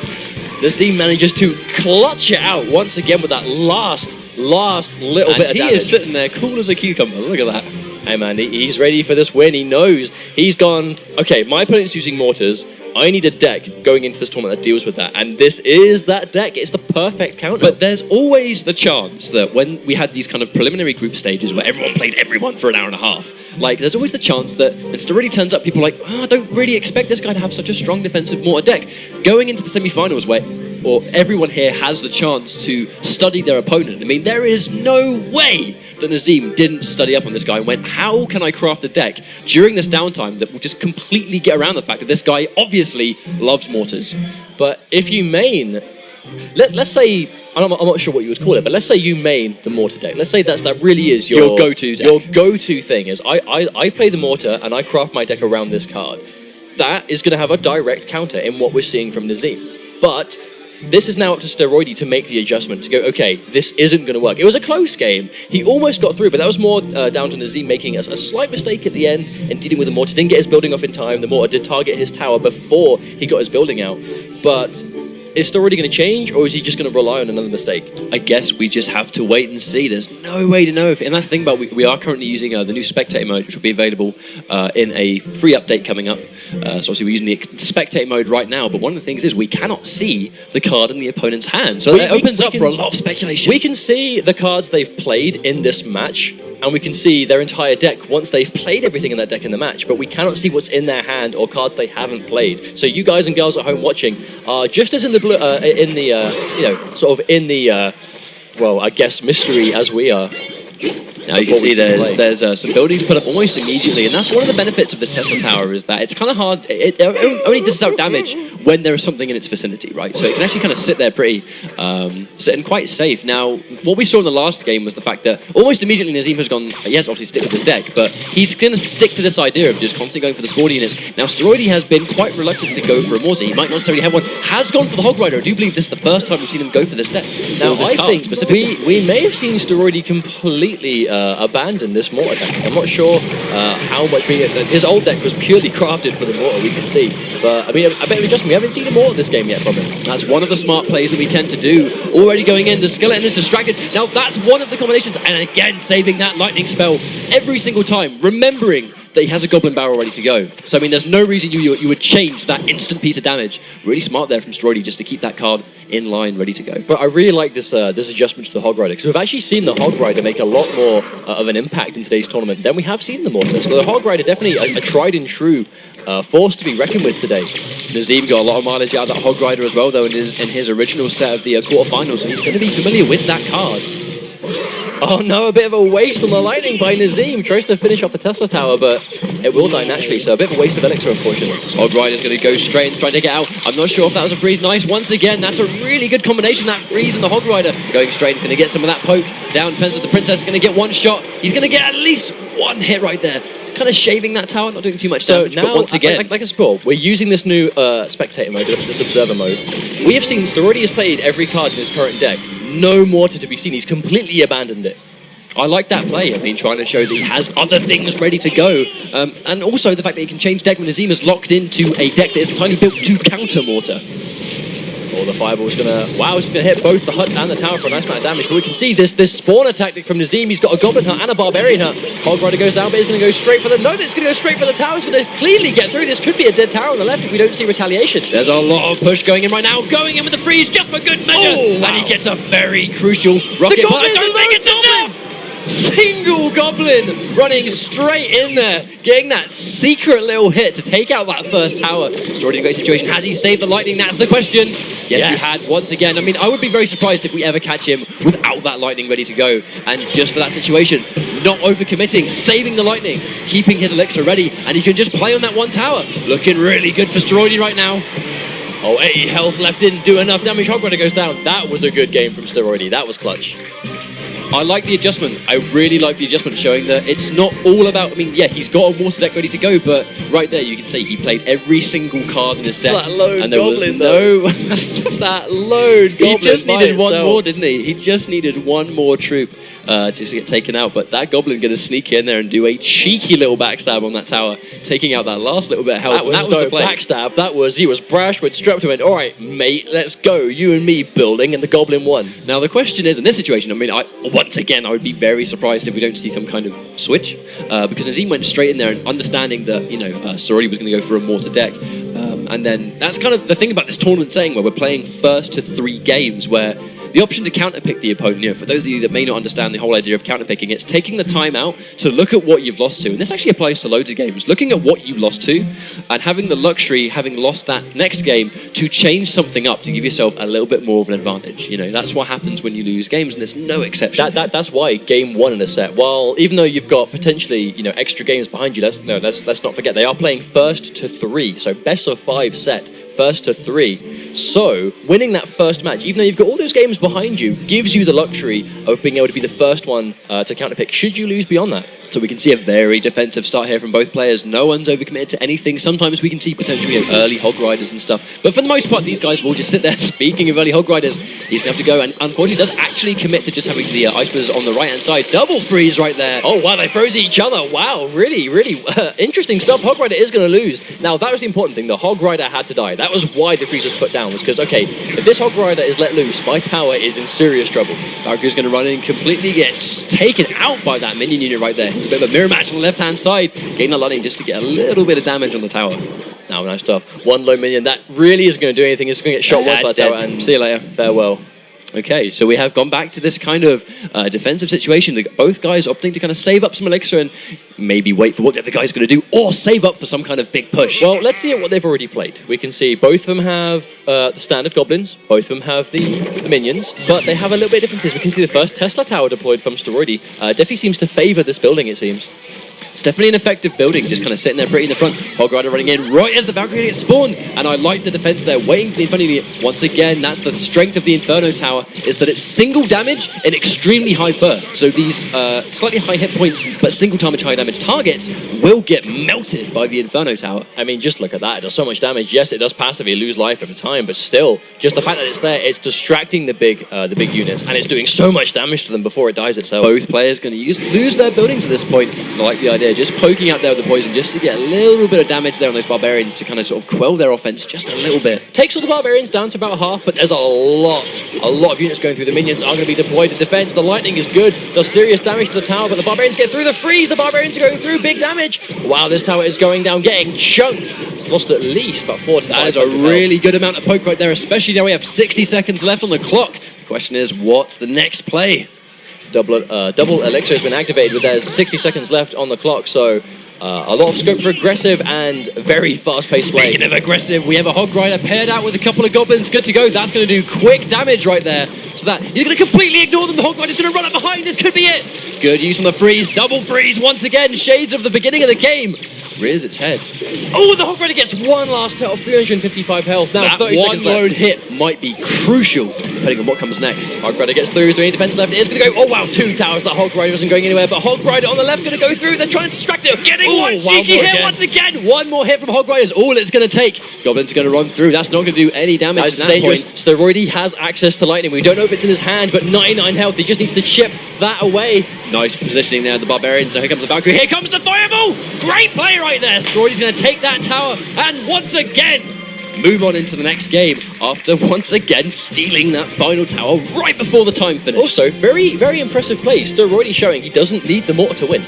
Nazim manages to clutch it out once again with that last little bit of damage. He is sitting there cool as a cucumber. Look at that. Hey man, he's ready for this win. He knows. He's gone, okay, my opponent's using mortars. I need a deck going into this tournament that deals with that, and this is that deck. It's the perfect counter. But there's always the chance that when we had these kind of preliminary group stages where everyone played everyone for an hour and a half, like there's always the chance that when Steroidy turns up, people are like, I don't really expect this guy to have such a strong defensive mortar deck. Going into the semi-finals where or everyone here has the chance to study their opponent. I mean, there is no way that Nazim didn't study up on this guy and went, how can I craft a deck during this downtime that will just completely get around the fact that this guy obviously loves mortars. But if you main, let's say, I'm not sure what you would call it, but let's say you main the mortar deck. Let's say that really is your go-to deck. Your go-to thing is, I play the mortar and I craft my deck around this card. That is going to have a direct counter in what we're seeing from Nazim. But this is now up to Steroidy to make the adjustment, to go, okay, this isn't going to work. It was a close game. He almost got through, but that was more down to Nazim making a slight mistake at the end and dealing with the mortar. Didn't get his building off in time. The mortar did target his tower before he got his building out. But is Steroidy going to change, or is he just going to rely on another mistake? I guess we just have to wait and see. There's no way to know. And that's the thing about we are currently using the new spectator mode, which will be available in a free update coming up. So obviously we're using the spectator mode right now, but one of the things is we cannot see the card in the opponent's hand. So that opens up for a lot of speculation. We can see the cards they've played in this match, and we can see their entire deck once they've played everything in that deck in the match, but we cannot see what's in their hand or cards they haven't played. So you guys and girls at home watching are just as in the well, I guess mystery as we are. Now you can see there's some buildings put up almost immediately, and that's one of the benefits of this Tesla Tower, is that it's kind of hard. It only dishes out damage when there is something in its vicinity, right? So it can actually kind of sit there pretty, sitting quite safe. Now, what we saw in the last game was the fact that almost immediately Nazim has gone, yes, obviously stick with his deck, but he's going to stick to this idea of just constantly going for the squad units. Now, Steroidy has been quite reluctant to go for a mortar. He might not necessarily have one. Has gone for the Hog Rider. I do believe this is the first time we've seen him go for this deck. Now, I think we may have seen Steroidy completely abandon this mortar tactic. I'm not sure how much his old deck was purely crafted for the mortar, we can see. But I mean, I bet we haven't seen a mortar this game yet from him. That's one of the smart plays that we tend to do. Already going in, the skeleton is distracted. Now that's one of the combinations, and again saving that lightning spell every single time, remembering that he has a goblin barrel ready to go. So I mean, there's no reason you would change that instant piece of damage. Really smart there from Steroidy just to keep that card in line, ready to go. But I really like this adjustment to the Hog Rider, because we've actually seen the Hog Rider make a lot more of an impact in today's tournament than we have seen the mortar. So the Hog Rider definitely a tried and true force to be reckoned with today. Nazim got a lot of mileage out of that Hog Rider as well, though, in his original set of the quarterfinals, so he's going to be familiar with that card. Oh no, a bit of a waste on the lightning by Nazim. Tries to finish off the Tesla Tower, but it will die naturally, so a bit of a waste of elixir, unfortunately. Hog Rider's going to go straight and try to get out. I'm not sure if that was a freeze. Nice, once again, that's a really good combination, that freeze and the Hog Rider. Going straight, he's going to get some of that poke. Down depends if the Princess is going to get one shot. He's going to get at least one hit right there. Kind of shaving that tower, not doing too much damage, now, but once again... Like I said before, we're using this new spectator mode, this observer mode. We have seen Steroidy has played every card in his current deck. No mortar to be seen. He's completely abandoned it. I like that play. I mean, trying to show that he has other things ready to go. And also the fact that he can change deck when Nazim is locked into a deck that is entirely built to counter mortar. Oh, the fireball's gonna... Wow, it's gonna hit both the hut and the tower for a nice amount of damage. But we can see this spawner tactic from Nazim. He's got a goblin hut and a barbarian hut. Hog Rider goes down, but he's gonna go straight for the... No, it's gonna go straight for the tower. He's gonna cleanly get through. This could be a dead tower on the left if we don't see retaliation. There's a lot of push going in right now. Going in with the freeze just for good measure. Oh, wow. And he gets a very crucial rocket. But I don't think it's enough! Single goblin running straight in there, getting that secret little hit to take out that first tower. It's already a great situation. Has he saved the lightning? That's the question. Yes, he had once again. I mean, I would be very surprised if we ever catch him without that lightning ready to go. And just for that situation, not overcommitting, saving the lightning, keeping his elixir ready, and he can just play on that one tower. Looking really good for Steroidy right now. Oh, 80 health left, didn't do enough damage. Hog Rider goes down. That was a good game from Steroidy. That was clutch. I like the adjustment. I really like the adjustment, showing that it's not all about... I mean, yeah, he's got a mortar deck ready to go, but right there you can see he played every single card in his deck. That lone and there goblin, was though. That lone goblin. He just needed one more, didn't he? He just needed one more troop just to get taken out. But that goblin going to sneak in there and do a cheeky little backstab on that tower, taking out that last little bit of health. That was no backstab. That was... He was brash, went straight up to him and went, all right, mate, let's go. You and me building, and the goblin won. Now, the question is, in this situation, I mean, once again, I would be very surprised if we don't see some kind of switch, because Nazim went straight in there and understanding that, Steroidy was going to go for a mortar deck, and then that's kind of the thing about this tournament saying, where we're playing first to 3 games, where the option to counterpick the opponent. You know, for those of you that may not understand the whole idea of counterpicking, it's taking the time out to look at what you've lost to. And this actually applies to loads of games. Looking at what you lost to and having the luxury, having lost that next game, to change something up to give yourself a little bit more of an advantage. You know, that's what happens when you lose games, and there's no exception. That's why game 1 in a set, while even though you've got potentially, you know, extra games behind you, let's not forget they are playing first to 3, so best of 5 set, first to 3. So winning that first match, even though you've got all those games behind you, gives you the luxury of being able to be the first one to counterpick should you lose beyond that. So we can see a very defensive start here from both players. No one's overcommitted to anything. Sometimes we can see potentially early hog riders and stuff. But for the most part, these guys will just sit there. Speaking of early hog riders, he's going to have to go. And unfortunately, does actually commit to just having the Ice Wizards on the right-hand side. Double freeze right there. Oh, wow, they froze each other. Wow, really interesting stuff. Hog Rider is going to lose. Now, that was the important thing. The Hog Rider had to die. That was why the freeze was put down, was because, okay, if this Hog Rider is let loose, my tower is in serious trouble. Valkyrie's going to run in and completely get taken out by that minion unit right there. It's a bit of a mirror match on the left-hand side. Getting the lightning just to get a little bit of damage on the tower. Now, nice stuff. One low minion. That really isn't going to do anything. It's going to get shot once by the tower and see you later. Farewell. Okay, so we have gone back to this kind of defensive situation. Both guys opting to kind of save up some elixir and maybe wait for what the other guy's going to do, or save up for some kind of big push. Well, let's see what they've already played. We can see both of them have the standard goblins, both of them have the minions, but they have a little bit of differences. We can see the first Tesla tower deployed from Steroidy. Definitely seems to favour this building, it seems. It's definitely an effective building, just kind of sitting there pretty in the front. Hog Rider running in right as the Valkyrie gets spawned. And I like the defense there, waiting for the Inferno unit. Once again, that's the strength of the Inferno Tower, is that it's single damage and extremely high burst. So these slightly high hit points, but single damage, high damage targets will get melted by the Inferno Tower. I mean, just look at that. It does so much damage. Yes, it does passively lose life over time, but still, just the fact that it's there, it's distracting the big units, and it's doing so much damage to them before it dies itself. Both players going to lose their buildings at this point. I like the idea, just poking out there with the poison, just to get a little bit of damage there on those barbarians to kind of sort of quell their offense just a little bit. Takes all the barbarians down to about half, but there's a lot of units going through. The minions are going to be deployed to defense. The lightning is good, does serious damage to the tower, but the barbarians get through the freeze. The barbarians are going through, big damage. Wow, this tower is going down, getting chunked. Lost at least about 4 to 5. That is a really good amount of poke right there, especially now we have 60 seconds left on the clock. The question is, what's the next play? Double elixir has been activated, but there's 60 seconds left on the clock, so a lot of scope for aggressive and very fast-paced play. Speaking of aggressive, we have a Hog Rider paired out with a couple of goblins. Good to go. That's going to do quick damage right there. So that he's going to completely ignore them. The Hog Rider's going to run up behind. This could be it. Good use on the freeze. Double freeze once again. Shades of the beginning of the game. Rears its head. Oh, the Hog Rider gets one last hit of 355 health. Now that 30 one seconds left. lone hit might be crucial, depending on what comes next. Hog Rider gets through. Is there any defense left? It is going to go. Oh, wow. 2 towers. That Hog Rider isn't going anywhere, but Hog Rider on the left going to go through. They're trying to distract it. Getting one cheeky hit once again. One more hit from Hog Rider is all it's going to take. Goblin's going to run through. That's not going to do any damage. That's dangerous. Steroidy has access to lightning. We don't know if it's in his hand, but 99 health. He just needs to chip that away. Nice positioning there, the Barbarian. So here comes the Valkyrie. Here comes the Fireball. Great play right there. Steroidy's going to take that tower and once again move on into the next game after once again stealing that final tower right before the time finish. Also, very, very impressive play. Steroidy showing he doesn't need the mortar to win.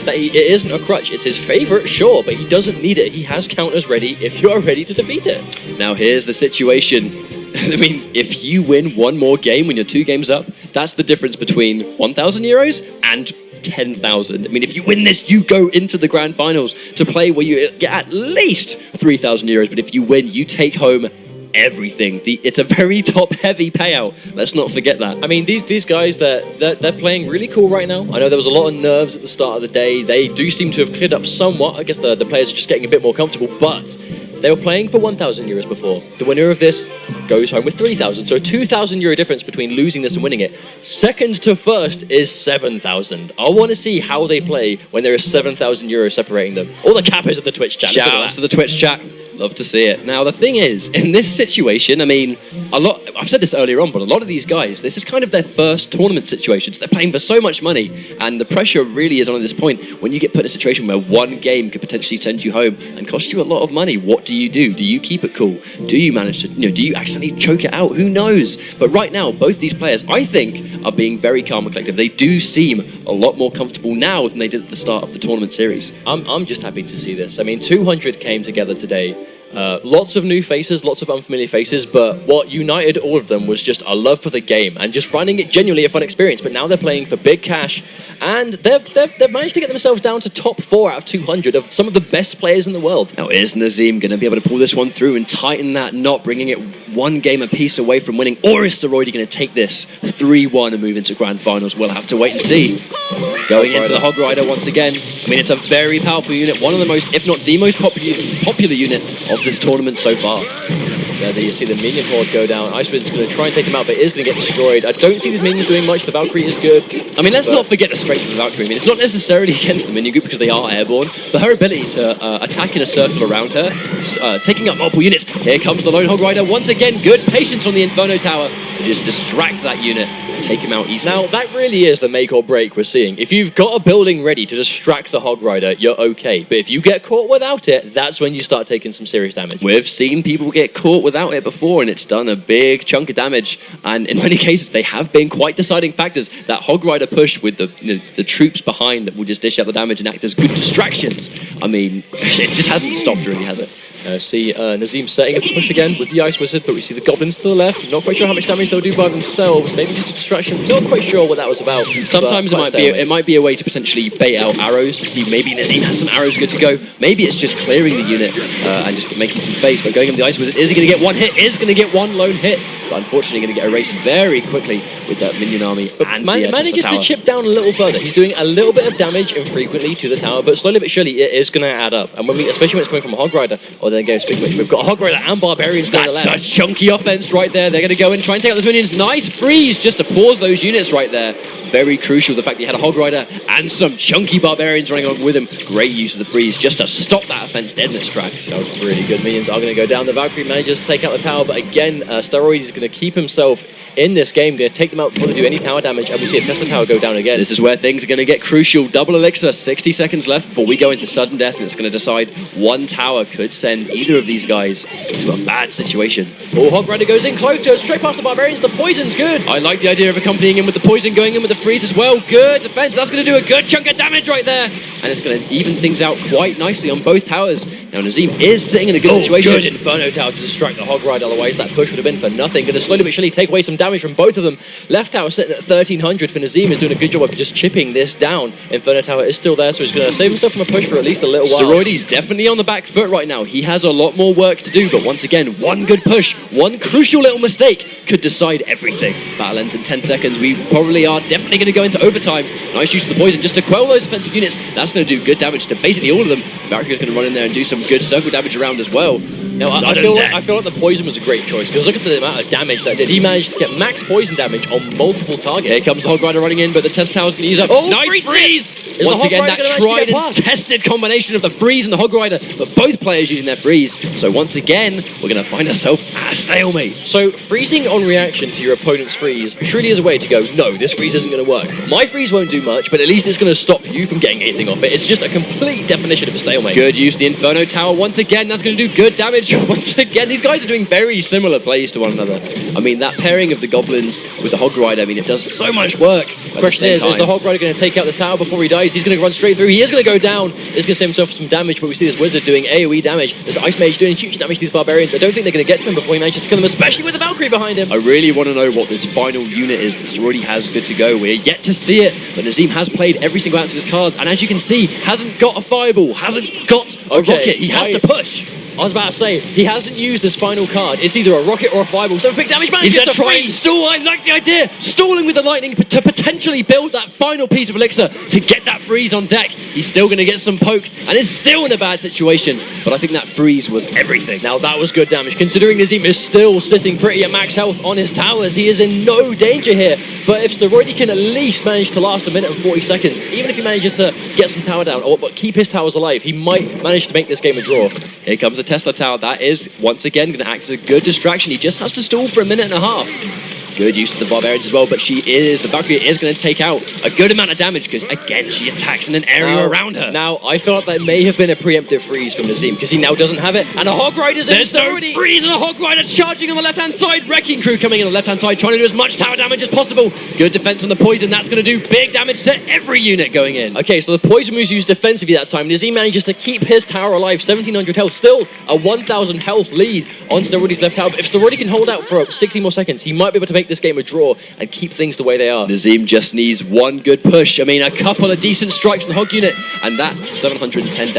That it isn't a crutch. It's his favorite, sure, but he doesn't need it. He has counters ready if you are ready to defeat it. Now here's the situation. I mean, if you win one more game when you're 2 games up, that's the difference between 1,000 euros and 10,000. I mean, if you win this, you go into the grand finals to play where you get at least 3,000 euros. But if you win, you take home everything. It's a very top-heavy payout. Let's not forget that. I mean, these guys, they're playing really cool right now. I know there was a lot of nerves at the start of the day. They do seem to have cleared up somewhat. I guess the players are just getting a bit more comfortable, but they were playing for 1,000 euros before. The winner of this goes home with 3,000. So a 2,000 euro difference between losing this and winning it. Second to first is 7,000. I want to see how they play when there is 7,000 euros separating them. All the cappers of the Twitch chat. Shout out to the Twitch chat. Love to see it. Now, the thing is, in this situation, I mean, I've said this earlier on, but a lot of these guys, this is kind of their first tournament situations. They're playing for so much money, and the pressure really is on at this point. When you get put in a situation where one game could potentially send you home and cost you a lot of money, what do you do? Do you keep it cool? Do you manage to, do you accidentally choke it out? Who knows? But right now, both these players, I think, are being very calm and collective. They do seem a lot more comfortable now than they did at the start of the tournament series. I'm just happy to see this. I mean, 200 came together today. Lots of new faces, lots of unfamiliar faces, but what united all of them was just a love for the game and just finding it genuinely a fun experience. But now they're playing for big cash, and they've managed to get themselves down to top 4 out of 200 of some of the best players in the world. Now, is Nazim going to be able to pull this one through and tighten that knot, bringing it one game apiece away from winning, or is Steroidy going to take this 3-1 and move into grand finals? We'll have to wait and see. Going in for the Hog Rider once again. I mean, it's a very powerful unit, one of the most, if not the most popular unit of this tournament so far. There you see the minion horde go down. Ice Wizard's going to try and take him out, but is going to get destroyed. I don't see these minions doing much. The Valkyrie is good. I mean, let's not forget the strength of the Valkyrie. I mean, it's not necessarily against the minion group because they are airborne, but her ability to attack in a circle around her, taking up multiple units. Here comes the Lone Hog Rider. Once again, good patience on the Inferno Tower to just distract that unit and take him out easily. Now, that really is the make or break we're seeing. If you've got a building ready to distract the Hog Rider, you're okay. But if you get caught without it, that's when you start taking some serious damage. We've seen people get caught without it before, and it's done a big chunk of damage. And in many cases, they have been quite deciding factors. That Hog Rider push with the troops behind that will just dish out the damage and act as good distractions. I mean, it just hasn't stopped really, has it? See Nazim setting up a push again with the Ice Wizard, but we see the Goblins to the left. Not quite sure how much damage they'll do by themselves. Maybe just a distraction. Not quite sure what that was about. Sometimes it might be a way to potentially bait out arrows to see maybe Nazim has some arrows good to go. Maybe it's just clearing the unit and just making some space. But going in the Ice Wizard, is he going to get one hit? Is going to get one lone hit? But unfortunately going to get erased very quickly with that minion army. But and manages to chip down a little further. He's doing a little bit of damage infrequently to the tower, but slowly but surely it is going to add up. And especially when it's coming from a Hog Rider, or then again, we've got a Hog Rider and Barbarians going to the left. That's a chunky offense right there. They're going to go in, try and take out those minions. Nice freeze just to pause those units right there. Very crucial, the fact that he had a Hog Rider and some chunky Barbarians running along with him. Great use of the freeze just to stop that offense dead in its tracks. That was really good. Minions are going to go down. The Valkyrie manages to take out the tower, but again, Steroidy is going to keep himself in this game, going to take them out before they do any tower damage, and we see a Tesla tower go down again. This is where things are going to get crucial. Double elixir, 60 seconds left before we go into sudden death, and it's going to decide one tower could send either of these guys into a bad situation. Oh, Hog Rider goes in close, goes straight past the Barbarians. The poison's good. I like the idea of accompanying him with the poison, going in with the freeze as well. Good defense. That's going to do a good chunk of damage right there, and it's going to even things out quite nicely on both towers. Now Nazim is sitting in a good situation. Good Inferno Tower to distract the Hog Rider, otherwise that push would have been for nothing. Going to slowly but surely take away some damage from both of them. Left tower sitting at 1300 for Nazim is doing a good job of just chipping this down. Inferno Tower is still there, so he's going to save himself from a push for at least a little while. Steroidy's definitely on the back foot right now. He has a lot more work to do, but once again, one good push, one crucial little mistake could decide everything. Battle ends in 10 seconds. We probably are definitely going to go into overtime. Nice use of the poison just to quell those offensive units. That's going to do good damage to basically all of them. Valkyrie's going to run in there and do some good circle damage around as well. Now, I feel like the poison was a great choice, because look at the amount of damage that did. He managed to get max poison damage on multiple targets. Here comes the Hog Rider running in, but the test tower's going to use up. Oh, nice freeze! Once again, that tried and tested combination of the freeze and the Hog Rider, but both players using their freeze. So once again, we're going to find ourselves at a stalemate. So freezing on reaction to your opponent's freeze surely is a way to go, no, this freeze isn't going to work. My freeze won't do much, but at least it's going to stop you from getting anything off it. It's just a complete definition of a stalemate. Good use of the Inferno Tower. Once again, that's going to do good damage. Once again, these guys are doing very similar plays to one another. I mean, that pairing of the Goblins with the Hog Rider, I mean, it does so much work. The question is the Hog Rider going to take out this tower before he dies? He's going to run straight through. He is going to go down. He's going to save himself some damage, but we see this Wizard doing AoE damage. There's Ice Mage doing huge damage to these Barbarians. I don't think they're going to get to him before he manages to kill them, especially with the Valkyrie behind him. I really want to know what this final unit is that Steroidy has good to go. We're yet to see it, but Nazim has played every single ounce of his cards, and as you can see, hasn't got a fireball, hasn't got a rocket. He has to push. I was about to say, he hasn't used this final card. It's either a rocket or a fireball. So big damage manages to try and stall. I like the idea. Stalling with the lightning to potentially build that final piece of elixir to get that freeze on deck. He's still going to get some poke and is still in a bad situation. But I think that freeze was everything. Now that was good damage. Considering Nazim is still sitting pretty at max health on his towers, he is in no danger here. But if Steroidy can at least manage to last a minute and 40 seconds, even if he manages to get some tower down or but keep his towers alive, he might manage to make this game a draw. Here comes the Tesla Tower. That is, once again, going to act as a good distraction. He just has to stall for a minute and a half. Good use of the Barbarians as well, but the Valkyrie is going to take out a good amount of damage because, again, she attacks in an area around her. Now, I feel like that may have been a preemptive freeze from Nazim because he now doesn't have it, and a Hog Rider's in. There's no freeze and a Hog Rider charging on the left-hand side. Wrecking Crew coming in on the left-hand side, trying to do as much tower damage as possible. Good defense on the poison. That's going to do big damage to every unit going in. Okay, so the poison was used defensively that time. Nazim manages to keep his tower alive, 1700 health, still a 1000 health lead on Steroidy's left tower. But if Steroidy can hold out for 60 more seconds, he might be able to make this game a draw and keep things the way they are. Nazim just needs one good push. I mean, a couple of decent strikes on the Hog unit, and that 710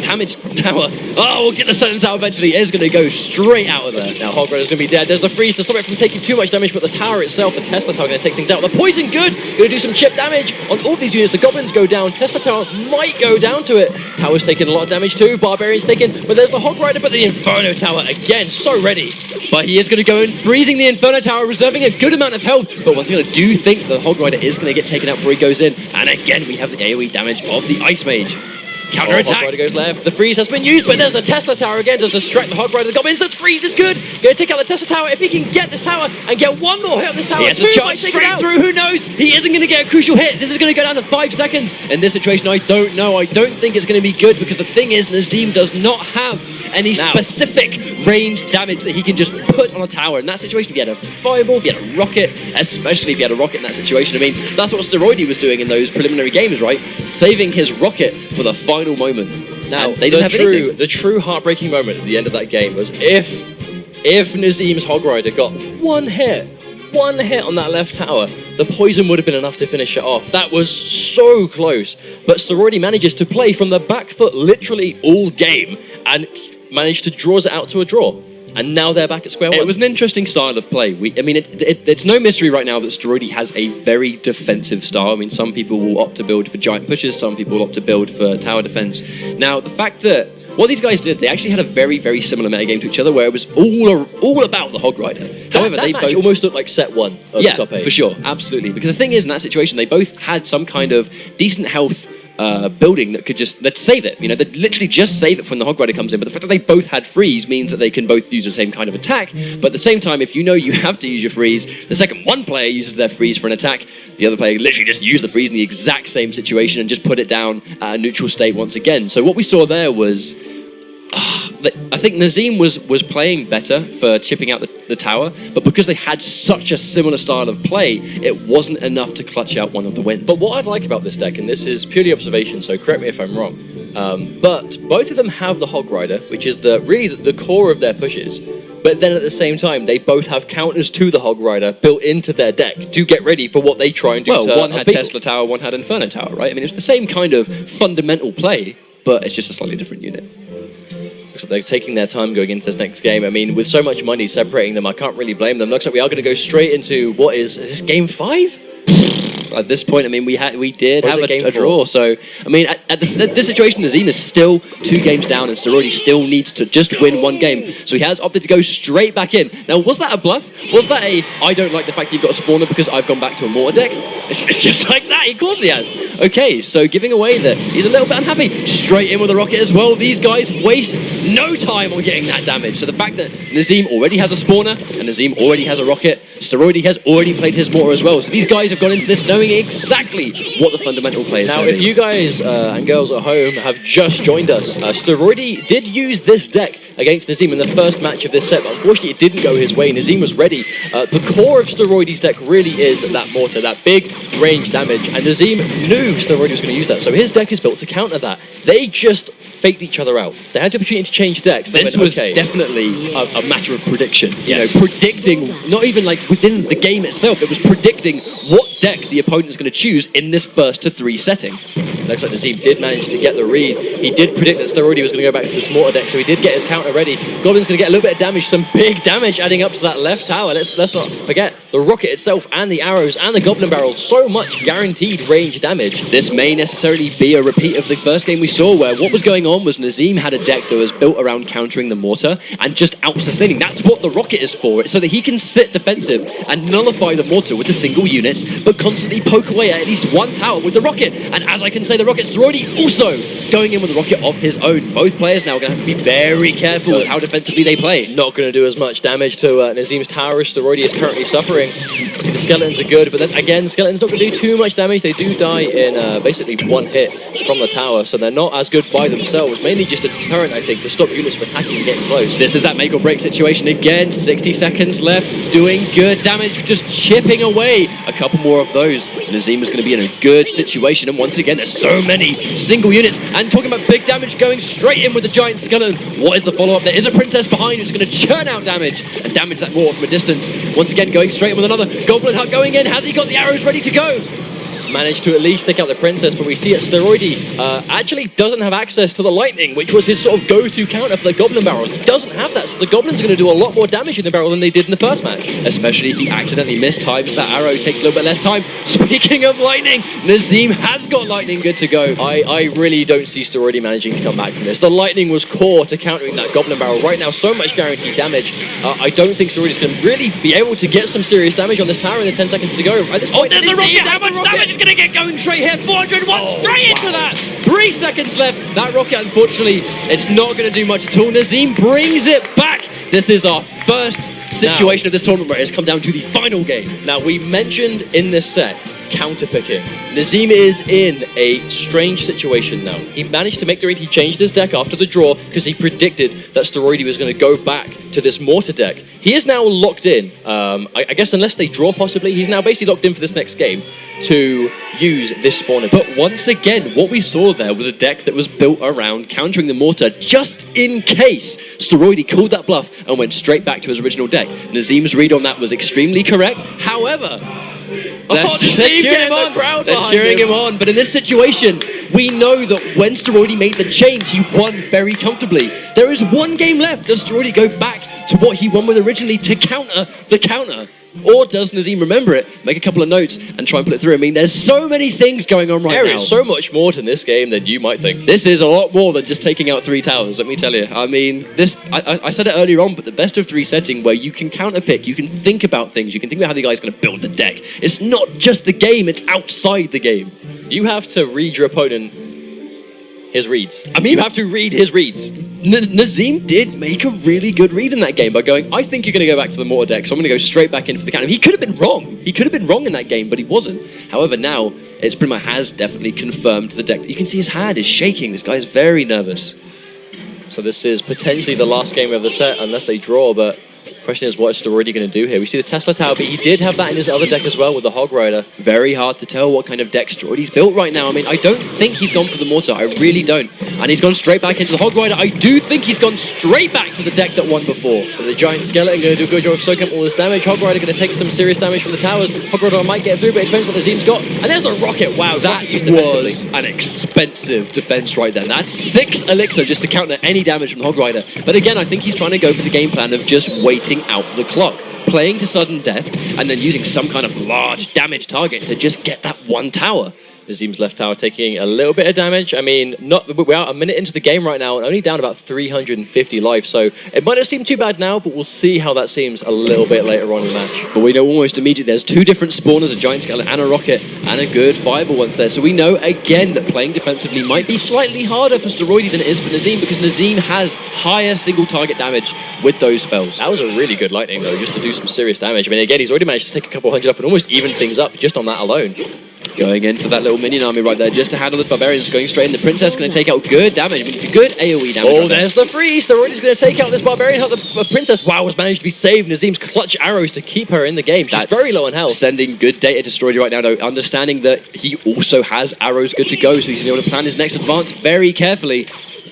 damage tower, we'll get the sentence out eventually, is going to go straight out of there. Now, Hog Rider's going to be dead. There's the freeze to stop it from taking too much damage, but the tower itself, the Tesla tower, going to take things out. The poison good, going to do some chip damage on all these units. The Goblins go down. Tesla tower might go down to it. Tower's taking a lot of damage too. Barbarian's taken, but there's the Hog Rider, but the Inferno tower, again, so ready. But he is going to go in, freezing the Inferno tower, reserving a good amount of health. But once again, I do think the Hog Rider is going to get taken out before he goes in. And again, we have the AoE damage of the Ice Mage. Counter-attack. Hog Rider goes left. The freeze has been used, but there's a Tesla tower again to distract the Hog Rider. The Goblins, that freeze is good. Going to take out the Tesla tower. If he can get this tower and get one more hit on this tower, he has a charge straight through. Who knows? He isn't going to get a crucial hit. This is going to go down to 5 seconds. In this situation, I don't know. I don't think it's going to be good because the thing is, Nazim does not have any specific range damage that he can just put on a tower. In that situation, if he had a fireball, if he had a rocket, especially if he had a rocket in that situation, I mean, that's what Steroidy was doing in those preliminary games, right? Saving his rocket for the final moment. Now, they didn't have anything. The true heartbreaking moment at the end of that game was if Nazim's Hog Rider got one hit on that left tower, the poison would have been enough to finish it off. That was so close. But Steroidy manages to play from the back foot literally all game and managed to draw it out to a draw. And now they're back at square one. It was an interesting style of play. It's no mystery right now that Steroidy has a very defensive style. I mean, some people will opt to build for giant pushes, some people will opt to build for tower defense. Now, the fact that what these guys did, they actually had a very, very similar metagame to each other where it was all about the Hog Rider. However, they both almost looked like set one of the top 8. For sure, absolutely. Because the thing is, in that situation, they both had some kind of decent health building that could let's save it. You know, they'd literally just save it when the Hog Rider comes in. But the fact that they both had freeze means that they can both use the same kind of attack. But at the same time, if you know you have to use your freeze, the second one player uses their freeze for an attack, the other player literally just use the freeze in the exact same situation and just put it down at a neutral state once again. So what we saw there was I think Nazim was playing better for chipping out the tower, but because they had such a similar style of play, it wasn't enough to clutch out one of the wins. But what I like about this deck, and this is purely observation, so correct me if I'm wrong, but both of them have the Hog Rider, which is really the core of their pushes. But then at the same time, they both have counters to the Hog Rider built into their deck to get ready for what they try and do. Well, one had Tesla Tower, one had Inferno Tower, right? I mean, it's the same kind of fundamental play, but it's just a slightly different unit. So they're taking their time going into this next game. I mean, with so much money separating them, I can't really blame them. Looks like we are going to go straight into is this game 5? At this point, I mean, we did have a draw. So, I mean, at this situation, Nazim is still 2 games down, and Steroidy still needs to just win 1 game. So he has opted to go straight back in. Now, was that a bluff? Was that I don't like the fact you've got a spawner because I've gone back to a mortar deck? It's just like that. Of course he has. Okay, so giving away that he's a little bit unhappy. Straight in with a rocket as well. These guys waste no time on getting that damage. So the fact that Nazim already has a spawner and Nazim already has a rocket, Steroidy has already played his mortar as well. So these guys have gone into this knowing exactly what the fundamental play is. Now, if you guys and girls at home have just joined us, Steroidy did use this deck against Nazim in the first match of this set, but unfortunately it didn't go his way. Nazim was ready. The core of Steroidy's deck really is that mortar, that big range damage, and Nazim knew Steroidy was going to use that, so his deck is built to counter that. They just faked each other out. They had the opportunity to change decks. This was definitely a matter of prediction. Yes. You know, predicting, not even like within the game itself, it was predicting what deck the opponent is going to choose in this 1st to 3 setting. Looks like Nazim did manage to get the read. He did predict that Steroidy was going to go back to this mortar deck, so he did get his counter ready. Goblin's going to get a little bit of damage, some big damage adding up to that left tower. Let's not forget the rocket itself and the arrows and the goblin barrels. So much guaranteed range damage. damage. This may necessarily be a repeat of the first game we saw, where what was going on was Nazim had a deck that was built around countering the mortar and just out-sustaining. That's what the rocket is for. It's so that he can sit defensive and nullify the mortar with the single units, but constantly poke away at least one tower with the rocket. And as I can say, the rocket's already also going in with a rocket of his own. Both players now are going to have to be very careful with how defensively they play. Not going to do as much damage to Nazim's tower as Steroidi is currently suffering. See, the skeletons are good, but then again, skeletons not going to do too much damage. They do die in basically one hit from the tower, so they're not as good by themselves. Mainly just a deterrent, I think, to stop units from attacking and getting close. This is that make or break situation again. 60 seconds left, doing good damage, just chipping away. A couple more of those. Nazim is going to be in a good situation, and once again, there's so many single units. And talking about big damage, going straight in with the giant skeleton. What is the follow-up? There is a princess behind who's going to churn out damage and damage that wall from a distance. Once again, going straight in with another goblin hut going in. Has he got the arrows ready to go? Managed to at least take out the princess, but we see that Steroidi actually doesn't have access to the lightning, which was his sort of go-to counter for the goblin barrel. He doesn't have that, so the goblins are going to do a lot more damage in the barrel than they did in the first match. Especially if he accidentally mistimes that arrow, takes a little bit less time. Speaking of lightning, Nazim has got lightning good to go. I really don't see Steroidi managing to come back from this. The lightning was core to countering that goblin barrel. Right now, so much guaranteed damage. I don't think Steroidi's going to really be able to get some serious damage on this tower in the 10 seconds to go. At this point, there's the rocket! How much damage is going to get going straight here? 401 straight into that! 3 seconds left. That rocket, unfortunately, it's not going to do much at all. Nazim brings it back. This is our first situation of this tournament where it's come down to the final game. Now, we mentioned in this set counterpicking. Nazim is in a strange situation now. He managed to make the read. He changed his deck after the draw because he predicted that Steroidi was going to go back to this mortar deck. He is now locked in. I guess unless they draw possibly, he's now basically locked in for this next game to use this spawner. But once again, what we saw there was a deck that was built around countering the mortar just in case Steroidi called that bluff and went straight back to his original deck. Nazim's read on that was extremely correct. However, they're cheering him on. But in this situation, we know that when Steroidi made the change, he won very comfortably. There is one game left. Does Steroidi go back to what he won with originally to counter the counter? Or does Nazim remember it, make a couple of notes, and try and put it through? I mean, there's so many things going on right now. There is so much more to this game than you might think. This is a lot more than just taking out 3 towers, let me tell you. I mean, I said it earlier on, but the best of 3 setting where you can counterpick, you can think about things, you can think about how the guy's going to build the deck. It's not just the game, it's outside the game. You have to read your opponent his reads. I mean, you have to read his reads. Nazim did make a really good read in that game by going, I think you're going to go back to the mortar deck, so I'm going to go straight back in for the counter. He could have been wrong. He could have been wrong in that game, but he wasn't. However, now, it's pretty much has definitely confirmed the deck. You can see his hand is shaking. This guy is very nervous. So this is potentially the last game of the set, unless they draw, but the question is, what is Steroidi going to do here? We see the Tesla Tower, but he did have that in his other deck as well with the Hog Rider. Very hard to tell what kind of deck Steroidi's built right now. I mean, I don't think he's gone for the mortar. I really don't. And he's gone straight back into the Hog Rider. I do think he's gone straight back to the deck that won before. So the Giant Skeleton going to do a good job of soaking up all this damage. Hog Rider going to take some serious damage from the towers. Hog Rider might get through, but it depends what Nazim's got. And there's the rocket. Wow, that was an expensive defense right then. That's 6 elixir just to counter any damage from the Hog Rider. But again, I think he's trying to go for the game plan of just waiting out the clock, playing to sudden death, and then using some kind of large damage target to just get that one tower. Nazim's left tower taking a little bit of damage. I mean, we're a minute into the game right now and only down about 350 life, so it might not seem too bad now, but we'll see how that seems a little bit later on in the match. But we know almost immediately there's 2 different spawners, a Giant Skeleton and a Rocket, and a good fireball once there. So we know, again, that playing defensively might be slightly harder for Steroidi than it is for Nazim, because Nazim has higher single target damage with those spells. That was a really good lightning, though, just to do some serious damage. I mean, again, he's already managed to take a couple hundred off and almost even things up just on that alone. Going in for that little minion army right there just to handle this barbarians, going straight in. The princess going to take out good damage. I mean, good AoE damage. Oh, there's the freeze. Steroidi's going to take out this barbarian. The princess, wow, has managed to be saved. Nazim's clutch arrows to keep her in the game. She's very low on health. Sending good data to Steroidi right now, though, understanding that he also has arrows good to go, so he's going to be able to plan his next advance very carefully.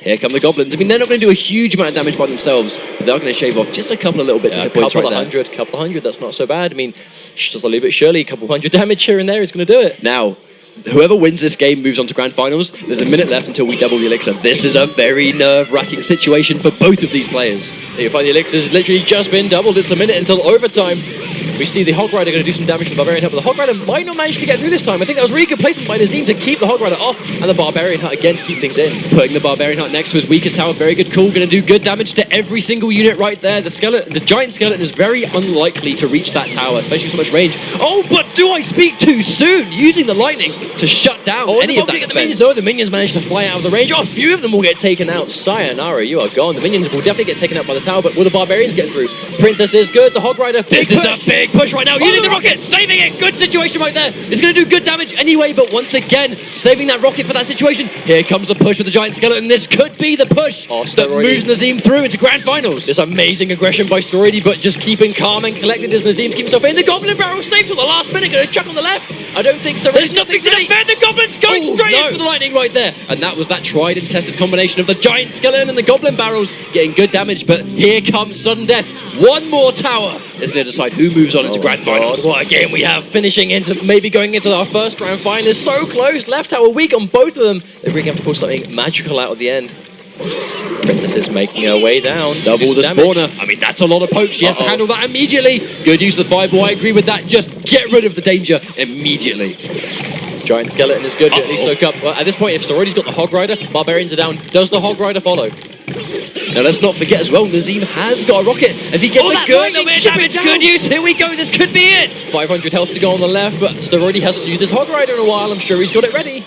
Here come the goblins. I mean, they're not going to do a huge amount of damage by themselves, but they're going to shave off just a couple of little bits of hit points right there. Couple of hundred, that's not so bad. I mean, slowly but surely, a couple of hundred damage here and there is going to do it. Now, whoever wins this game moves on to grand finals. There's a minute left until we double the elixir. This is a very nerve-wracking situation for both of these players. You find the elixir's literally just been doubled. It's a minute until overtime. We see the Hog Rider going to do some damage to the Barbarian Hut, but the Hog Rider might not manage to get through this time. I think that was really good placement by Nazim to keep the Hog Rider off, and the Barbarian Hut again to keep things in. Putting the Barbarian Hut next to his weakest tower, very good call. Going to do good damage to every single unit right there. The Giant Skeleton is very unlikely to reach that tower, especially so much range. Oh, but do I speak too soon? Using the lightning to shut down any of that defense. No, the minions managed to fly out of the range. Oh, a few of them will get taken out. Sayonara, you are gone. The minions will definitely get taken out by the tower, but will the Barbarians get through? Princess is good. The Hog Rider, this is a big push right now. Using the rocket, saving it. Good situation right there. It's going to do good damage anyway, but once again, saving that rocket for that situation. Here comes the push with the Giant Skeleton. This could be the push that moves Nazim through into Grand Finals. This amazing aggression by Steroidy, but just keeping calm and collected as Nazim keeps himself in. The Goblin Barrel saved till the last minute. Going to chuck on the left. I don't think so. There's nothing to defend. The Goblin's going straight in for the lightning right there. And that was that tried and tested combination of the Giant Skeleton and the Goblin Barrels getting good damage, but here comes sudden death. One more tower is going to decide who moves on into Grand Finals. What a game we have, finishing into maybe going into our first Grand Final. Is so close. Left tower weak on both of them. They're really going to have to pull something magical out at the end. Princess is making her way down. Double the spawner. I mean, that's a lot of pokes. She has to handle that immediately. Good use of the fireball. I agree with that. Just get rid of the danger immediately. Giant Skeleton is good to at least soak up. Well, at this point, if Steroidy's got the Hog Rider, Barbarians are down. Does the Hog Rider follow? Now, let's not forget as well, Nazim has got a rocket. If he gets a good damage, good use. Here we go. This could be it. 500 health to go on the left, but Steroidy hasn't used his Hog Rider in a while. I'm sure he's got it ready.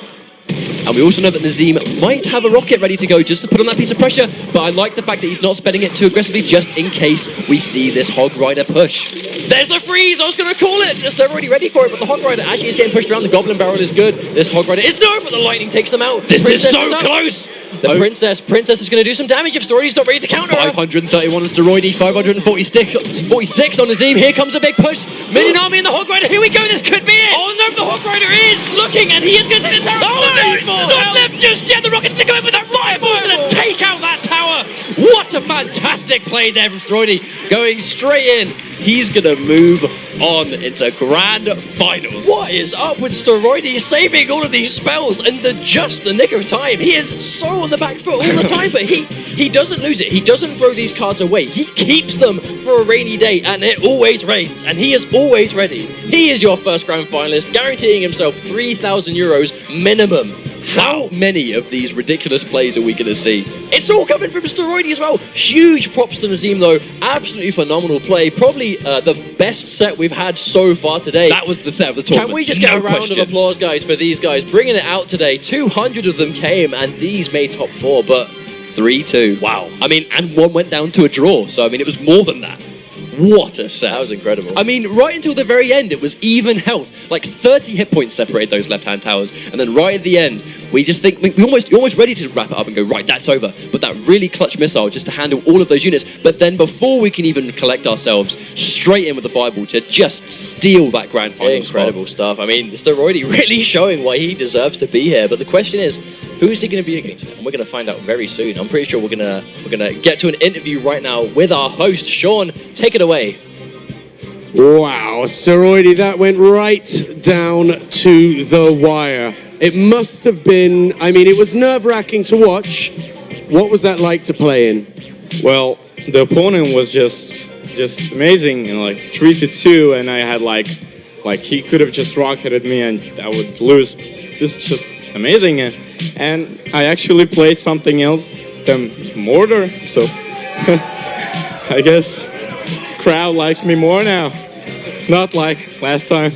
And we also know that Nazim might have a rocket ready to go just to put on that piece of pressure, but I like the fact that he's not spending it too aggressively just in case we see this Hog Rider push. There's the freeze! I was going to call it! They're already ready for it, but the Hog Rider actually is getting pushed around. The Goblin Barrel is good. This Hog Rider is no, but the lightning takes them out. This is so close! The Princess is going to do some damage if Steroidy's not ready to counter her. 531 on Steroidy, 546 on Nazim. Here comes a big push. Minion Army and the Hog Rider. Here we go. This could be it. Oh no, the Hog Rider is looking, and he is going to take the tower. Oh, not left just yet. The rocket's going to go in with that fireball. He's going to take out that tower. What a fantastic play there from Steroidy. Going straight in. He's going to move on into Grand Finals. What is up with Steroidy saving all of these spells in just the nick of time? He is so on the back foot all the time, but he doesn't lose it. He doesn't throw these cards away. He keeps them for a rainy day, and it always rains, and he is always ready. He is your first Grand Finalist, guaranteeing himself 3,000 euros minimum. How many of these ridiculous plays are we going to see? It's all coming from Steroidy as well. Huge props to Nazim, though. Absolutely phenomenal play. Probably the best set we've had so far today. That was the set of the tournament. Can we just get a round of applause, guys, for these guys bringing it out today? 200 of them came, and these made top 4, but 3-2. Wow. I mean, and one went down to a draw, so I mean, it was more than that. What a set. That was incredible. I mean, right until the very end, it was even health. Like 30 hit points separated those left-hand towers. And then right at the end, we just think, you're almost ready to wrap it up and go, right, that's over. But that really clutch missile just to handle all of those units. But then before we can even collect ourselves, straight in with the fireball to just steal that grand final. Incredible stuff. I mean, Steroidy really showing why he deserves to be here. But the question is, who is he going to be against? And we're going to find out very soon. I'm pretty sure we're gonna get to an interview right now with our host, Sean. Take it away. Wow, Steroidy, that went right down to the wire. It must have been, I mean, it was nerve-wracking to watch. What was that like to play in? Well, the opponent was just amazing, and like 3-2, and I had like he could have just rocketed me and I would lose. This is just amazing, and I actually played something else than Mortar, so I guess crowd likes me more now, not like last time.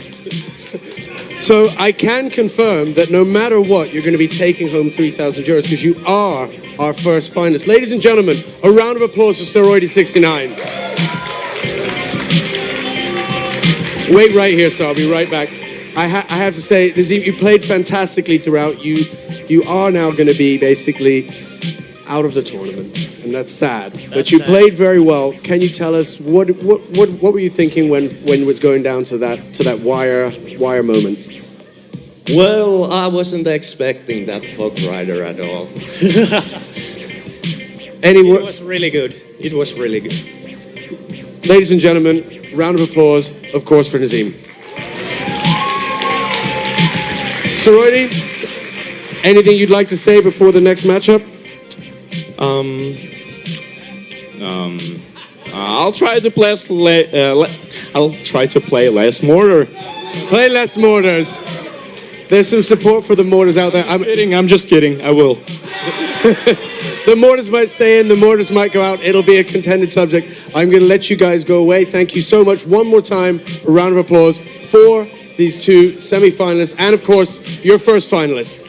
So I can confirm that no matter what, you're going to be taking home 3,000 euros because you are our first finalist. Ladies and gentlemen, a round of applause for Steroidy69. Wait right here, so I'll be right back. I have to say, Nazim, you played fantastically throughout. You are now going to be basically out of the tournament, and that's sad. But you played very well. Can you tell us what were you thinking when it was going down to that wire moment? Well, I wasn't expecting that Hog Rider at all. It was really good. It was really good. Ladies and gentlemen, round of applause, of course, for Nazim. Steroidy, anything you'd like to say before the next matchup? I'll try to I'll try to play less mortar. Play less mortars. There's some support for the mortars out there. I'm just kidding. I will. The mortars might stay in, the mortars might go out. It'll be a contended subject. I'm going to let you guys go away. Thank you so much. One more time, a round of applause for these two semi-finalists and, of course, your first finalist.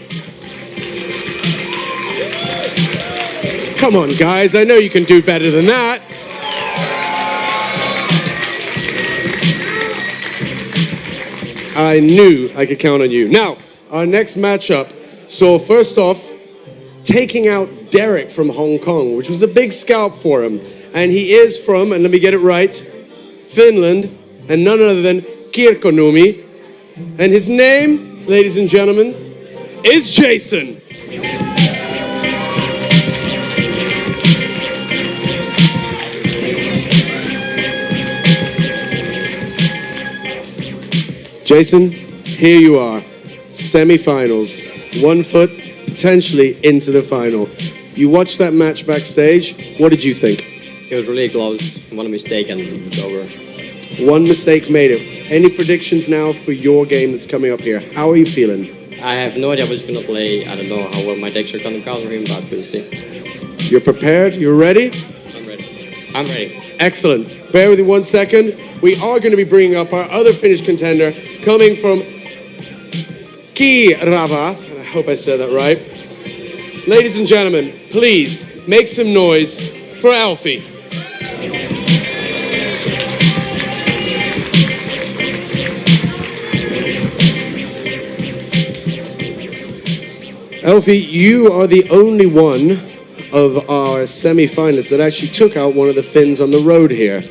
Come on, guys. I know you can do better than that. I knew I could count on you. Now, our next matchup. So first off, taking out Derek from Hong Kong, which was a big scalp for him. And he is from, and let me get it right, Finland, and none other than Kirkkonummi. And his name, ladies and gentlemen, is Jason. Jason, here you are, semi-finals, 1 foot potentially into the final. You watched that match backstage. What did you think? It was really close. One mistake and it was over. One mistake made it. Any predictions now for your game that's coming up here? How are you feeling? I have no idea what's gonna play. I don't know how well my decks are gonna counter him, but we'll see. You're prepared? You're ready? I'm ready. I'm ready. Excellent. Bear with me 1 second. We are going to be bringing up our other Finnish contender coming from Kirava. And I hope I said that right. Ladies and gentlemen, please make some noise for Alfie. Alfie, you are the only one of our semi-finalists that actually took out one of the Finns on the road here.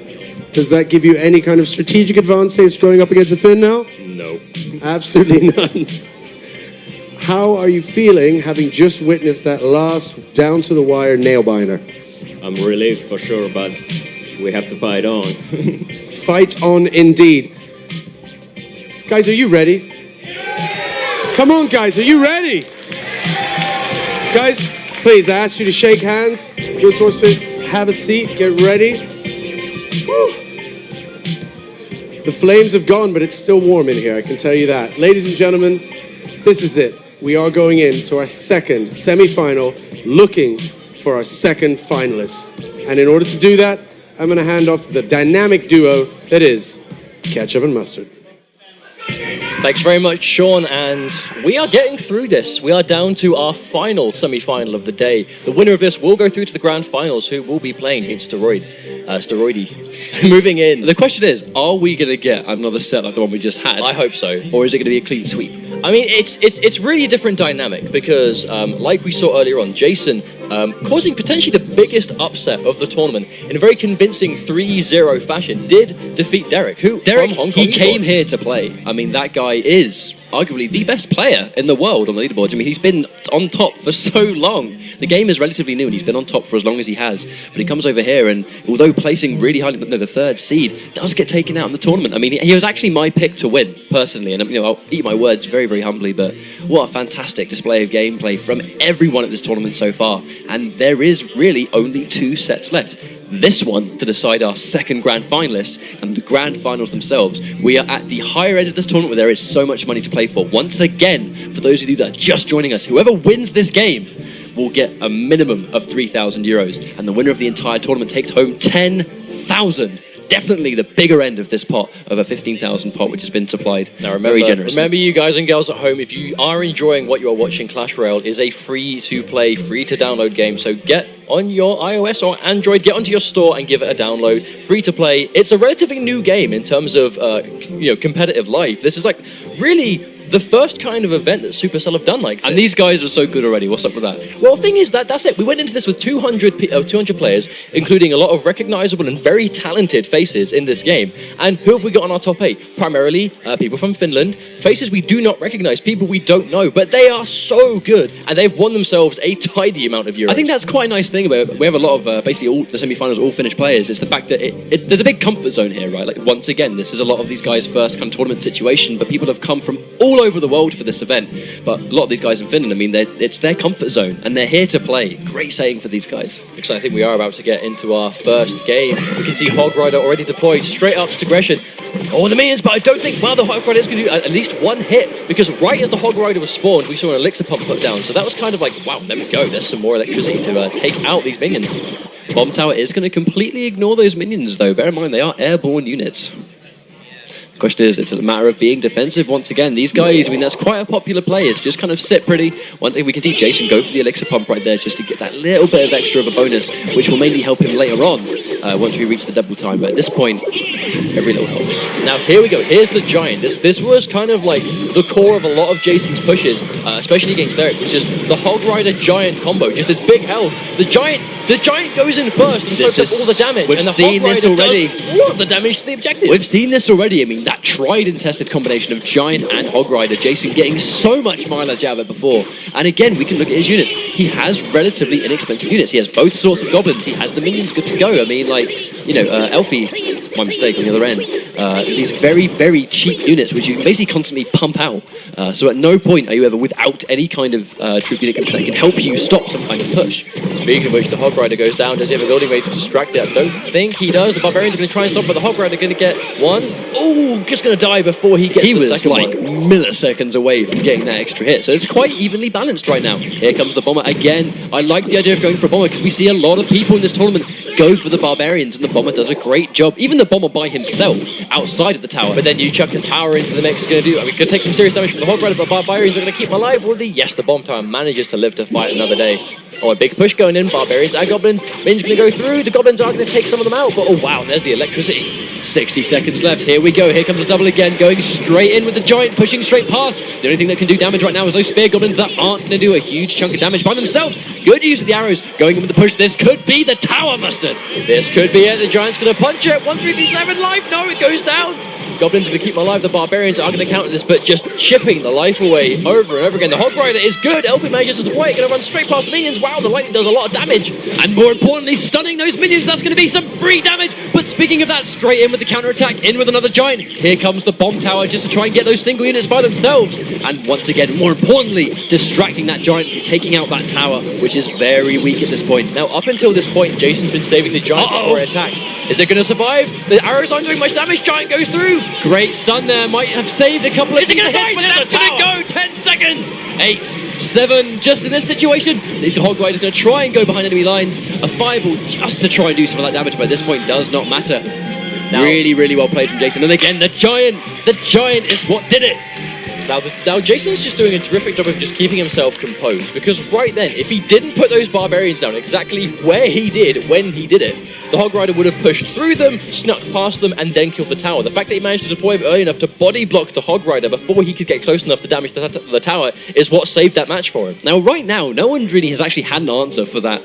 Does that give you any kind of strategic advantage going up against a Finn now? No. Absolutely none. How are you feeling having just witnessed that last down-to-the-wire nail-biter? I'm relieved for sure, but we have to fight on. Fight on indeed. Guys, are you ready? Come on, guys, are you ready? Guys, please, I ask you to shake hands. Good source, have a seat, get ready. Woo. The flames have gone, but it's still warm in here, I can tell you that. Ladies and gentlemen, this is it. We are going into our second semi-final, looking for our second finalists. And in order to do that, I'm going to hand off to the dynamic duo that is Ketchup and Mustard. Thanks very much, Sean, and we are getting through this. We are down to our final semi-final of the day. The winner of this will go through to the grand finals, who will be playing against Steroidy. Moving in, the question is, are we going to get another set like the one we just had? I hope so. Or is it going to be a clean sweep? I mean, it's really a different dynamic because, like we saw earlier on, Jason causing potentially the biggest upset of the tournament in a very convincing 3-0 fashion, did defeat Derek, who from Hong Kong he came here to play. I mean, that guy is arguably the best player in the world on the leaderboard. I mean, he's been on top for so long. The game is relatively new and he's been on top for as long as he has. But he comes over here and, although placing really highly, the third seed, does get taken out in the tournament. I mean, he was actually my pick to win, personally. And, I'll eat my words very, very humbly, but what a fantastic display of gameplay from everyone at this tournament so far. And there is really only 2 sets left. This one to decide our second grand finalist and the grand finals themselves. We are at the higher end of this tournament where there is so much money to play for. Once again, for those of you that are just joining us, whoever wins this game will get a minimum of 3,000 euros, and the winner of the entire tournament takes home 10,000. Definitely the bigger end of this pot of a 15,000 pot which has been supplied. Now very generously. Remember, you guys and girls at home, if you are enjoying what you are watching, Clash Royale is a free-to-play, free-to-download game. So get on your iOS or Android, get onto your store and give it a download. Free-to-play. It's a relatively new game in terms of competitive life. This is like really the first kind of event that Supercell have done like this. And these guys are so good already. What's up with that? Well, the thing is that's it. We went into this with 200 players, including a lot of recognizable and very talented faces in this game. And who have we got on our top 8? Primarily people from Finland, faces we do not recognize, people we don't know, but they are so good. And they've won themselves a tidy amount of euros. I think that's quite a nice thing about it. We have a lot of basically all the semi-finals, all Finnish players. It's the fact that there's a big comfort zone here, right? Like, once again, this is a lot of these guys' first kind of tournament situation, but people have come from all over the world for this event. But a lot of these guys in Finland, I mean, it's their comfort zone, and they're here to play. Great setting for these guys. Because I think we are about to get into our first game. We can see Hog Rider already deployed straight up to Aggression. Oh, the minions, but I don't think, well, the Hog Rider is going to do at least one hit, because right as the Hog Rider was spawned, we saw an Elixir Pump put down. So that was kind of like, wow, there we go. There's some more electricity to take out these minions. Bomb Tower is going to completely ignore those minions, though. Bear in mind, they are airborne units. The question is, it's a matter of being defensive once again. These guys, I mean, that's quite a popular play. It's just kind of sit pretty. One thing we can see Jason go for the Elixir Pump right there just to get that little bit of extra of a bonus, which will mainly help him later on once we reach the double time. But at this point, every little helps. Now, here we go. Here's the Giant. This was kind of like the core of a lot of Jason's pushes, especially against Derek, which is the Hog Rider Giant combo. Just this big health. The Giant goes in first and soaks up all the damage. We've and the seen Hog this Rider already. does all of the damage to the objective. We've seen this already. I mean, that tried and tested combination of Giant and Hog Rider. Jason getting so much mileage out of it before. And again, we can look at his units. He has relatively inexpensive units. He has both sorts of goblins. He has the minions good to go. I mean, like, you know, Elfie, my mistake on the other end. These very, very cheap units, which you can basically constantly pump out. So at no point are you ever without any kind of troop unit that can help you stop some kind of push. Speaking of which, the Hog Rider goes down. Does he have a building ready to distract it? I don't think he does. The Barbarians are going to try and stop, but the Hog Rider going to get one. Oh, just going to die before he gets the second one. He was like milliseconds away from getting that extra hit. So it's quite evenly balanced right now. Here comes the Bomber again. I like the idea of going for a Bomber because we see a lot of people in this tournament go for the Barbarians, and the Bomber does a great job. Even the Bomber by himself outside of the tower. But then you chuck a tower into the mix, going to take some serious damage from the Hog Rider, but Barbarians are going to keep him alive, will they? Yes, the Bomb Tower manages to live to fight another day. Oh, a big push going in. Barbarians and Goblins. Minions going to go through. The Goblins are going to take some of them out, but oh wow, there's the electricity. 60 seconds left. Here we go. Here comes the double again, going straight in with the Giant, pushing straight past. The only thing that can do damage right now is those Spear Goblins that aren't going to do a huge chunk of damage by themselves. Good use of the arrows, going in with the push. This could be the Tower Mustard. This could be it. The Giant's going to punch it. 1, 3, 3, 7 life. No, it goes down. Goblins are going to keep him alive. The Barbarians are going to counter this, but just chipping the life away over and over again. The Hog Rider is good. Elfie manages to deploy it. Going to run straight past the minions. Wow, the lightning does a lot of damage. And more importantly, stunning those minions. That's going to be some free damage. But speaking of that, straight in with the counterattack, in with another Giant. Here comes the Bomb Tower just to try and get those single units by themselves. And once again, more importantly, distracting that Giant from taking out that tower, which is very weak at this point. Now, up until this point, Jason's been saving the Giant before it attacks. Is it going to survive? The arrows aren't doing much damage. Giant goes through. Great stun there. Might have saved a couple of... Is it going to die? But that's going to go. 10 seconds. 8, 7. Just in this situation, these Hog Riders are going to try and go behind enemy lines. A fireball just to try and do some of that damage, but at this point does not matter. Now, really, really well played from Jason. And again, the Giant is what did it. Now Jason's just doing a terrific job of just keeping himself composed, because right then, if he didn't put those Barbarians down exactly where he did when he did it, the Hog Rider would have pushed through them, snuck past them, and then killed the tower. The fact that he managed to deploy early enough to body block the Hog Rider before he could get close enough to damage the tower is what saved that match for him. Now, right now, no one really has actually had an answer for that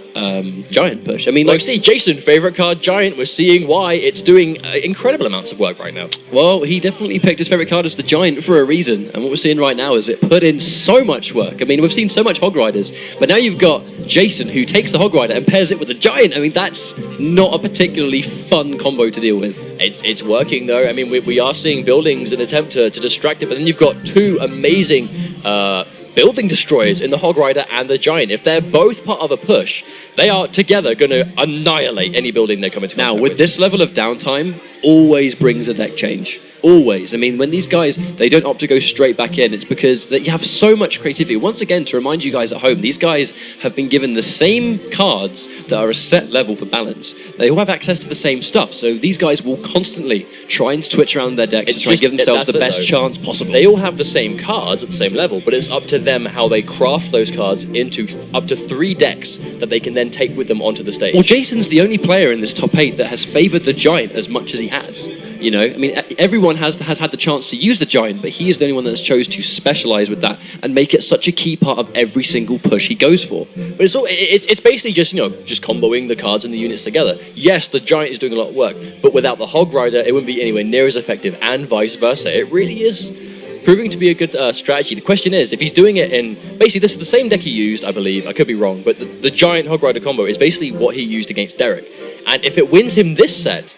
Giant push. I mean, like, see, Jason, favorite card Giant, we're seeing why it's doing incredible amounts of work right now. Well, he definitely picked his favorite card as the Giant for a reason, and what we're seeing right now is it put in so much work. I mean, we've seen so much Hog Riders, but now you've got Jason who takes the Hog Rider and pairs it with the Giant. I mean, that's not a particularly fun combo to deal with. It's working though. I mean, we are seeing buildings in an attempt to distract it, but then you've got two amazing building destroyers in the Hog Rider and the Giant. If they're both part of a push, they are together going to annihilate any building they come into contact with. Now, with this level of downtime, always brings a deck change. Always. I mean, when these guys, they don't opt to go straight back in, it's because you have so much creativity. Once again, to remind you guys at home, these guys have been given the same cards that are a set level for balance. They all have access to the same stuff, so these guys will constantly try and switch around their decks to try and give themselves the best chance possible. They all have the same cards at the same level, but it's up to them how they craft those cards into up to 3 decks that they can then take with them onto the stage. Well, Jason's the only player in this top 8 that has favoured the Giant as much as he has. You know, I mean, everyone has had the chance to use the Giant, but he is the only one that has chose to specialise with that and make it such a key part of every single push he goes for. But it's basically just, you know, just comboing the cards and the units together. Yes, the Giant is doing a lot of work, but without the Hog Rider, it wouldn't be anywhere near as effective, and vice versa. It really is proving to be a good strategy. The question is, if he's doing it in... Basically, this is the same deck he used, I believe. I could be wrong, but the Giant Hog Rider combo is basically what he used against Derek. And if it wins him this set,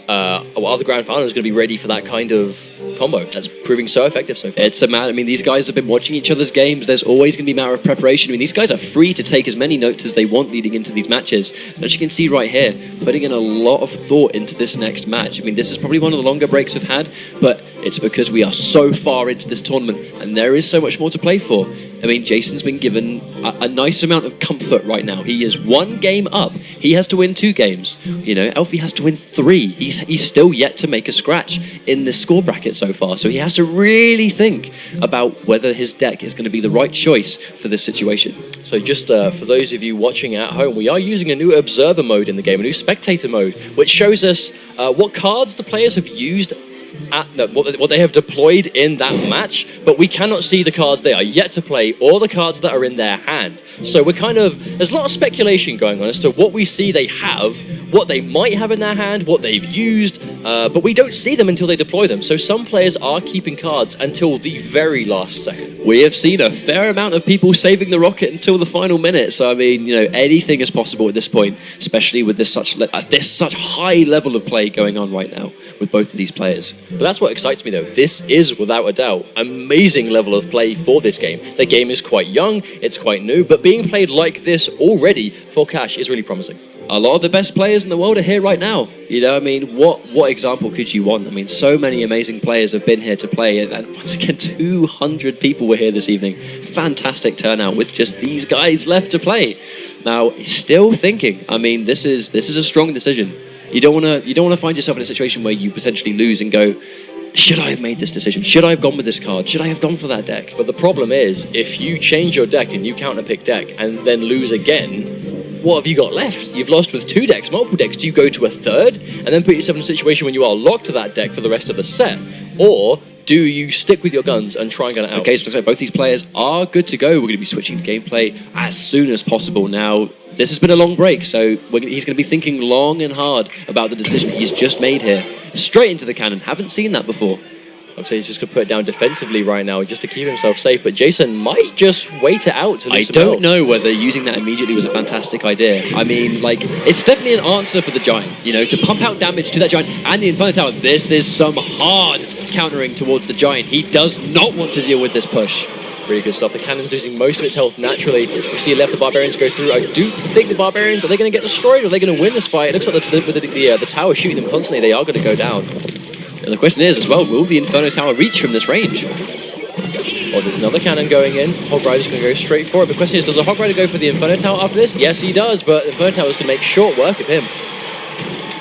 are the Grand Finals going to be ready for that kind of combo that's proving so effective so far. It's a matter, I mean, these guys have been watching each other's games. There's always going to be a matter of preparation. I mean, these guys are free to take as many notes as they want leading into these matches. And as you can see right here, putting in a lot of thought into this next match. I mean, this is probably one of the longer breaks we've had, but it's because we are so far into this tournament and there is so much more to play for. I mean, Jason's been given a nice amount of comfort right now. He is 1 game up. He has to win 2 games. You know, Elfie has to win 3. He's still yet to make a scratch in this score bracket so far. So he has to really think about whether his deck is going to be the right choice for this situation. So just for those of you watching at home, we are using a new observer mode in the game, a new spectator mode, which shows us what cards the players have used what they have deployed in that match, but we cannot see the cards they are yet to play or the cards that are in their hand. So we're there's a lot of speculation going on as to what we see they have, what they might have in their hand, what they've used, but we don't see them until they deploy them. So some players are keeping cards until the very last second. We have seen a fair amount of people saving the rocket until the final minute. So I mean, you know, anything is possible at this point, especially with this such high level of play going on right now with both of these players. But that's what excites me though. This is, without a doubt, amazing level of play for this game. The game is quite young, it's quite new, but being played like this already for Cash is really promising. A lot of the best players in the world are here right now. You know, I mean, what example could you want? I mean, so many amazing players have been here to play, and once again, 200 people were here this evening. Fantastic turnout with just these guys left to play. Now, still thinking. I mean, this is a strong decision. You don't want to find yourself in a situation where you potentially lose and go, should I have made this decision? Should I have gone with this card? Should I have gone for that deck? But the problem is, if you change your deck and you counterpick deck and then lose again, what have you got left? You've lost with 2 decks, multiple decks. Do you go to a third and then put yourself in a situation when you are locked to that deck for the rest of the set? Or do you stick with your guns and try and get it out? Okay, so both these players are good to go. We're going to be switching to gameplay as soon as possible now. This has been a long break, so he's going to be thinking long and hard about the decision he's just made here. Straight into the cannon. Haven't seen that before. I'd say he's just going to put it down defensively right now just to keep himself safe, but Jason might just wait it out to lose some I don't health. know whether using that immediately was a fantastic idea. I mean, like, it's definitely an answer for the Giant, you know, to pump out damage to that Giant and the Inferno Tower. This is some hard countering towards the Giant. He does not want to deal with this push. Really good stuff. The cannon's losing most of its health naturally. We see left the Barbarians go through. I do think the Barbarians, are they going to get destroyed or are they going to win this fight? It looks like with the tower shooting them constantly, they are going to go down. And the question is as well, will the Inferno Tower reach from this range? Oh, there's another cannon going in. Hog Rider's going to go straight for it. The question is, does the Hog Rider go for the Inferno Tower after this? Yes, he does, but the Inferno Tower's going to make short work of him.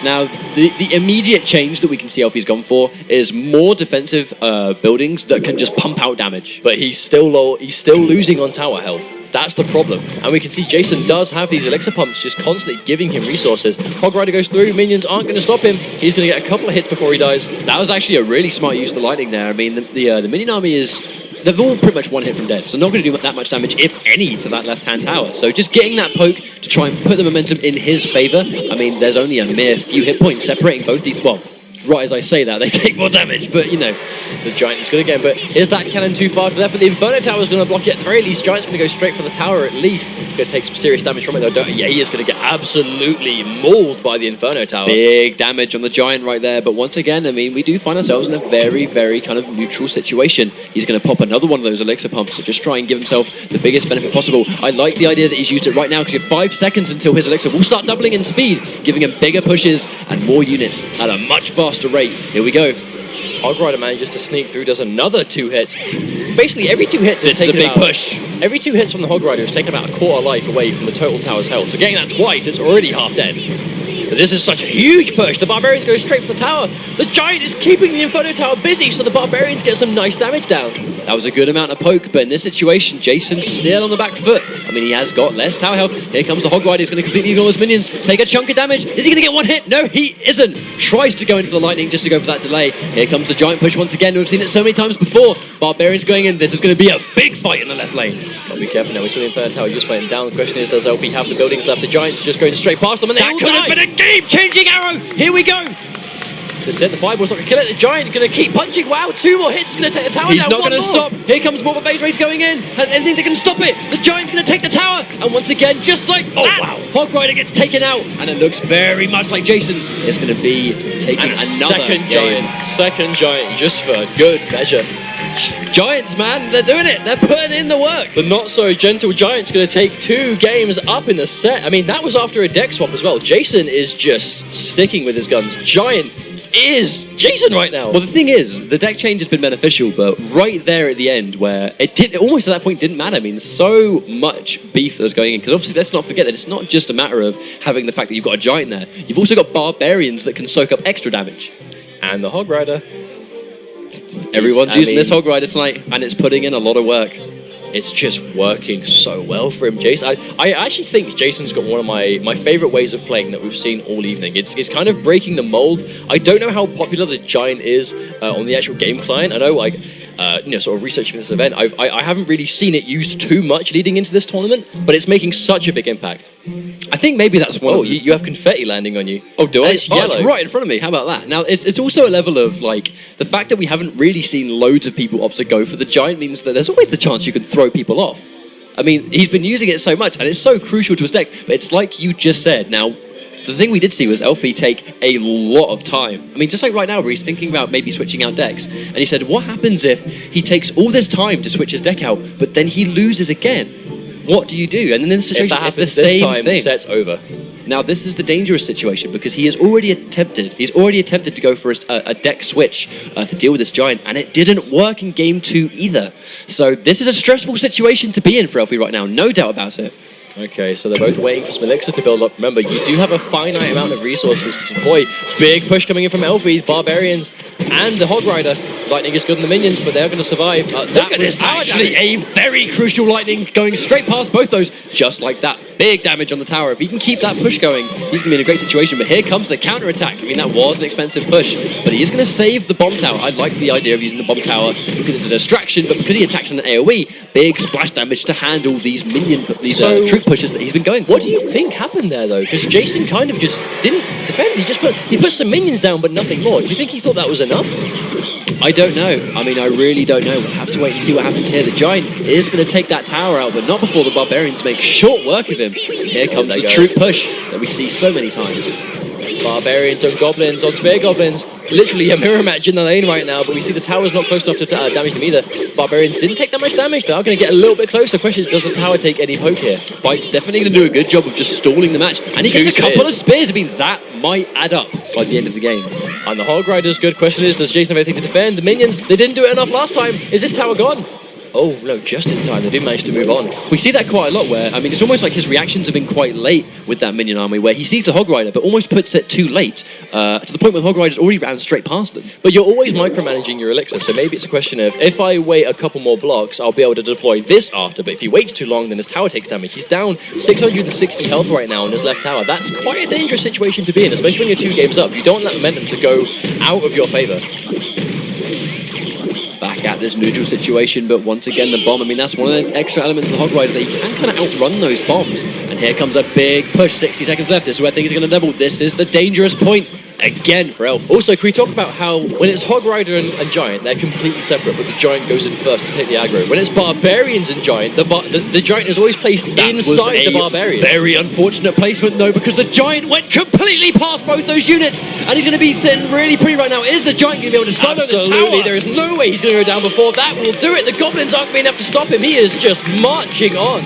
Now, the immediate change that we can see Elfie's gone for is more defensive buildings that can just pump out damage. But he's still low. He's still losing on tower health. That's the problem. And we can see Jason does have these elixir pumps just constantly giving him resources. Hog Rider goes through. Minions aren't going to stop him. He's going to get a couple of hits before he dies. That was actually a really smart use of the lightning there. I mean, the minion army is... They've all pretty much one hit from dead, so not going to do that much damage, if any, to that left-hand tower. So just getting that poke to try and put the momentum in his favour. I mean, there's only a mere few hit points separating both these... Well, right as I say that, they take more damage, but, you know, the Giant is going to get him. But is that cannon too far to the left? But the Inferno Tower is going to block it at the very least. Giant's going to go straight for the tower at least. He's going to take some serious damage from it, though. Yeah, he is going to get absolutely mauled by the Inferno Tower. Big damage on the Giant right there. But once again, I mean, we do find ourselves in a very, very kind of neutral situation. He's going to pop another one of those elixir pumps to just try and give himself the biggest benefit possible. I like the idea that he's used it right now because you have 5 seconds until his elixir will start doubling in speed, giving him bigger pushes and more units at a much faster rate. Here we go. Hog Rider manages to sneak through, does another 2 hits. Basically, every 2 hits is taking a big push. Every 2 hits from the Hog Rider is taking about a quarter life away from the total tower's health. So getting that twice, it's already half dead. But this is such a huge push. The Barbarians go straight for the tower. The Giant is keeping the Inferno Tower busy, so the Barbarians get some nice damage down. That was a good amount of poke, but in this situation, Jason's still on the back foot. I mean, he has got less tower health. Here comes the Hog Rider. He's going to completely ignore his minions, take a chunk of damage. Is he going to get one hit? No, he isn't. Tries to go in for the lightning just to go for that delay. Here comes the Giant push once again. We've seen it so many times before. Barbarians going in. This is going to be a big fight in the left lane. Gotta be careful now. We saw the Inferno Tower just went down. The question is, does LP have the buildings left? The Giants are just going straight past them, and they all die. That could have been a game-changing arrow. Here we go. That's it, the fireball's not going to kill it. The Giant going to keep punching. Wow, 2 more hits. He's going to take the tower He's down. not One going to more. stop. Here comes more of a base race going in. And anything that can stop it. The Giant's going to take the tower. And once again, just like that, wow. Hog Rider gets taken out. And it looks very much like Jason is going to be taking And another second game. Giant. Second Giant, just for good measure. Giants, man, they're doing it. They're putting in the work. The not-so-gentle Giant's going to take 2 games up in the set. I mean, that was after a deck swap as well. Jason is just sticking with his guns. Giant is Jason right now. Well, the thing is, the deck change has been beneficial, but right there at the end, where it almost at that point didn't matter. I mean, so much beef that was going in, because obviously let's not forget that it's not just a matter of having the fact that you've got a Giant there. You've also got Barbarians that can soak up extra damage. And the Hog Rider. Everyone's using this Hog Rider tonight, and it's putting in a lot of work. It's just working so well for him, Jason. I actually think Jason's got one of my favorite ways of playing that we've seen all evening. It's kind of breaking the mold. I don't know how popular the Giant is on the actual game client. I know, like, sort of researching this event, I haven't really seen it used too much leading into this tournament, but it's making such a big impact. I think maybe that's one. Oh, you have confetti landing on you. Oh, do I? It's yellow. It's right in front of me. How about that? Now, it's also a level of, like, the fact that we haven't really seen loads of people opt to go for the Giant means that there's always the chance you can throw people off. I mean, he's been using it so much, and it's so crucial to his deck, but it's like you just said. Now, the thing we did see was Elfie take a lot of time. I mean, just like right now where he's thinking about maybe switching out decks, and he said, what happens if he takes all this time to switch his deck out, but then he loses again? What do you do? And in this situation, if that it's the happens same this time, thing. the set's over. Now, this is the dangerous situation because he has already attempted. He's already attempted to go for a deck switch to deal with this Giant, and it didn't work in game 2 either. So this is a stressful situation to be in for Elfie right now, no doubt about it. Okay, so they're both waiting for some elixir to build up. Remember, you do have a finite amount of resources to deploy. Big push coming in from Elfie, Barbarians, and the Hog Rider. Lightning is good on the minions, but they're going to survive. That was actually a very crucial Lightning going straight past both those, just like that. Big damage on the tower. If he can keep that push going, he's going to be in a great situation. But here comes the counter-attack. I mean, that was an expensive push, but he is going to save the bomb tower. I like the idea of using the bomb tower because it's a distraction, but because he attacks in an AoE, big splash damage to handle these troop pushes that he's been going for. What do you think happened there, though? Because Jason kind of just didn't defend. He put some minions down, but nothing more. Do you think he thought that was enough? I don't know. I mean, I really don't know. We'll have to wait and see what happens here. The Giant is going to take that tower out, but not before the Barbarians make short work of him. Here comes the troop push that we see so many times. Barbarians on Goblins, on Spear Goblins. Literally a mirror match in the lane right now, but we see the tower's not close enough to damage them either. Barbarians didn't take that much damage. They are going to get a little bit closer. Question is, does the tower take any poke here? Fight's definitely going to do a good job of just stalling the match. And he gets a couple of spears. I mean, that might add up by the end of the game. And the Hog Rider's good question is, does Jason have anything to defend? The minions, they didn't do it enough last time. Is this tower gone? Oh, no, just in time. They did manage to move on. We see that quite a lot where, I mean, it's almost like his reactions have been quite late with that minion army where he sees the Hog Rider but almost puts it too late to the point where the Hog Rider's already ran straight past them. But you're always micromanaging your elixir, so maybe it's a question of, if I wait a couple more blocks, I'll be able to deploy this after, but if he waits too long, then his tower takes damage. He's down 660 health right now on his left tower. That's quite a dangerous situation to be in, especially when you're 2 games up. You don't want that momentum to go out of your favor. Back at this neutral situation, but once again the bomb. I mean, that's one of the extra elements of the Hog Rider that you can kind of outrun those bombs. And here comes a big push, 60 seconds left. This is where things are going to double. This is the dangerous point again for Elf. Also, can we talk about how when it's Hog Rider and Giant, they're completely separate, but the Giant goes in first to take the aggro. When it's Barbarians and Giant, the Giant is always placed inside the Barbarian. Very unfortunate placement though, because the Giant went completely past both those units, and he's going to be sitting really pretty right now. Is the Giant going to be able to solo this tower? Absolutely, there is no way he's going to go down before that will do it. The Goblins aren't going to be enough to stop him. He is just marching on.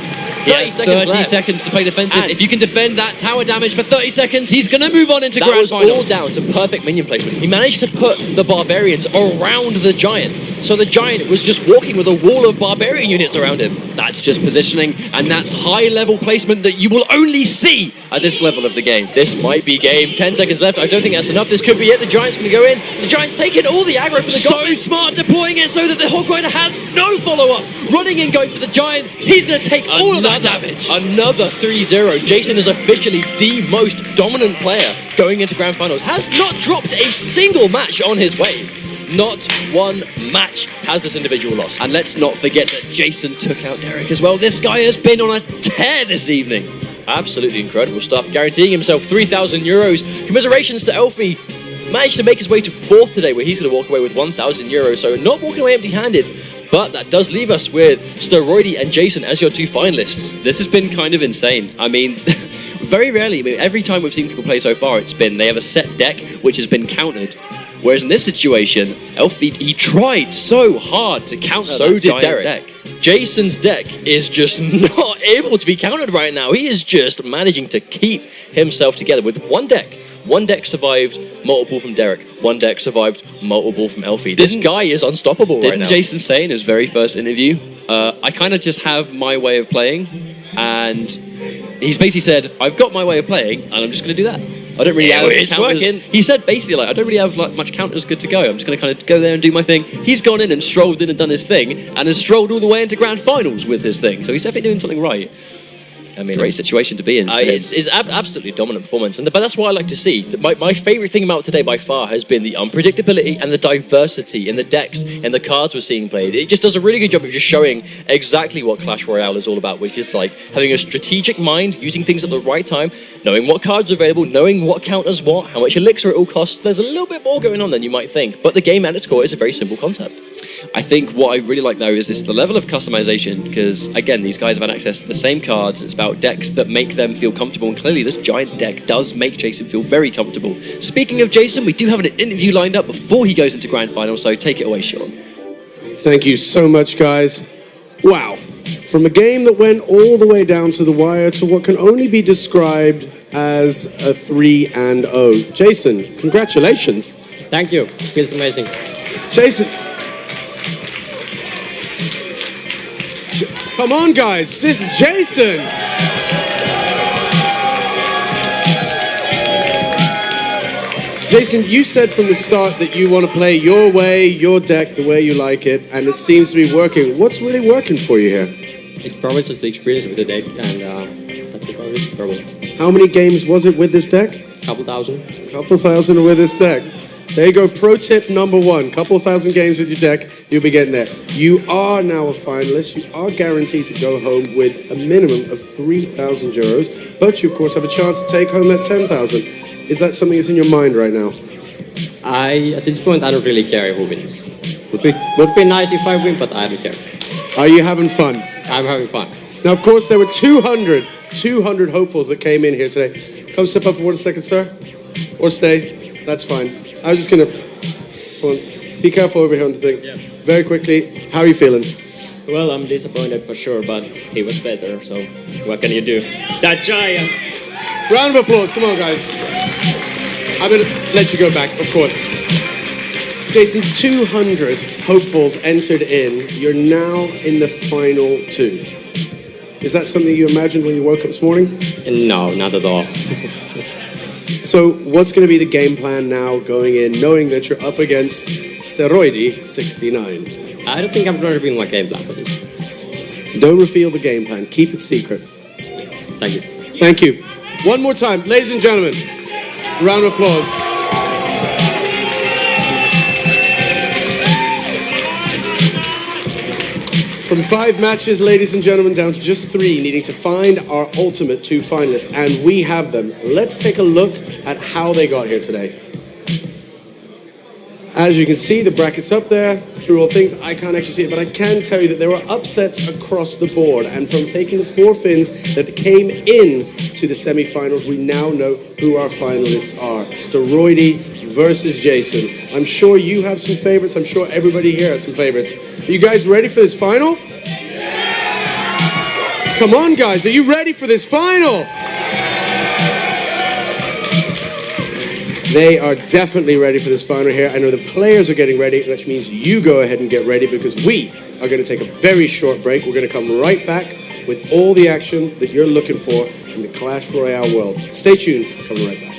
30 seconds to play defensive. And if you can defend that tower damage for 30 seconds, he's going to move on into that grand was finals. all down to perfect minion placement. He managed to put the Barbarians around the Giant. So the Giant was just walking with a wall of Barbarian units around him. That's just positioning, and that's high-level placement that you will only see at this level of the game. This might be game. 10 seconds left. I don't think that's enough. This could be it. The Giant's going to go in. The Giant's taking all the aggro from the Goblins. So smart deploying it so that the Hog Rider has no follow-up. Running in, going for the Giant. He's going to take all of that damage. Another 3-0. Jason is officially the most dominant player going into Grand Finals. Has not dropped a single match on his way. Not one match has this individual lost. And let's not forget that Jason took out Derek as well. This guy has been on a tear this evening. Absolutely incredible stuff. Guaranteeing himself €3,000. Commiserations to Elfie. managed to make his way to 4th today, where he's going to walk away with 1,000 euros. So not walking away empty-handed, but that does leave us with Steroidy and Jason as your 2 finalists. This has been kind of insane. I mean, very rarely, every time we've seen people play so far, it's been they have a set deck which has been countered. Whereas in this situation, Elfie, he tried so hard to counter that giant deck. Jason's deck is just not able to be countered right now. He is just managing to keep himself together with one deck. One deck survived multiple from Derek. One deck survived multiple from Elfie. This guy is unstoppable right now. Didn't Jason say in his very first interview, I kind of just have my way of playing, and he's basically said, I've got my way of playing, and I'm just going to do that. I don't really have it's counters. working. He said basically, like, I don't really have like much counters good to go. I'm just going to kind of go there and do my thing. He's gone in and strolled in and done his thing, and has strolled all the way into grand finals with his thing. So he's definitely doing something right. I mean, great situation to be in. It's absolutely dominant performance, but that's what I like to see. My favorite thing about today by far has been the unpredictability and the diversity in the decks and the cards we're seeing played. It just does a really good job of just showing exactly what Clash Royale is all about, which is like having a strategic mind, using things at the right time, knowing what cards are available, knowing what counters what, how much elixir it all costs. There's a little bit more going on than you might think, but the game at its core is a very simple concept. I think what I really like though is the level of customization, because again, these guys have had access to the same cards. It's about decks that make them feel comfortable, and clearly this giant deck does make Jason feel very comfortable. Speaking of Jason, we do have an interview lined up before he goes into grand final, so take it away, Sean. Thank you so much, guys. Wow. From a game that went all the way down to the wire to what can only be described as a 3-0. Jason, congratulations. Thank you. Feels amazing. Jason. Come on, guys. This is Jason. Jason, you said from the start that you want to play your way, your deck, the way you like it, and it seems to be working. What's really working for you here? It's probably just the experience with the deck, and that's about it, probably. How many games was it with this deck? Couple thousand. Couple thousand with this deck. There you go, pro tip number 1. Couple thousand games with your deck, you'll be getting there. You are now a finalist. You are guaranteed to go home with a minimum of 3,000 euros, but you, of course, have a chance to take home that 10,000. Is that something that's in your mind right now? At this point, I don't really care who wins. Would be nice if I win, but I don't care. Are you having fun? I'm having fun. Now, of course, there were 200 hopefuls that came in here today. Come step up for 1 second, sir. Or stay. That's fine. I was just going to... Come on. Be careful over here on the thing. Yeah. Very quickly, how are you feeling? Well, I'm disappointed for sure, but he was better, so what can you do? That giant! Round of applause. Come on, guys. I'm going to let you go back, of course. Jason, 200 hopefuls entered in. You're now in the final 2. Is that something you imagined when you woke up this morning? No, not at all. So what's going to be the game plan now going in, knowing that you're up against Steroidy 69? I don't think I'm going to reveal my game plan for this. Don't reveal the game plan. Keep it secret. Thank you. Thank you. One more time, ladies and gentlemen, round of applause. From 5 matches, ladies and gentlemen, down to just 3, needing to find our ultimate 2 finalists, and we have them. Let's take a look at how they got here today. As you can see, the bracket's up there. Through all things, I can't actually see it, but I can tell you that there were upsets across the board, and from taking the 4 Finns that came in to the semi-finals, we now know who our finalists are. Steroidy versus Jason. I'm sure you have some favorites. I'm sure everybody here has some favorites. Are you guys ready for this final? Come on, guys. Are you ready for this final? They are definitely ready for this final here. I know the players are getting ready, which means you go ahead and get ready, because we are going to take a very short break. We're going to come right back with all the action that you're looking for in the Clash Royale world. Stay tuned. Coming right back.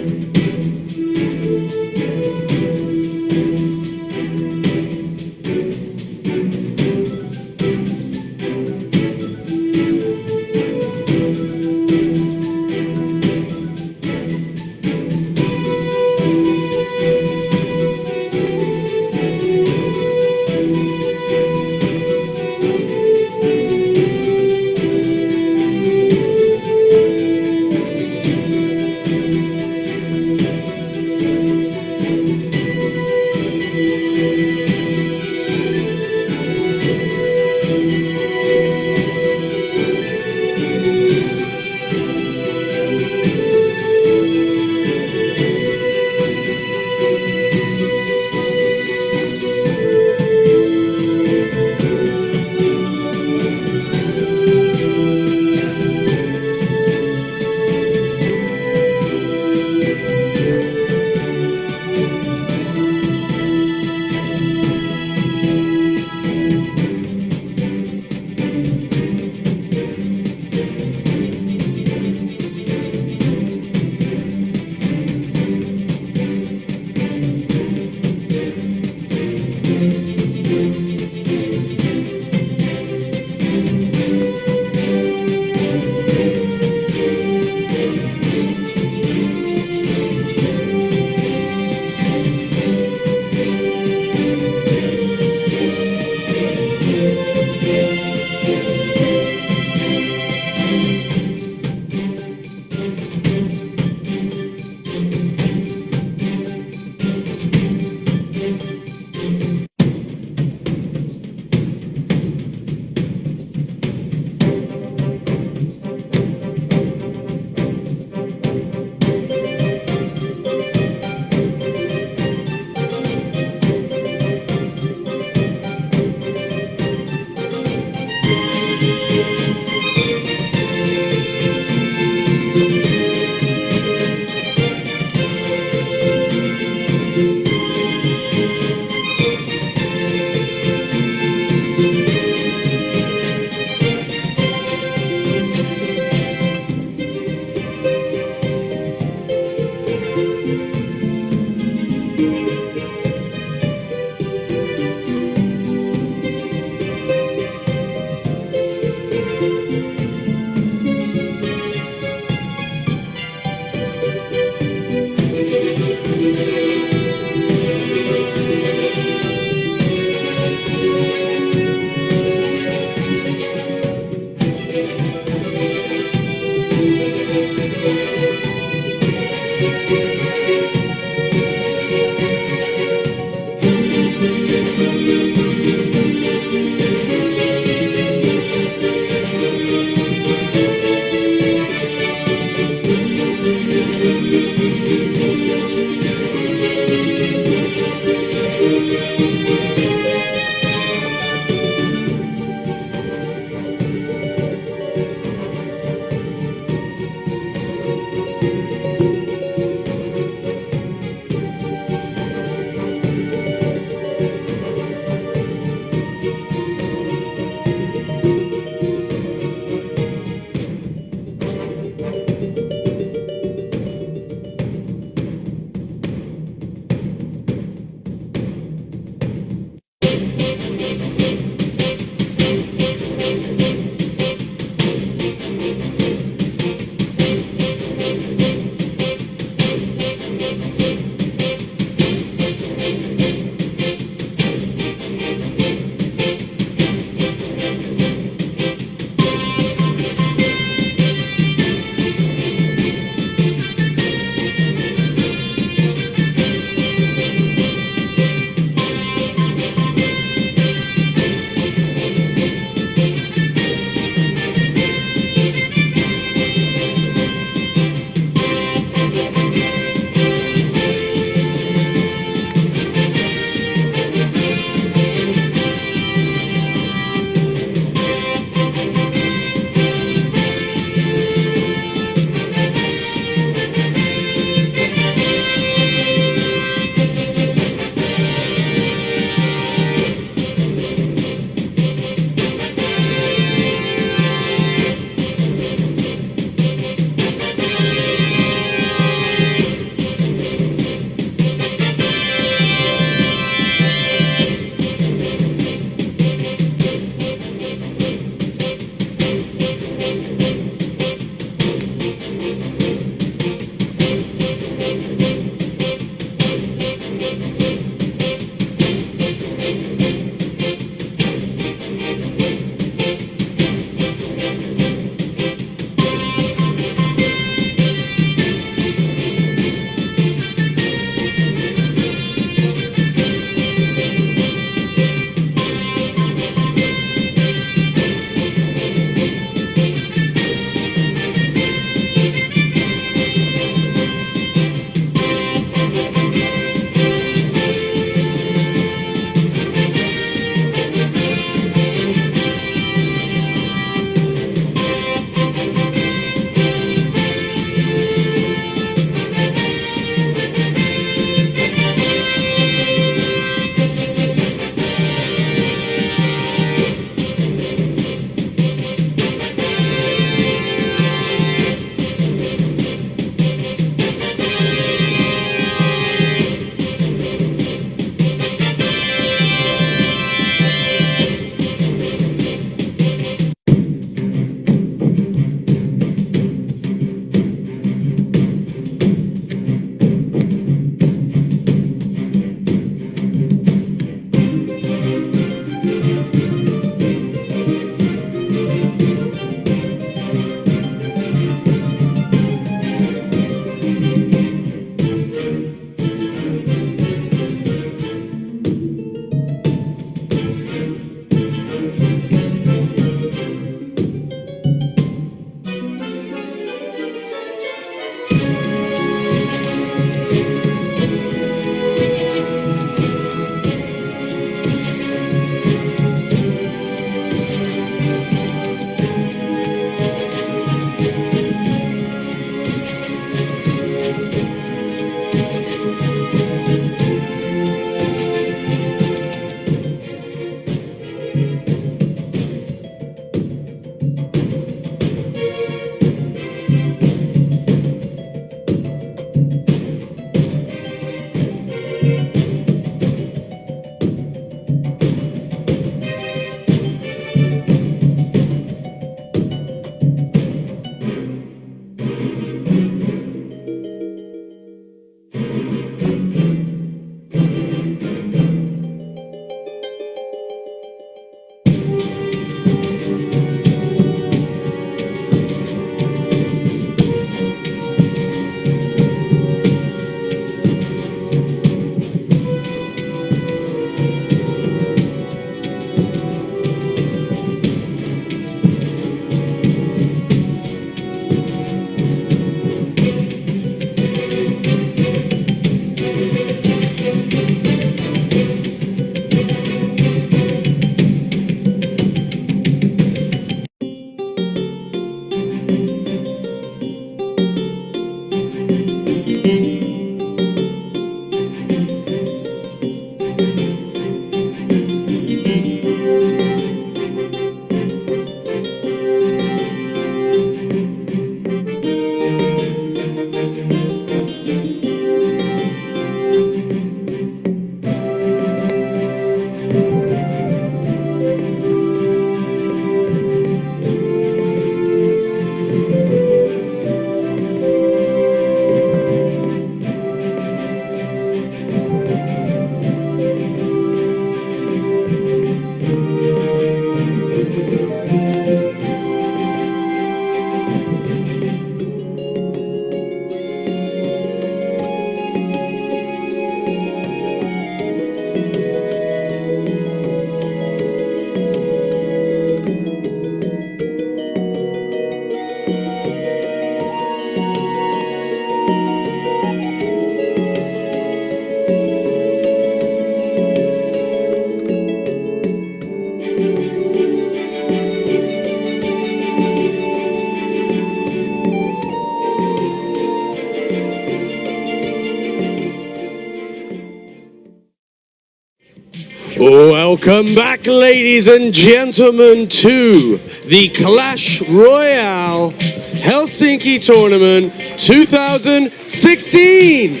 Welcome back, ladies and gentlemen, to the Clash Royale Helsinki Tournament 2016.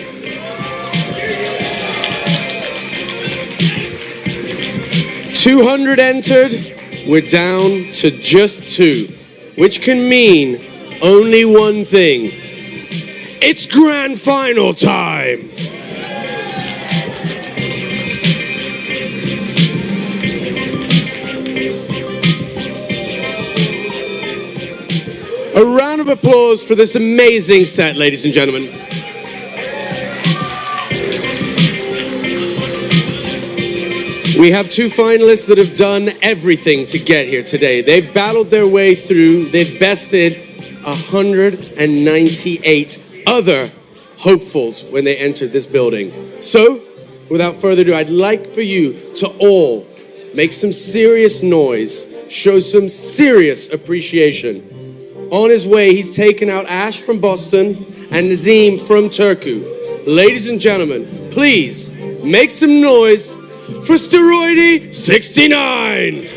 "200 entered, we're down to just 2, which can mean only one thing. It's grand final time! A round of applause for this amazing set, ladies and gentlemen. We have 2 finalists that have done everything to get here today. They've battled their way through, they've bested 198 other hopefuls when they entered this building. So, without further ado, I'd like for you to all make some serious noise, show some serious appreciation. On his way, he's taken out Ash from Boston and Nazim from Turku. Ladies and gentlemen, please make some noise for Steroidy 69.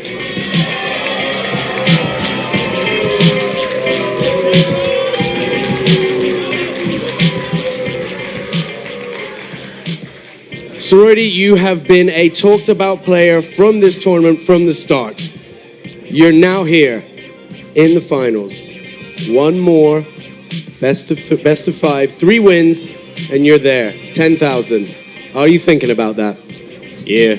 Steroidy, you have been a talked about player from this tournament from the start. You're now here in the finals. One more, best of 5, 3 wins, and you're there. 10,000. How are you thinking about that? Yeah.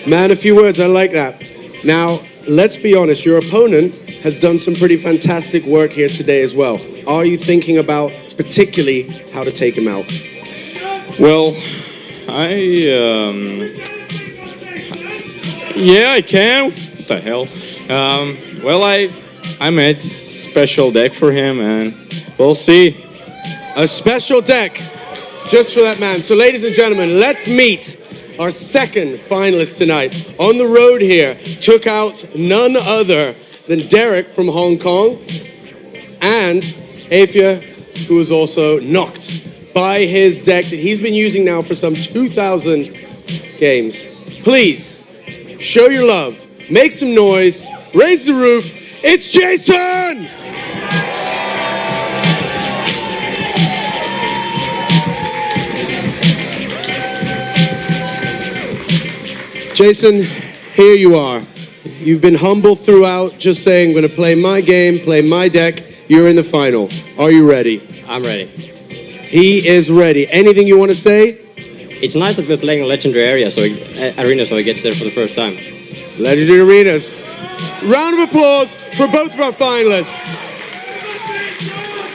Man, a few words, I like that. Now, let's be honest, your opponent has done some pretty fantastic work here today as well. Are you thinking about particularly how to take him out? Well, yeah, I can. What the hell? Well, I made special deck for him, and we'll see. A special deck just for that man. So, ladies and gentlemen, let's meet our second finalist tonight. On the road here, took out none other than Derek from Hong Kong and Afia, who was also knocked by his deck that he's been using now for some 2,000 games. Please, show your love, make some noise, raise the roof. It's Jason! Jason, here you are. You've been humble throughout, just saying, I'm going to play my game, play my deck. You're in the final. Are you ready? I'm ready. He is ready. Anything you want to say? It's nice that we're playing a legendary arena, so he gets there for the first time. Legendary arenas. Round of applause for both of our finalists.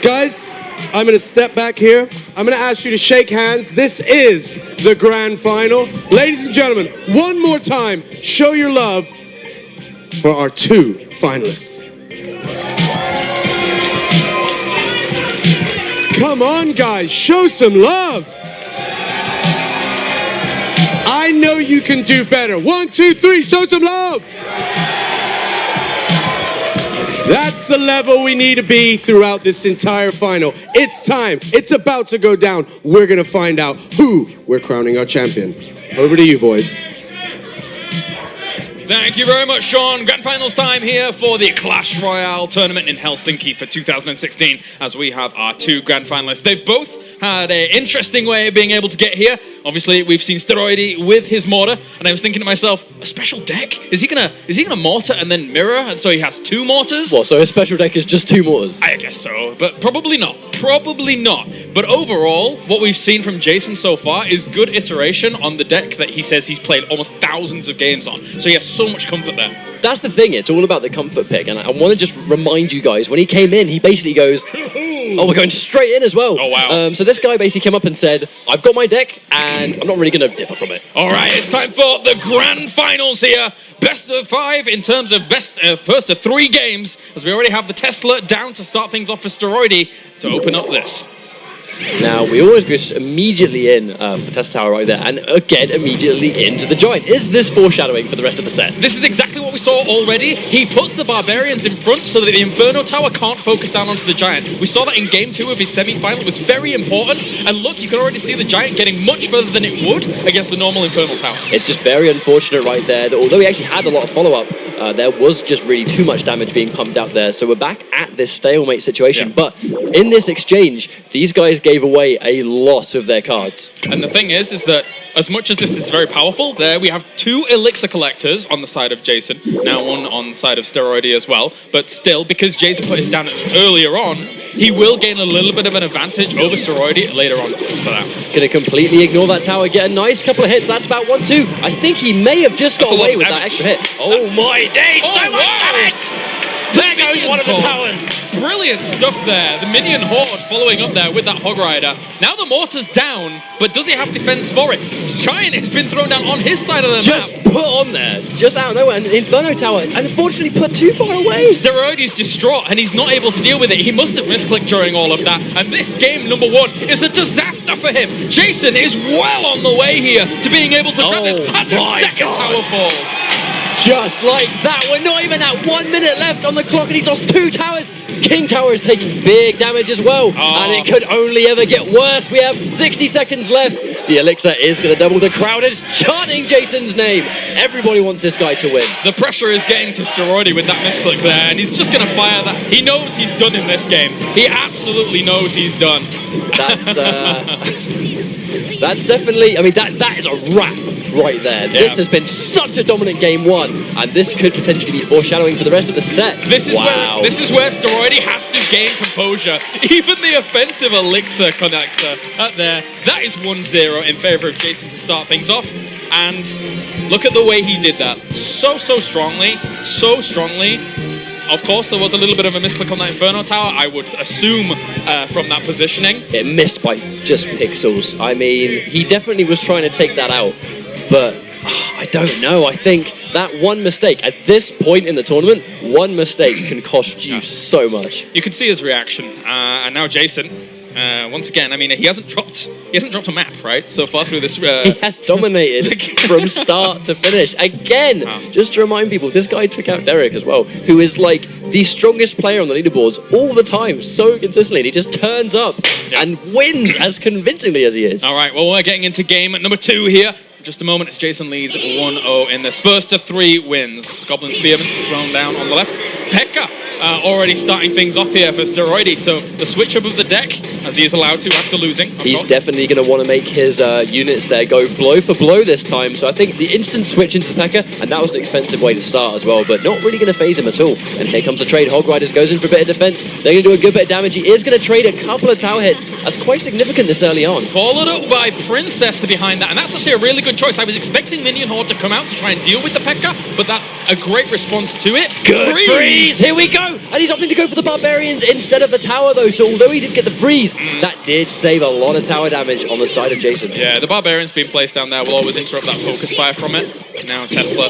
Guys, I'm going to step back here. I'm going to ask you to shake hands. This is the grand final. Ladies and gentlemen, one more time, show your love for our 2 finalists. Come on, guys, show some love. I know you can do better. 1, 2, 3, show some love. That's the level we need to be throughout this entire final. It's time. It's about to go down. We're going to find out who we're crowning our champion. Over to you, boys. Thank you very much, Sean. Grand finals time here for the Clash Royale tournament in Helsinki for 2016, as we have our 2 grand finalists. They've both had an interesting way of being able to get here. Obviously, we've seen Steroidy with his mortar, and I was thinking to myself, a special deck? Is he gonna mortar and then mirror, and so he has 2 mortars? Well, so a special deck is just 2 mortars? I guess so, but probably not. Probably not. But overall, what we've seen from Jason so far is good iteration on the deck that he says he's played almost thousands of games on. So he has so much comfort there. That's the thing, it's all about the comfort pick, and I want to just remind you guys, when he came in, he basically goes, oh, we're going straight in as well. Oh, wow. So this guy basically came up and said, I've got my deck, and I'm not really going to differ from it. All right, it's time for the grand finals here. Best of 5 in terms of first of 3 games, as we already have the Tesla down to start things off for Steroidy to open up this. Now, we always go immediately in for the Tesla Tower right there, and again, immediately into the Giant. Is this foreshadowing for the rest of the set? This is exactly what we saw already. He puts the Barbarians in front so that the Inferno Tower can't focus down onto the Giant. We saw that in Game 2 of his semi-final. It was very important. And look, you can already see the Giant getting much further than it would against the normal Infernal Tower. It's just very unfortunate right there that although he actually had a lot of follow-up, there was just really too much damage being pumped out there. So we're back at this stalemate situation. Yeah. But in this exchange, these guys gave away a lot of their cards. And the thing is that as much as this is very powerful, there we have 2 Elixir Collectors on the side of Jason, now one on the side of Steroidy as well, but still, because Jason put his down earlier on, he will gain a little bit of an advantage over Steroidy later on for that. Gonna completely ignore that tower, get a nice couple of hits, that's about 1-2. I think he may have just got away with that extra hit. Oh my days, so much damage! There goes one of the towers. Brilliant stuff there. The minion horde following up there with that Hog Rider. Now the mortar's down, but does he have defense for it? Giant has been thrown down on his side of the map. Just put on there, just out of nowhere, and the Inferno Tower, and unfortunately put too far away. Steroidy's distraught, and he's not able to deal with it. He must have misclicked during all of that, and this game number 1 is a disaster for him. Jason is well on the way here to being able to grab this, and the second tower falls. Just like that, we're not even at 1 minute left on the clock, and he's lost 2 towers. King Tower is taking big damage as well, and it could only ever get worse. We have 60 seconds left. The Elixir is going to double. The crowd is chanting Jason's name. Everybody wants this guy to win. The pressure is getting to Steroidy with that misclick there, and he's just going to fire that. He knows he's done in this game. He absolutely knows he's done. That's definitely, I mean, that is a wrap right there. Yeah. This has been such a dominant game 1, and this could potentially be foreshadowing for the rest of the set. This is where Steroidy has to gain composure. Even the offensive Elixir connector up there, that is 1-0 in favor of Jason to start things off. And look at the way he did that. So strongly, so strongly. Of course, there was a little bit of a misclick on that Inferno Tower, I would assume, from that positioning. It missed by just pixels. I mean, he definitely was trying to take that out, but I don't know. I think that one mistake, at this point in the tournament, one mistake can cost you so much. You can see his reaction, and now Jason. Once again, I mean, he hasn't dropped a map, right? So far through this... He has dominated from start to finish. Again, just to remind people, this guy took out Derek as well, who is like the strongest player on the leaderboards all the time, so consistently. And he just turns up and wins as convincingly as he is. All right, well, we're getting into game number 2 here. Just a moment, it's Jason leads 1-0 in this. First of 3 wins. Goblin Spearman thrown down on the left. Pekka already starting things off here for Steroidy. So the switch up of the deck, as he is allowed to after losing. He's definitely going to want to make his units there go blow for blow this time. So I think the instant switch into the Pekka, and that was an expensive way to start as well, but not really going to phase him at all. And here comes the trade. Hog Riders goes in for a bit of defense. They're going to do a good bit of damage. He is going to trade a couple of tower hits. That's quite significant this early on. Followed up by Princess behind that, and that's actually a really good choice. I was expecting Minion Horde to come out to try and deal with the Pekka, but that's a great response to it. Good freeze! Here we go! And he's opting to go for the Barbarians instead of the tower, though, so although he did get the freeze, that did save a lot of tower damage on the side of Jason. Yeah, the Barbarians being placed down there will always interrupt that focus fire from it. Now Tesla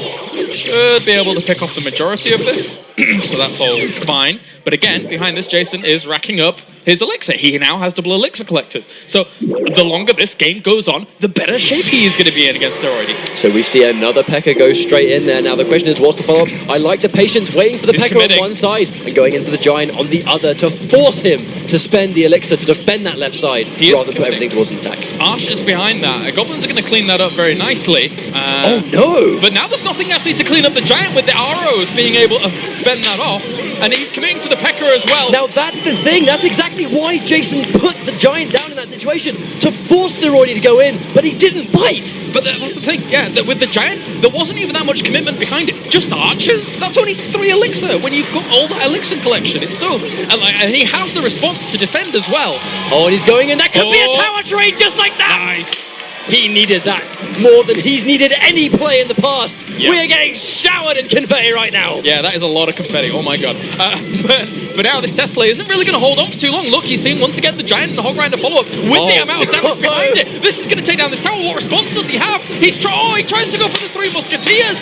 should be able to pick off the majority of this, so that's all fine. But again, behind this, Jason is racking up his Elixir. He now has double Elixir Collectors. So the longer this game goes on, the better shape he is going to be in against Steroidy. So we see another Pekka go straight in there. Now the question is, what's the follow-up? I like the patience, waiting for the Pekka on one side and going in for the Giant on the other to force him to spend the Elixir to defend that left side rather than put everything towards the attack. Arsh is behind that. Goblins are going to clean that up very nicely. Oh no! But now there's nothing actually to clean up the Giant with the arrows being able to fend that off. And he's committing to the Pekka as well. Now that's the thing. That's exactly why Jason put the Giant down in that situation, to force Steroidy to go in, but he didn't bite. But that's the thing, yeah, that with the Giant, there wasn't even that much commitment behind it. Just archers? That's only 3 Elixir when you've got all that Elixir collection. It's so... And he has the response to defend as well. Oh, and he's going in. That could be a tower trade just like that. Nice. He needed that more than he's needed any play in the past. Yep. We are getting showered in confetti right now. Yeah, that is a lot of confetti. Oh my god. But for now, this Tesla isn't really going to hold on for too long. Look, he's seeing once again the Giant and the Hog Rider follow up with the amount of damage behind it. This is going to take down this tower. What response does he have? He tries to go for the 3 Musketeers.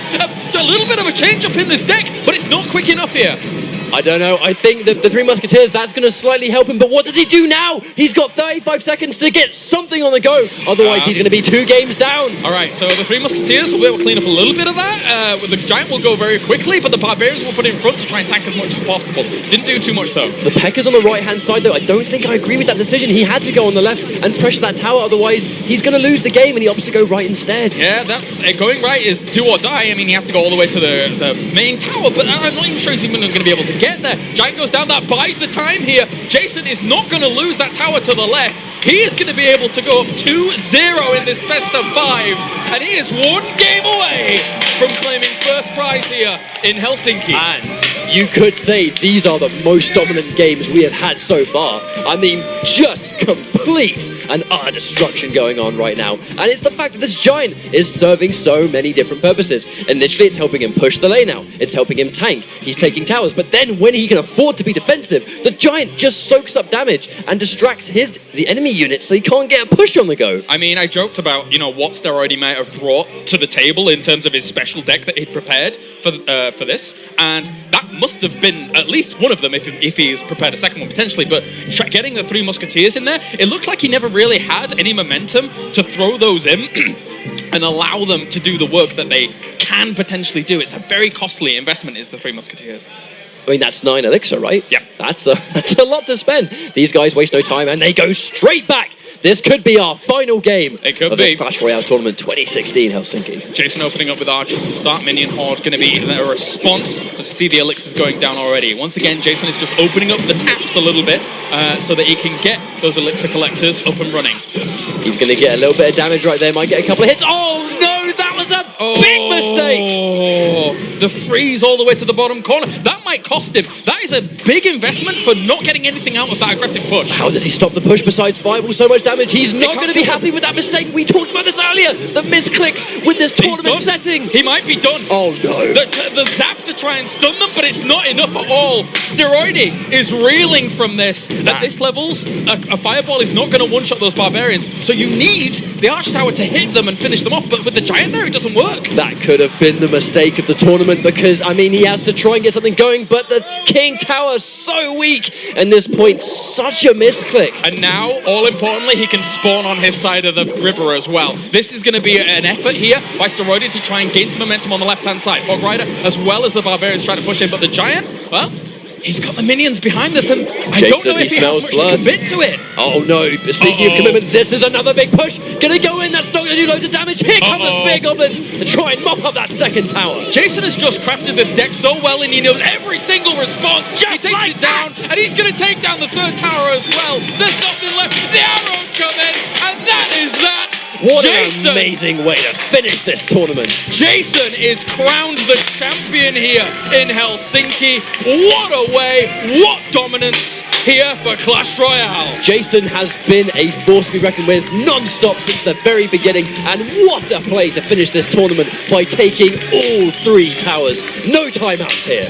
A little bit of a change up in this deck, but it's not quick enough here. I don't know. I think that the Three Musketeers, that's going to slightly help him. But what does he do now? He's got 35 seconds to get something on the go. Otherwise, he's going to be 2 games down. All right, so the Three Musketeers will be able to clean up a little bit of that. The Giant will go very quickly, but the Barbarians will put in front to try and tank as much as possible. Didn't do too much, though. The Pekka's on the right-hand side, though. I don't think I agree with that decision. He had to go on the left and pressure that tower. Otherwise, he's going to lose the game, and he opts to go right instead. Yeah, that's going right is do or die. I mean, he has to go all the way to the main tower, but I'm not even sure he's even going to be able to get there. Giant goes down, that buys the time here. Jason is not going to lose that tower to the left. He is going to be able to go up 2-0 in this best of 5, and he is 1 game away from claiming first prize here in Helsinki. And you could say these are the most dominant games we have had so far. I mean, just complete and utter destruction going on right now. And it's the fact that this Giant is serving so many different purposes. Initially, it's helping him push the lane out. It's helping him tank. He's taking towers. But then when he can afford to be defensive, the Giant just soaks up damage and distracts the enemy units so he can't get a push on the go. I mean, I joked about, what Steroid he might have brought to the table in terms of his special deck that he'd prepared for this. And that must have been at least one of them if he's prepared a second one potentially. But getting the Three Musketeers in there, it looked like he never really had any momentum to throw those in and allow them to do the work that they can potentially do. It's a very costly investment, is the Three Musketeers. I mean, that's 9 elixir, right? Yeah. That's a lot to spend. These guys waste no time and they go straight back. This could be our final game of this Clash Royale tournament 2016 Helsinki. Jason opening up with archers to start. Minion Horde going to be a response. As you see the elixirs going down already. Once again, Jason is just opening up the taps a little bit so that he can get those elixir collectors up and running. He's going to get a little bit of damage right there. Might get a couple of hits. Oh, no! That was a big mistake! The freeze all the way to the bottom corner. That might cost him. That is a big investment for not getting anything out of that aggressive push. How does he stop the push besides 5 so much damage? He's not going to be happy with that mistake. We talked about this earlier. The misclicks with this tournament setting. He might be done. Oh, no. The zap to try and stun them, but it's not enough at all. Steroidy is reeling from this. At this levels, a fireball is not going to one-shot those barbarians. So you need the Arch Tower to hit them and finish them off. But with the Giant there, it doesn't work. That could have been the mistake of the tournament because, I mean, he has to try and get something going, but the King Tower is so weak. And this point, such a misclick. And now, all importantly, he can spawn on his side of the river as well. This is going to be an effort here by Steroidy to try and gain some momentum on the left-hand side. Hog Rider, as well as the Barbarians trying to push in, but the Giant, well, he's got the minions behind this, and I don't know if he has much to commit to it. Oh no, speaking of commitment, this is another big push. Gonna go in, that's not gonna do loads of damage. Here come the Spear Goblins to try and mop up that second tower. Jason has just crafted this deck so well, and he knows every single response. He takes it down, and he's gonna take down the third tower as well. There's nothing left. The arrows come in, and that is that. What an amazing way to finish this tournament. Jason is crowned the champion here in Helsinki. What a way, what dominance here for Clash Royale. Jason has been a force to be reckoned with non-stop since the very beginning, and what a play to finish this tournament by taking all 3 towers. No timeouts here.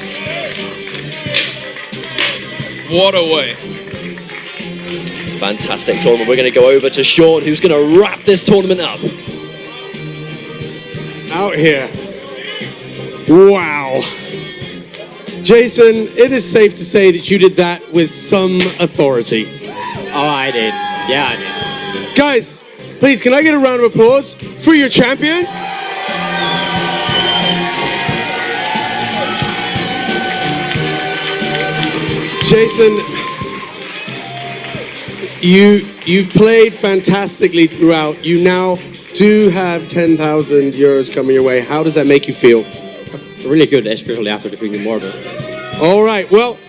What a way. Fantastic tournament. We're going to go over to Sean, who's going to wrap this tournament up. Out here. Wow. Jason, it is safe to say that you did that with some authority. Oh, I did. Yeah, I did. Guys, please, can I get a round of applause for your champion? Jason, you've played fantastically throughout. You now do have 10,000 euros coming your way. How does that make you feel? Really good, especially after defeating Mortar. All right, well,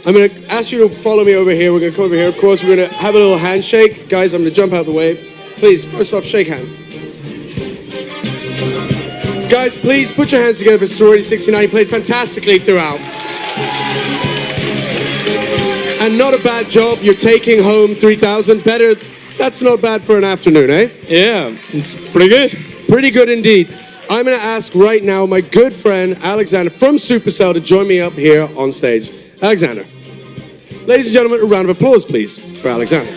I'm going to ask you to follow me over here. We're going to come over here. Of course, we're going to have a little handshake. Guys, I'm going to jump out of the way. Please, first off, shake hands. Guys, please put your hands together for Steroidy 69. He played fantastically throughout. And not a bad job. You're taking home 3,000. Better. That's not bad for an afternoon, eh? Yeah, it's pretty good. Pretty good indeed. I'm going to ask right now my good friend Alexander from Supercell to join me up here on stage. Alexander. Ladies and gentlemen, a round of applause, please, for Alexander.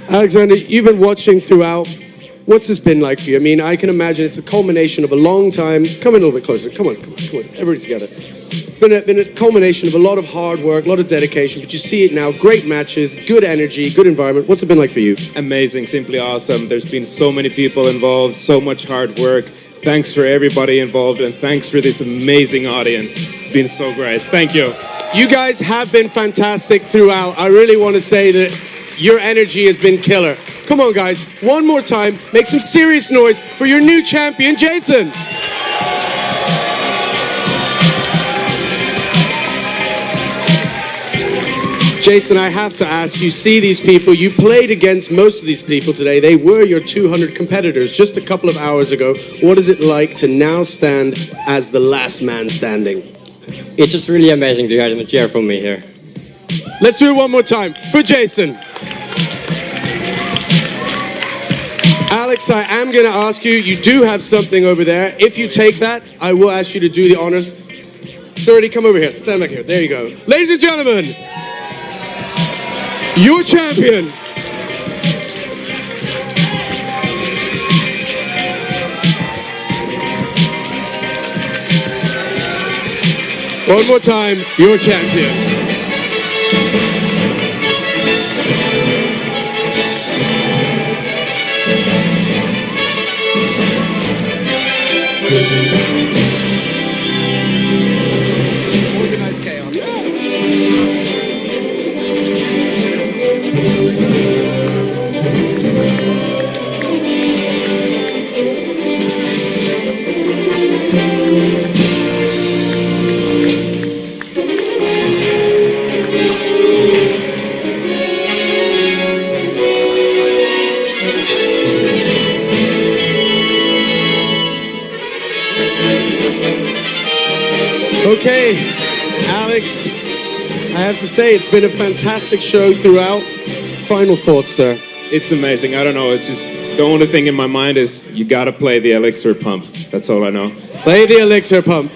Alexander, you've been watching throughout. What's this been like for you? I mean, I can imagine it's a culmination of a long time. Come in a little bit closer. Come on. Everybody together. It's been a culmination of a lot of hard work, a lot of dedication, but you see it now. Great matches, good energy, good environment. What's it been like for you? Amazing, simply awesome. There's been so many people involved, so much hard work. Thanks for everybody involved, and thanks for this amazing audience. Been so great. Thank you. You guys have been fantastic throughout. I really want to say that your energy has been killer. Come on, guys. One more time. Make some serious noise for your new champion, Jason. Jason, I have to ask, you see these people, you played against most of these people today. They were your 200 competitors just a couple of hours ago. What is it like to now stand as the last man standing? It's just really amazing to hear the cheer from me here. Let's do it one more time for Jason. Alex, I am going to ask you, you do have something over there. If you take that, I will ask you to do the honors. Sorry, come over here. Stand back here. There you go. Ladies and gentlemen, your champion. One more time, your champion. Okay, Alex, I have to say it's been a fantastic show throughout. Final thoughts, sir? It's amazing. I don't know. It's just the only thing in my mind is you got to play the elixir pump. That's all I know. Play the elixir pump.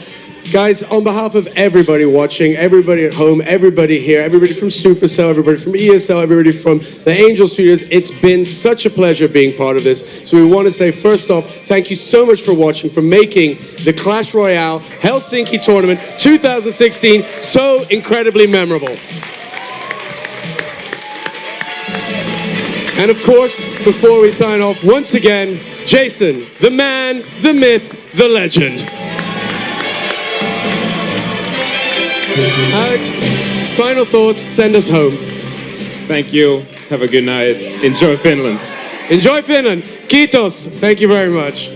Guys, on behalf of everybody watching, everybody at home, everybody here, everybody from Supercell, everybody from ESL, everybody from the Angel Studios, it's been such a pleasure being part of this. So we want to say, first off, thank you so much for watching, for making the Clash Royale Helsinki Tournament 2016 so incredibly memorable. And of course, before we sign off, once again, Jason, the man, the myth, the legend. Alex, final thoughts, send us home. Thank you. Have a good night. Enjoy Finland. Enjoy Finland. Kiitos. Thank you very much.